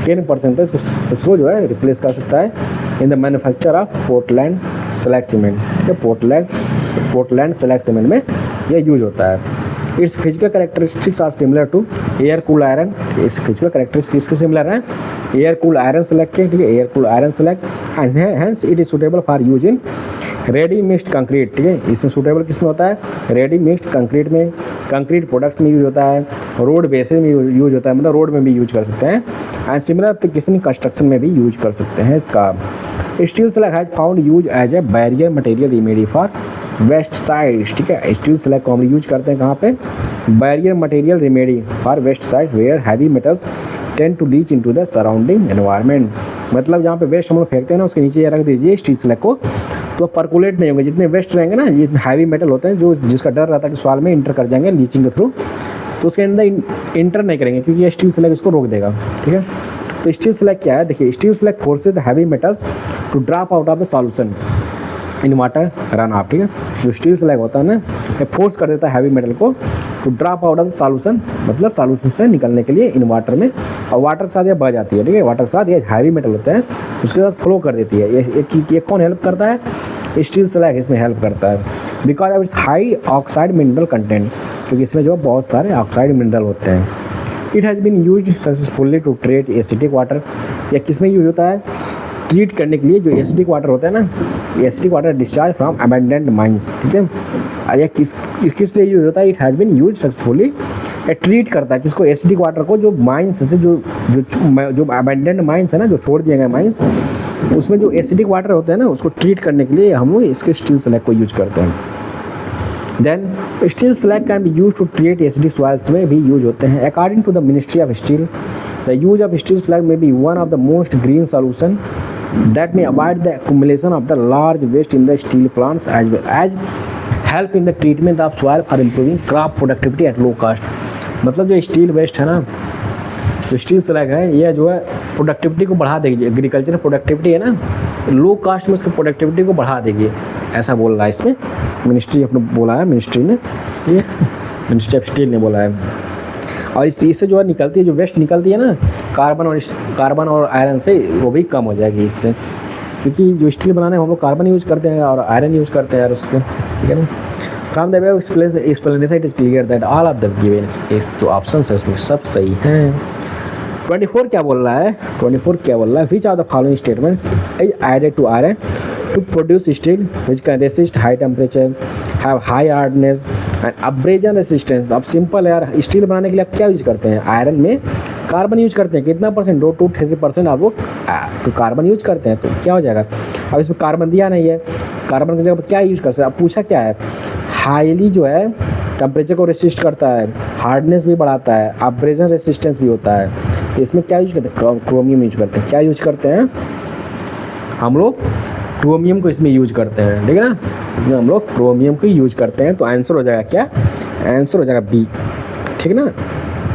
10% इसको जो है रिप्लेस कर सकता है in the manufacture of Portland slag cement. Portland slag cement में यह यूज होता है। Its physical characteristics are similar to air cool iron. इस फिजिकल कैरेक्टरिस्टिक्स के सिमिलर हैं एयर कूल आयरन स्लैग के, ठीक है, air cool iron slag, and hence it is suitable for use in ready mixed concrete, ठीक है। इसमें suitable किस में होता है, रेडी मिक्स्ड कंक्रीट में, कंक्रीट प्रोडक्ट्स में यूज होता है, रोड बेसिस में यूज होता है, मतलब रोड में भी यूज कर सकते हैं, एंड सिमिलर तो किसी कंस्ट्रक्शन में भी यूज कर सकते हैं इसका। Steel slag has found use as a barrier material remedy for waste side, ठीक है। स्टील स्लैग को हम यूज करते हैं कहाँ पे, barrier material remedy for waste side where heavy metals tend to leach into the surrounding environment. मतलब जहाँ पे वेस्ट हम लोग फेंकते हैं ना, उसके नीचे ये रख दीजिए स्टील स्लैग को, तो पर्कुलेट नहीं होंगे। जितने वेस्ट रहेंगे ना, ये हैवी मेटल होते हैं जो जिसका डर रहता है कि सॉइल में इंटर कर जाएंगे लीचिंग के थ्रू, तो उसके अंदर इंटर नहीं करेंगे क्योंकि ये स्टील स्लैग उसको रोक देगा, ठीक है। तो स्टील स्लैग क्या है, देखिए steel slag forces the heavy metals to drop out of the solution in water run off, ठीक है। जो स्टील स्लैग होता है ना, ये फोर्स कर देता है हैवी मेटल को to drop out of solution, मतलब सॉल्यूशन से निकलने के लिए इन वाटर में, और वाटर के साथ ये बह जाती है, ठीक है। वाटर के साथ ये हैवी मेटल होते हैं उसके साथ फ्लो कर देती है। ये कौन हेल्प करता है, स्टील स्लैग इसमें हेल्प करता है because of its high oxide mineral content, क्योंकि इसमें जो बहुत सारे ऑक्साइड मिनरल होते हैं। It has been use successfully to treat acidic water. या किस में यूज होता है, ट्रीट करने के लिए जो एसिडिक वाटर होता है ना, acidic water discharge from abandoned mines, ठीक है। या किस लिए यूज होता है, it has been use successfully, treat करता है किसको, एसिडिक वाटर को, जो माइंस से जो अबैंडन्ड माइंस है ना, जो छोड़ दिए गए माइंस, उसमें जो एसिडिक वाटर होते हैं ना, उसको ट्रीट करने के लिए हम लोग इसके स्टील स्लैग को यूज करते हैं। Then steel slag can be use to treat acidic soils में भी यूज होते हैं। According to the ministry of steel, the use of steel slag may be one of the most green solution that may avoid the accumulation of the large waste in the steel plants as well as help in the treatment of soil for improving crop productivity at low cost। मतलब जो steel waste है ना, जो steel slag है, ये जो है productivity को बढ़ा देगी, एग्रीकल्चर प्रोडक्टिविटी है ना, लो कास्ट में उसकी प्रोडक्टिविटी को बढ़ा देगी, ऐसा बोल रहा है इसमें मिनिस्ट्री अपने बोला है, मिनिस्ट्री ने, ये मिनिस्ट्री ऑफ स्टील ने बोला है। और इससे जो है निकलती है, जो वेस्ट निकलती है ना, कार्बन और आयरन से, वो भी कम हो जाएगी इससे, क्योंकि जो स्टील बनाने में हम लोग कार्बन यूज करते हैं और आयरन यूज करते हैं यार उसके, ठीक है ना। From the way explanation it is clear that all of the given is, तो ऑप्शन है उसमें सब सही हैं। 24 क्या बोल रहा है, 24 क्या बोल रहा है, which are the following statements is added to iron to produce steel which can resist high temperature, have high hardness and abrasion resistance. अब सिंपल है यार, स्टील बनाने के लिए आप क्या यूज करते हैं, आयरन में कार्बन यूज करते हैं, कितना परसेंट, 2 to 3% आप लोग तो कार्बन यूज करते हैं, तो क्या हो जाएगा। अब इसमें कार्बन दिया नहीं है, कार्बन की जगह पर क्या यूज कर सकते हैं, अब पूछा क्या है, हाईली जो है टेम्परेचर को रेसिस्ट करता है, हार्डनेस भी बढ़ाता है, अब्रेजन रेसिस्टेंस भी होता है, तो इसमें क्या यूज करते हैं, क्रोमियम यूज करते हैं। क्या यूज करते हैं हम लोग, क्रोमियम को इसमें यूज करते हैं, ठीक है ना, इसमें हम लोग क्रोमियम को यूज करते हैं। तो आंसर हो जाएगा क्या, आंसर हो जाएगा बी, ठीक है ना,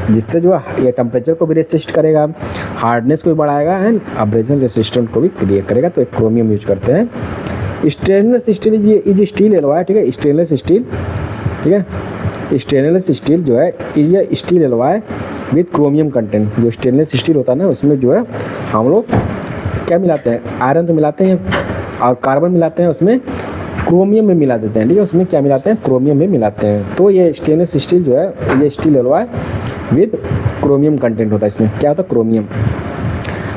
जिससे जो ये टेम्परेचर को भी रेसिस्ट करेगा, हार्डनेस को भी बढ़ाएगा एंड अब्रेजन रेसिस्टेंट को भी क्रिएट करेगा, तो एक क्रोमियम यूज करते हैं। Stainless steel is steel alloy, ठीक है, स्टेनलेस स्टील, ठीक है, स्टेनलेस स्टील जो है ये steel alloy with chromium content. जो स्टेनलेस स्टील होता है ना, उसमें जो है हम लोग क्या मिलाते हैं, आयरन तो मिलाते हैं और कार्बन मिलाते हैं, उसमें क्रोमियम में मिला देते हैं, ठीक है, उसमें क्या मिलाते हैं, क्रोमियम में मिलाते हैं। तो ये स्टेनलेस स्टील जो है ये steel alloy with chromium content होता है, इसमें क्या होता है, chromium.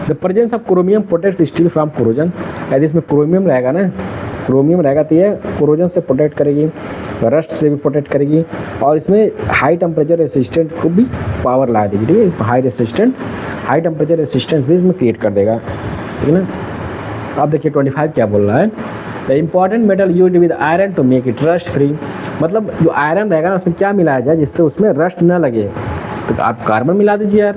The presence of chromium protects steel from corrosion. यदि इसमें क्रोमियम रहेगा ना, क्रोमियम रहेगा तो ये कोरोजन से प्रोटेक्ट करेगी, रस्ट से भी प्रोटेक्ट करेगी, और इसमें हाई टेम्परेचर रेसिस्टेंट को भी पावर ला देगी, ठीक है। हाई टेम्परेचर रेसिस्टेंस भी इसमें क्रिएट कर देगा, ठीक है ना। अब देखिए 25 क्या बोल रहा है, the important metal used with iron to make it rust free. मतलब जो आयरन रहेगा ना उसमें क्या मिलाया जाए जिससे उसमें रस्ट ना लगे, तो आप कार्बन मिला दीजिए यार,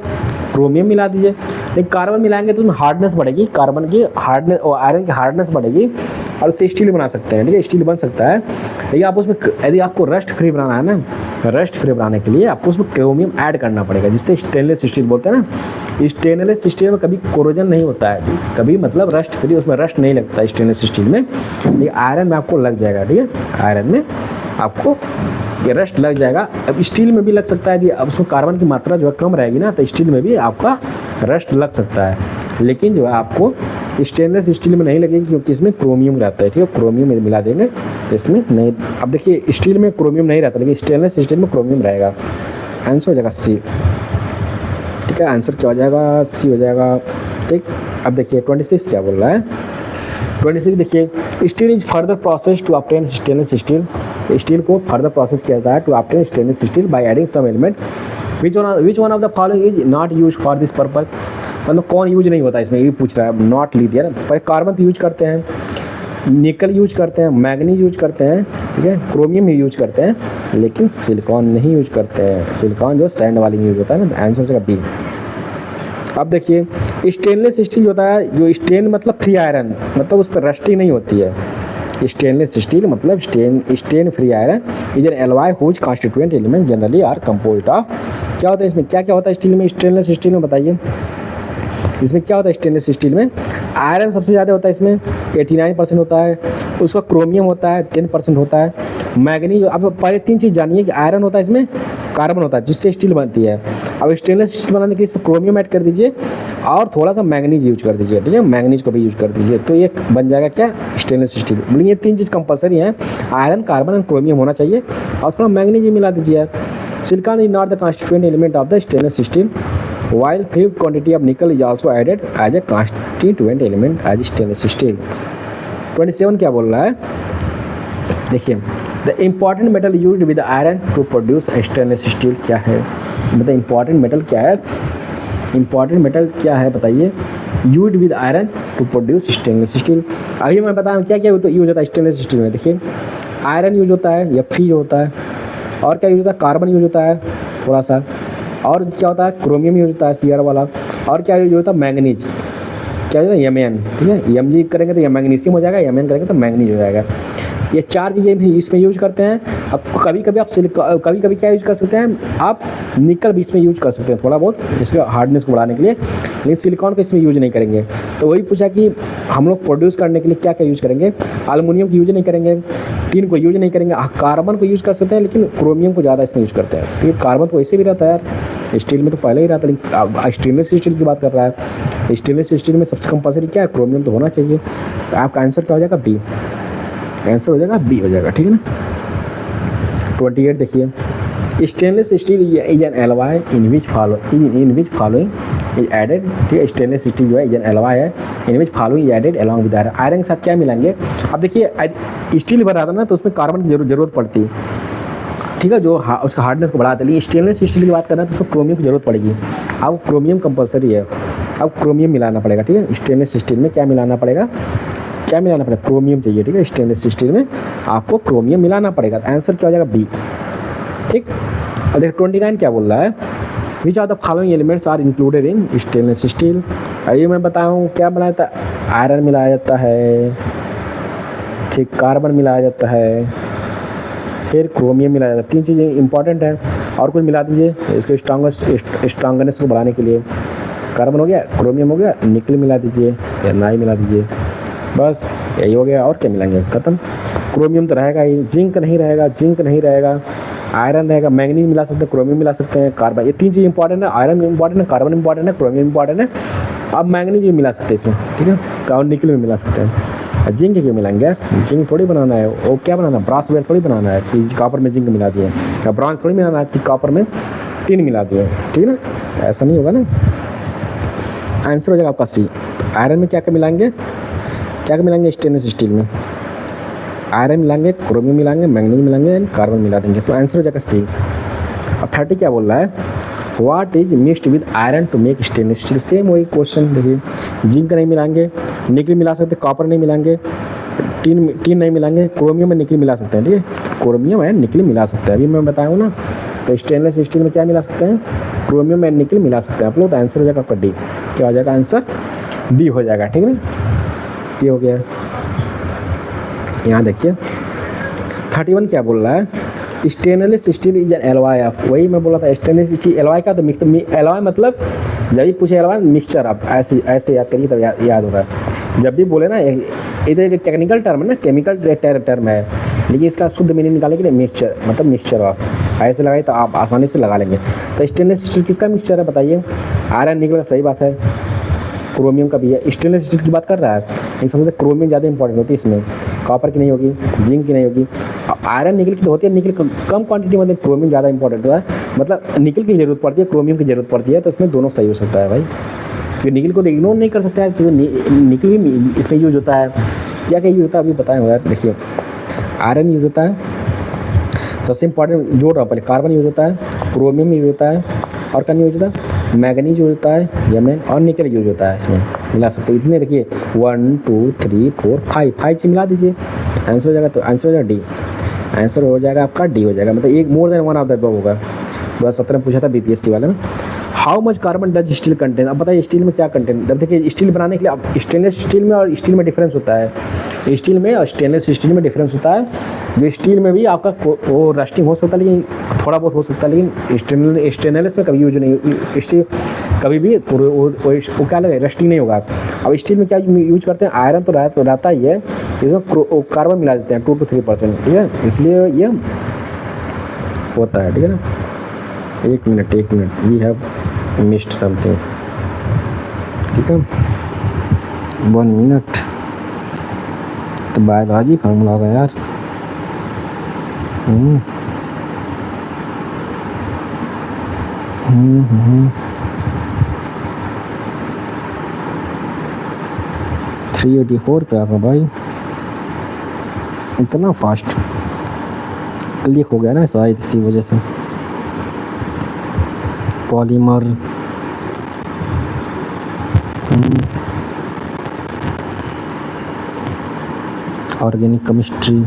क्रोमियम मिला दीजिए। लेकिन कार्बन मिलाएंगे तो उसमें हार्डनेस बढ़ेगी, कार्बन की हार्डनेस और आयरन की हार्डनेस बढ़ेगी, और उससे स्टील बना सकते हैं, ठीक है, स्टील बन सकता है। लेकिन आप उसमें यदि आपको रस्ट फ्री बनाना है ना, रस्ट फ्री बनाने के लिए आपको उसमें क्रोमियम ऐड करना पड़ेगा, जिससे स्टेनलेस स्टील बोलते हैं ना। स्टेनलेस स्टील में कभी कोरोजन नहीं होता है, कभी मतलब रस्ट फ्री, उसमें रस्ट नहीं लगता है स्टेनलेस स्टील में। लेकिन आयरन में आपको लग जाएगा, ठीक है, आयरन में आपको ये रस्ट लग जाएगा। अब स्टील में भी लग सकता है, अब उसमें कार्बन की मात्रा जो है कम रहेगी ना, तो स्टील में भी आपका रस्ट लग सकता है, लेकिन जो है आपको स्टेनलेस स्टील में नहीं लगेगी, क्योंकि इसमें क्रोमियम रहता है, ठीक है। क्रोमियम मिला देंगे तो इसमें नहीं। अब देखिए स्टील में क्रोमियम नहीं रहता, लेकिन स्टेनलेस स्टील में क्रोमियम रहेगा। आंसर हो जाएगा सी, ठीक है। आंसर क्या हो जाएगा, सी हो जाएगा, ठीक। अब देखिए 26 क्या बोल रहा है, 26 देखिए, steel is further process to obtain stainless steel. Steel को फर्दर प्रोसेस किया जाता है to obtain stainless steel by adding some element which one of the following is not use for this purpose. मतलब कौन यूज नहीं होता इसमें, ये पूछ रहा है, नॉट ली दिया ना। पर कार्बन तो यूज करते हैं, निकल यूज करते हैं, मैग्नीज यूज करते हैं, ठीक है, क्रोमियम भी यूज करते हैं, लेकिन सिलिकॉन नहीं यूज करते हैं। सिलिकॉन जो सैंड वाली यूज होता है ना, आंसर हो जाएगा बी। अब देखिए स्टेनलेस स्टील होता है, जो स्टेन मतलब फ्री आयरन, मतलब उस पर रस्टिंग नहीं होती है। स्टेनलेस स्टील मतलब stain free iron is an alloy whose constituent element generally are composed of. क्या होता है इसमें, क्या क्या होता है स्टील में, स्टेनलेस स्टील में बताइए, इसमें क्या होता है स्टेनलेस स्टील में? आयरन सबसे ज़्यादा होता है इसमें, 89% होता है। उसका क्रोमियम होता है 10% होता है। मैग्नीज, अब पहले 3 चीज़ जानिए कि आयरन होता है इसमें, कार्बन होता है जिससे स्टील बनती है। अब स्टेनलेस स्टील बनाने के लिए इसमें क्रोमियम ऐड कर दीजिए और थोड़ा सा मैग्नीज यूज कर दीजिए, ठीक है, मैग्नीज को भी यूज कर दीजिए, तो ये बन जाएगा क्या, स्टेनलेस स्टील। बोलिए ये 3 चीज़ कंपलसरी हैं, आयरन, कार्बन एंड क्रोमियम होना चाहिए, और थोड़ा मैग्नीज भी मिला दीजिए यार। Silicon is not the constituent element of the stainless steel while few quantity of nickel is also added as a constituent element as stainless steel। 27 क्या बोल रहा है, देखिए, the important metal used with iron to produce stainless steel क्या है, मतलब important metal क्या है, इम्पॉर्टेंट मेटल क्या है बताइए, used with iron to produce stainless steel. अभी मैं बताऊँ क्या क्या यूज होता है स्टेनलेस स्टील में। देखिए आयरन यूज होता है, Fe होता है, और क्या यूज होता है, कार्बन यूज होता है थोड़ा सा, और क्या होता है, क्रोमियम यूज होता है Cr वाला, और क्या यूज होता है, मैग्नीज, क्या होता है, Mn, ठीक है, Mg करेंगे तो ये मैग्नीशियम हो जाएगा, Mn करेंगे तो मैग्नीज हो जाएगा। ये 4 चीज़ें भी इसमें यूज करते हैं। अब कभी कभी आप कभी कभी क्या यूज कर सकते हैं, आप निकल भी इसमें यूज कर सकते हैं थोड़ा बहुत, इसके हार्डनेस को बढ़ाने के लिए, लेकिन सिलिकॉन को इसमें यूज नहीं करेंगे। तो वही पूछा कि हम लोग प्रोड्यूस करने के लिए क्या क्या यूज करेंगे, एल्युमिनियम को यूज नहीं करेंगे, टिन को यूज नहीं करेंगे, कार्बन को यूज कर सकते हैं, लेकिन क्रोमियम को ज़्यादा इसमें यूज करते हैं, क्योंकि कार्बन तो वैसे भी रहता है यार, स्टील में तो पहले ही रहता है, लेकिन स्टेनलेस स्टील की बात कर रहा है। स्टेनलेस स्टील में सबसे कंपलसरी क्या है, क्रोमियम तो होना चाहिए। तो आपका आंसर क्या हो जाएगा, बी, आंसर हो जाएगा बी हो जाएगा, ठीक है ना। 28 देखिए, stainless steel is an alloy in which following is added, ठीक है, स्टेनलेस स्टील जो है एन एलॉय है in which following added along with iron. Iron के साथ क्या मिलाएंगे, अब देखिए स्टील भर रहा था ना, तो उसमें कार्बन की जरूरत पड़ती है, ठीक है, जो उसका हार्डनेस को बढ़ाते हैं। लेकिन स्टेनलेस स्टील की बात करना है तो उसको क्रोमियम की जरूरत पड़ेगी। अब क्रोमियम कंपलसरी है, अब क्रोमियम मिलाना पड़ेगा, ठीक है। स्टेनलेस स्टील में क्या मिलाना पड़ेगा, क्या मिलाना पड़ेगा, क्रोमियम चाहिए, ठीक है, स्टेनलेस स्टील में आपको क्रोमियम मिलाना पड़ेगा। आंसर क्या हो जाएगा, बी, ठीक। अब देखिए 29 क्या बोल रहा है, which are the following elements are included in stainless steel. आइए मैं बताऊँ क्या बनाया था, आयरन मिलाया जाता है, ठीक, कार्बन मिलाया जाता है, फिर क्रोमियम मिलाया जाता है। 3 चीज़ें इंपॉर्टेंट हैं, और कुछ मिला दीजिए इसको स्ट्रॉन्गनेस को बढ़ाने के लिए। कार्बन हो गया, क्रोमियम हो गया, निकल मिला दीजिए या नाई मिला दीजिए, बस यही हो गया। और क्या मिलाएंगे, खत्म। क्रोमियम तो रहेगा ही, जिंक नहीं रहेगा, आयरन रहेगा, मैग्नीज मिला सकते हैं, क्रोमियम मिला सकते हैं, कार्बन, ये 3 चीज़ इंपॉर्टेंट है, आयरन इंपॉर्टेंट है, कार्बन इंपॉर्टेंट है, क्रोमियम इंपॉर्टेंट है। अब मैग्नीज भी मिला सकते हैं इसमें, ठीक है, और निकल भी मिला सकते हैं। जिंक क्यों मिलाएंगे, जिंक थोड़ी बनाना है, वो क्या बनाना है, ब्रास वेयर थोड़ी बनाना है कि कॉपर में जिंक मिला दिए, या ब्रॉन्ज थोड़ी मिलाना है कि कॉपर में टिन मिला दिए, ठीक है ना, ऐसा नहीं होगा ना। आंसर हो जाएगा आपका सी। आयरन में क्या क्या मिलाएंगे, क्या क्या मिलाएंगे, स्टेनलेस स्टील में आयरन मिलाएंगे, क्रोमियम मिलाएंगे, मैग्नीज मिलाएंगे एंड कार्बन मिला देंगे, तो आंसर हो जाएगा सी। अब 30 क्या बोल रहा है, what is mixed with iron to make stainless steel. Same वही क्वेश्चन, देखिए जिंक नहीं मिलाएंगे, निकल मिला सकते, कॉपर नहीं मिलाएंगे, टीन नहीं मिलाएंगे, क्रोमियम में निकल मिला सकते हैं, ठीक है, क्रोमियम एंड निकल मिला सकते हैं, अभी मैं बताऊँ ना। तो स्टेनलेस स्टील में क्या मिला सकते हैं, क्रोमियम एंड निकल मिला सकते हैं आप लोग, तो आंसर हो जाएगा आपका डी। क्या हो जाएगा आंसर, डी हो जाएगा, ठीक है ना। ये हो गया। यहाँ देखिए 31 क्या बोल रहा है, stainless steel is an alloy of, वही मैं बोला था स्टेनलेस स्टील एलॉय का, तो मिक्स एलॉय मतलब जब भी पूछे एलॉय मिक्सचर, आप ऐसे याद करिए तब याद होगा। जब भी बोले ना, इधर टेक्निकल टर्म है ना, केमिकल टर्म है, लेकिन इसका शुद्ध मीनिंग निकालने के लिए मिक्सचर मतलब मिक्सचर ऑफ ऐसे लगाए तो आप आसानी से लगा लेंगे। तो स्टेनलेस स्टील किसका मिक्सचर है बताइए, आयरन निकल का, सही बात है, क्रोमियम का भी है। स्टेनलेस स्टील की बात कर रहा है, लेकिन सबसे क्रोमियम ज़्यादा इंपॉर्टेंट होती है इसमें, कॉपर की नहीं होगी, जिंक की नहीं होगी। आयरन निकल की तो होती है, निकल कम क्वांटिटी में, क्रोमियम ज़्यादा इंपॉर्टेंट होता है, मतलब निकल की जरूरत पड़ती है, क्रोमियम की जरूरत पड़ती है, तो इसमें दोनों सही हो सकता है भाई। फिर निकल को इग्नोर नहीं कर सकता है, तो निकल भी इसमें यूज होता है। क्या क्या यूज होता है अभी बताएं यार, देखिए आयरन यूज होता है, सबसे इंपॉर्टेंट जोड़ रहा पहले, कार्बन यूज होता है, क्रोमियम यूज होता है, और क्या यूज होता है, मैग्नीज यूज होता है, यमन और निकल यूज होता है, इसमें मिला सकते हैं। इतने देखिए 1 2 3 4 5 चीज मिला दीजिए, आंसर हो जाएगा, तो आंसर हो जाएगा डी। आंसर हो जाएगा आपका डी हो जाएगा, मतलब एक more than one of the above होगा। 2017 में पूछा था बीपीएससी वाले में, how much carbon does steel contain. अब बताइए स्टील में क्या कंटेन, जब देखिए स्टील बनाने के लिए, अब स्टेनलेस स्टील में और स्टील में डिफरेंस होता है, स्टील में और स्टेनलेस स्टील में डिफरेंस होता है। जो स्टील में भी आपका वो रस्टिंग हो सकता है, लेकिन थोड़ा बहुत हो सकता है, लेकिन स्टेनलेस में कभी यूज नहीं, स्टील कभी भी वो क्या लगे रस्टिंग नहीं होगा। अब स्टील में क्या यूज करते हैं, आयरन तो रहता ही है, इसमें कार्बन मिला देते हैं 2 to 3%, ठीक है, इसलिए ये होता है, ठीक है ना। एक minute we have missed something, ठीक है, 1 मिनट। तो बायोलॉजी फार्मूला होगा यार, $384 पे आपका भाई, इतना फास्ट लीक हो गया ना शायद इसी वजह से। पॉलीमर, ऑर्गेनिक केमिस्ट्री,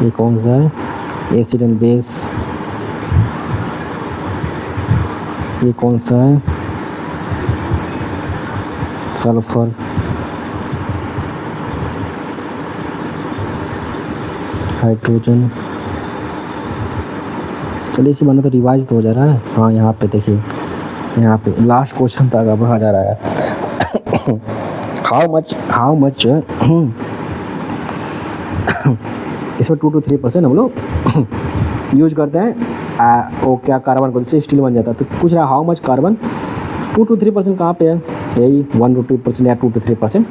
ये कौन सा है, एसिड एंड बेस, ये कौन सा है, सल्फर, हाइड्रोजन। चलिए इसी बना तो रिवाइज तो हो जा रहा है। हाँ यहाँ पे देखिए, यहाँ पे लास्ट क्वेश्चन तक अब आ जा रहा है। हाउ मच इसमें 2 to 3% हम लोग यूज करते हैं, वो क्या कार्बन को, जिससे स्टील बन जाता है। तो पूछ रहा है हाउ मच कार्बन, 2 to 3% कहाँ पे है, यही 1 to 2% या 2 to 3%,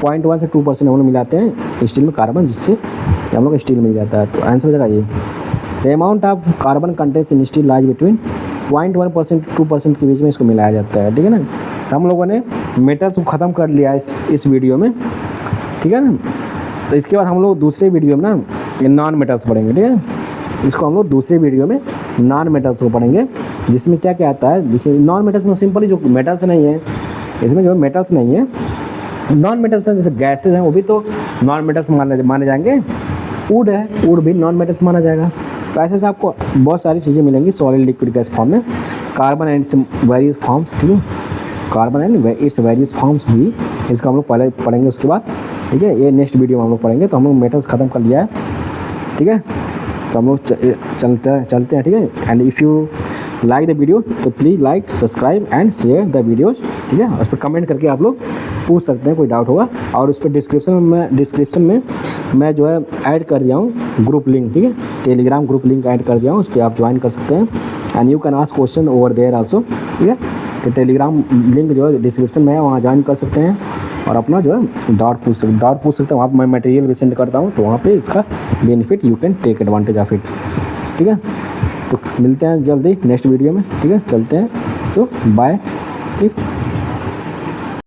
0.1 से 2% हम लोग मिलाते हैं स्टील में कार्बन, जिससे हम लोग स्टील मिल जाता है। तो आंसर हो जाएगा ये, the amount of carbon contents in steel lies between 0.1% to 2% के बीच में इसको मिलाया जाता है, ठीक है ना। तो हम लोगों ने मेटल्स को ख़त्म कर लिया इस वीडियो में, ठीक है ना। तो इसके बाद हम लोग दूसरे वीडियो में ना ये नॉन मेटल्स पढ़ेंगे, ठीक है। इसको हम लोग दूसरे वीडियो में नॉन मेटल्स को पढ़ेंगे, जिसमें क्या क्या आता है। देखिए नॉन मेटल्स में सिंपली जो मेटल्स नहीं है, इसमें जो मेटल्स नहीं है, नॉन मेटल्स हैं, जैसे गैसेज हैं वो भी तो नॉन मेटल्स माने जाएंगे। वुड है, वुड भी नॉन मेटल्स माना जाएगा। तो ऐसे आपको बहुत सारी चीज़ें मिलेंगी सॉलिड लिक्विड गैस फॉर्म में, कार्बन एंड वेरियस फॉर्म्स, ठीक है, carbon and its various forms भी, इसका हम लोग पहले पढ़ेंगे उसके बाद, ठीक है। ये नेक्स्ट वीडियो में हम लोग पढ़ेंगे। तो हम लोग मेटल्स ख़त्म कर लिया है, ठीक है। तो हम लोग चलते हैं, ठीक है। And if you like the video तो please like, subscribe and share the videos, ठीक है। उस पर कमेंट करके आप लोग पूछ सकते हैं, कोई डाउट होगा। और उस पर डिस्क्रिप्शन में मैं जो है ऐड कर दिया हूँ ग्रुप लिंक, ठीक है, टेलीग्राम ग्रुप लिंक ऐड कर दिया हूँ, उस पर आप ज्वाइन कर सकते हैं। And you can ask question over there also, ठीक है। तो टेलीग्राम लिंक जो है डिस्क्रिप्शन में है, वहाँ ज्वाइन कर सकते हैं और अपना जो है डाउट पूछ सकते हैं। वहाँ पर मैं मटेरियल भी सेंड करता हूँ, तो वहाँ पे इसका benefit you can take advantage of it, ठीक है। तो मिलते हैं जल्दी नेक्स्ट वीडियो में, ठीक है। चलते हैं, तो बाय, ठीक।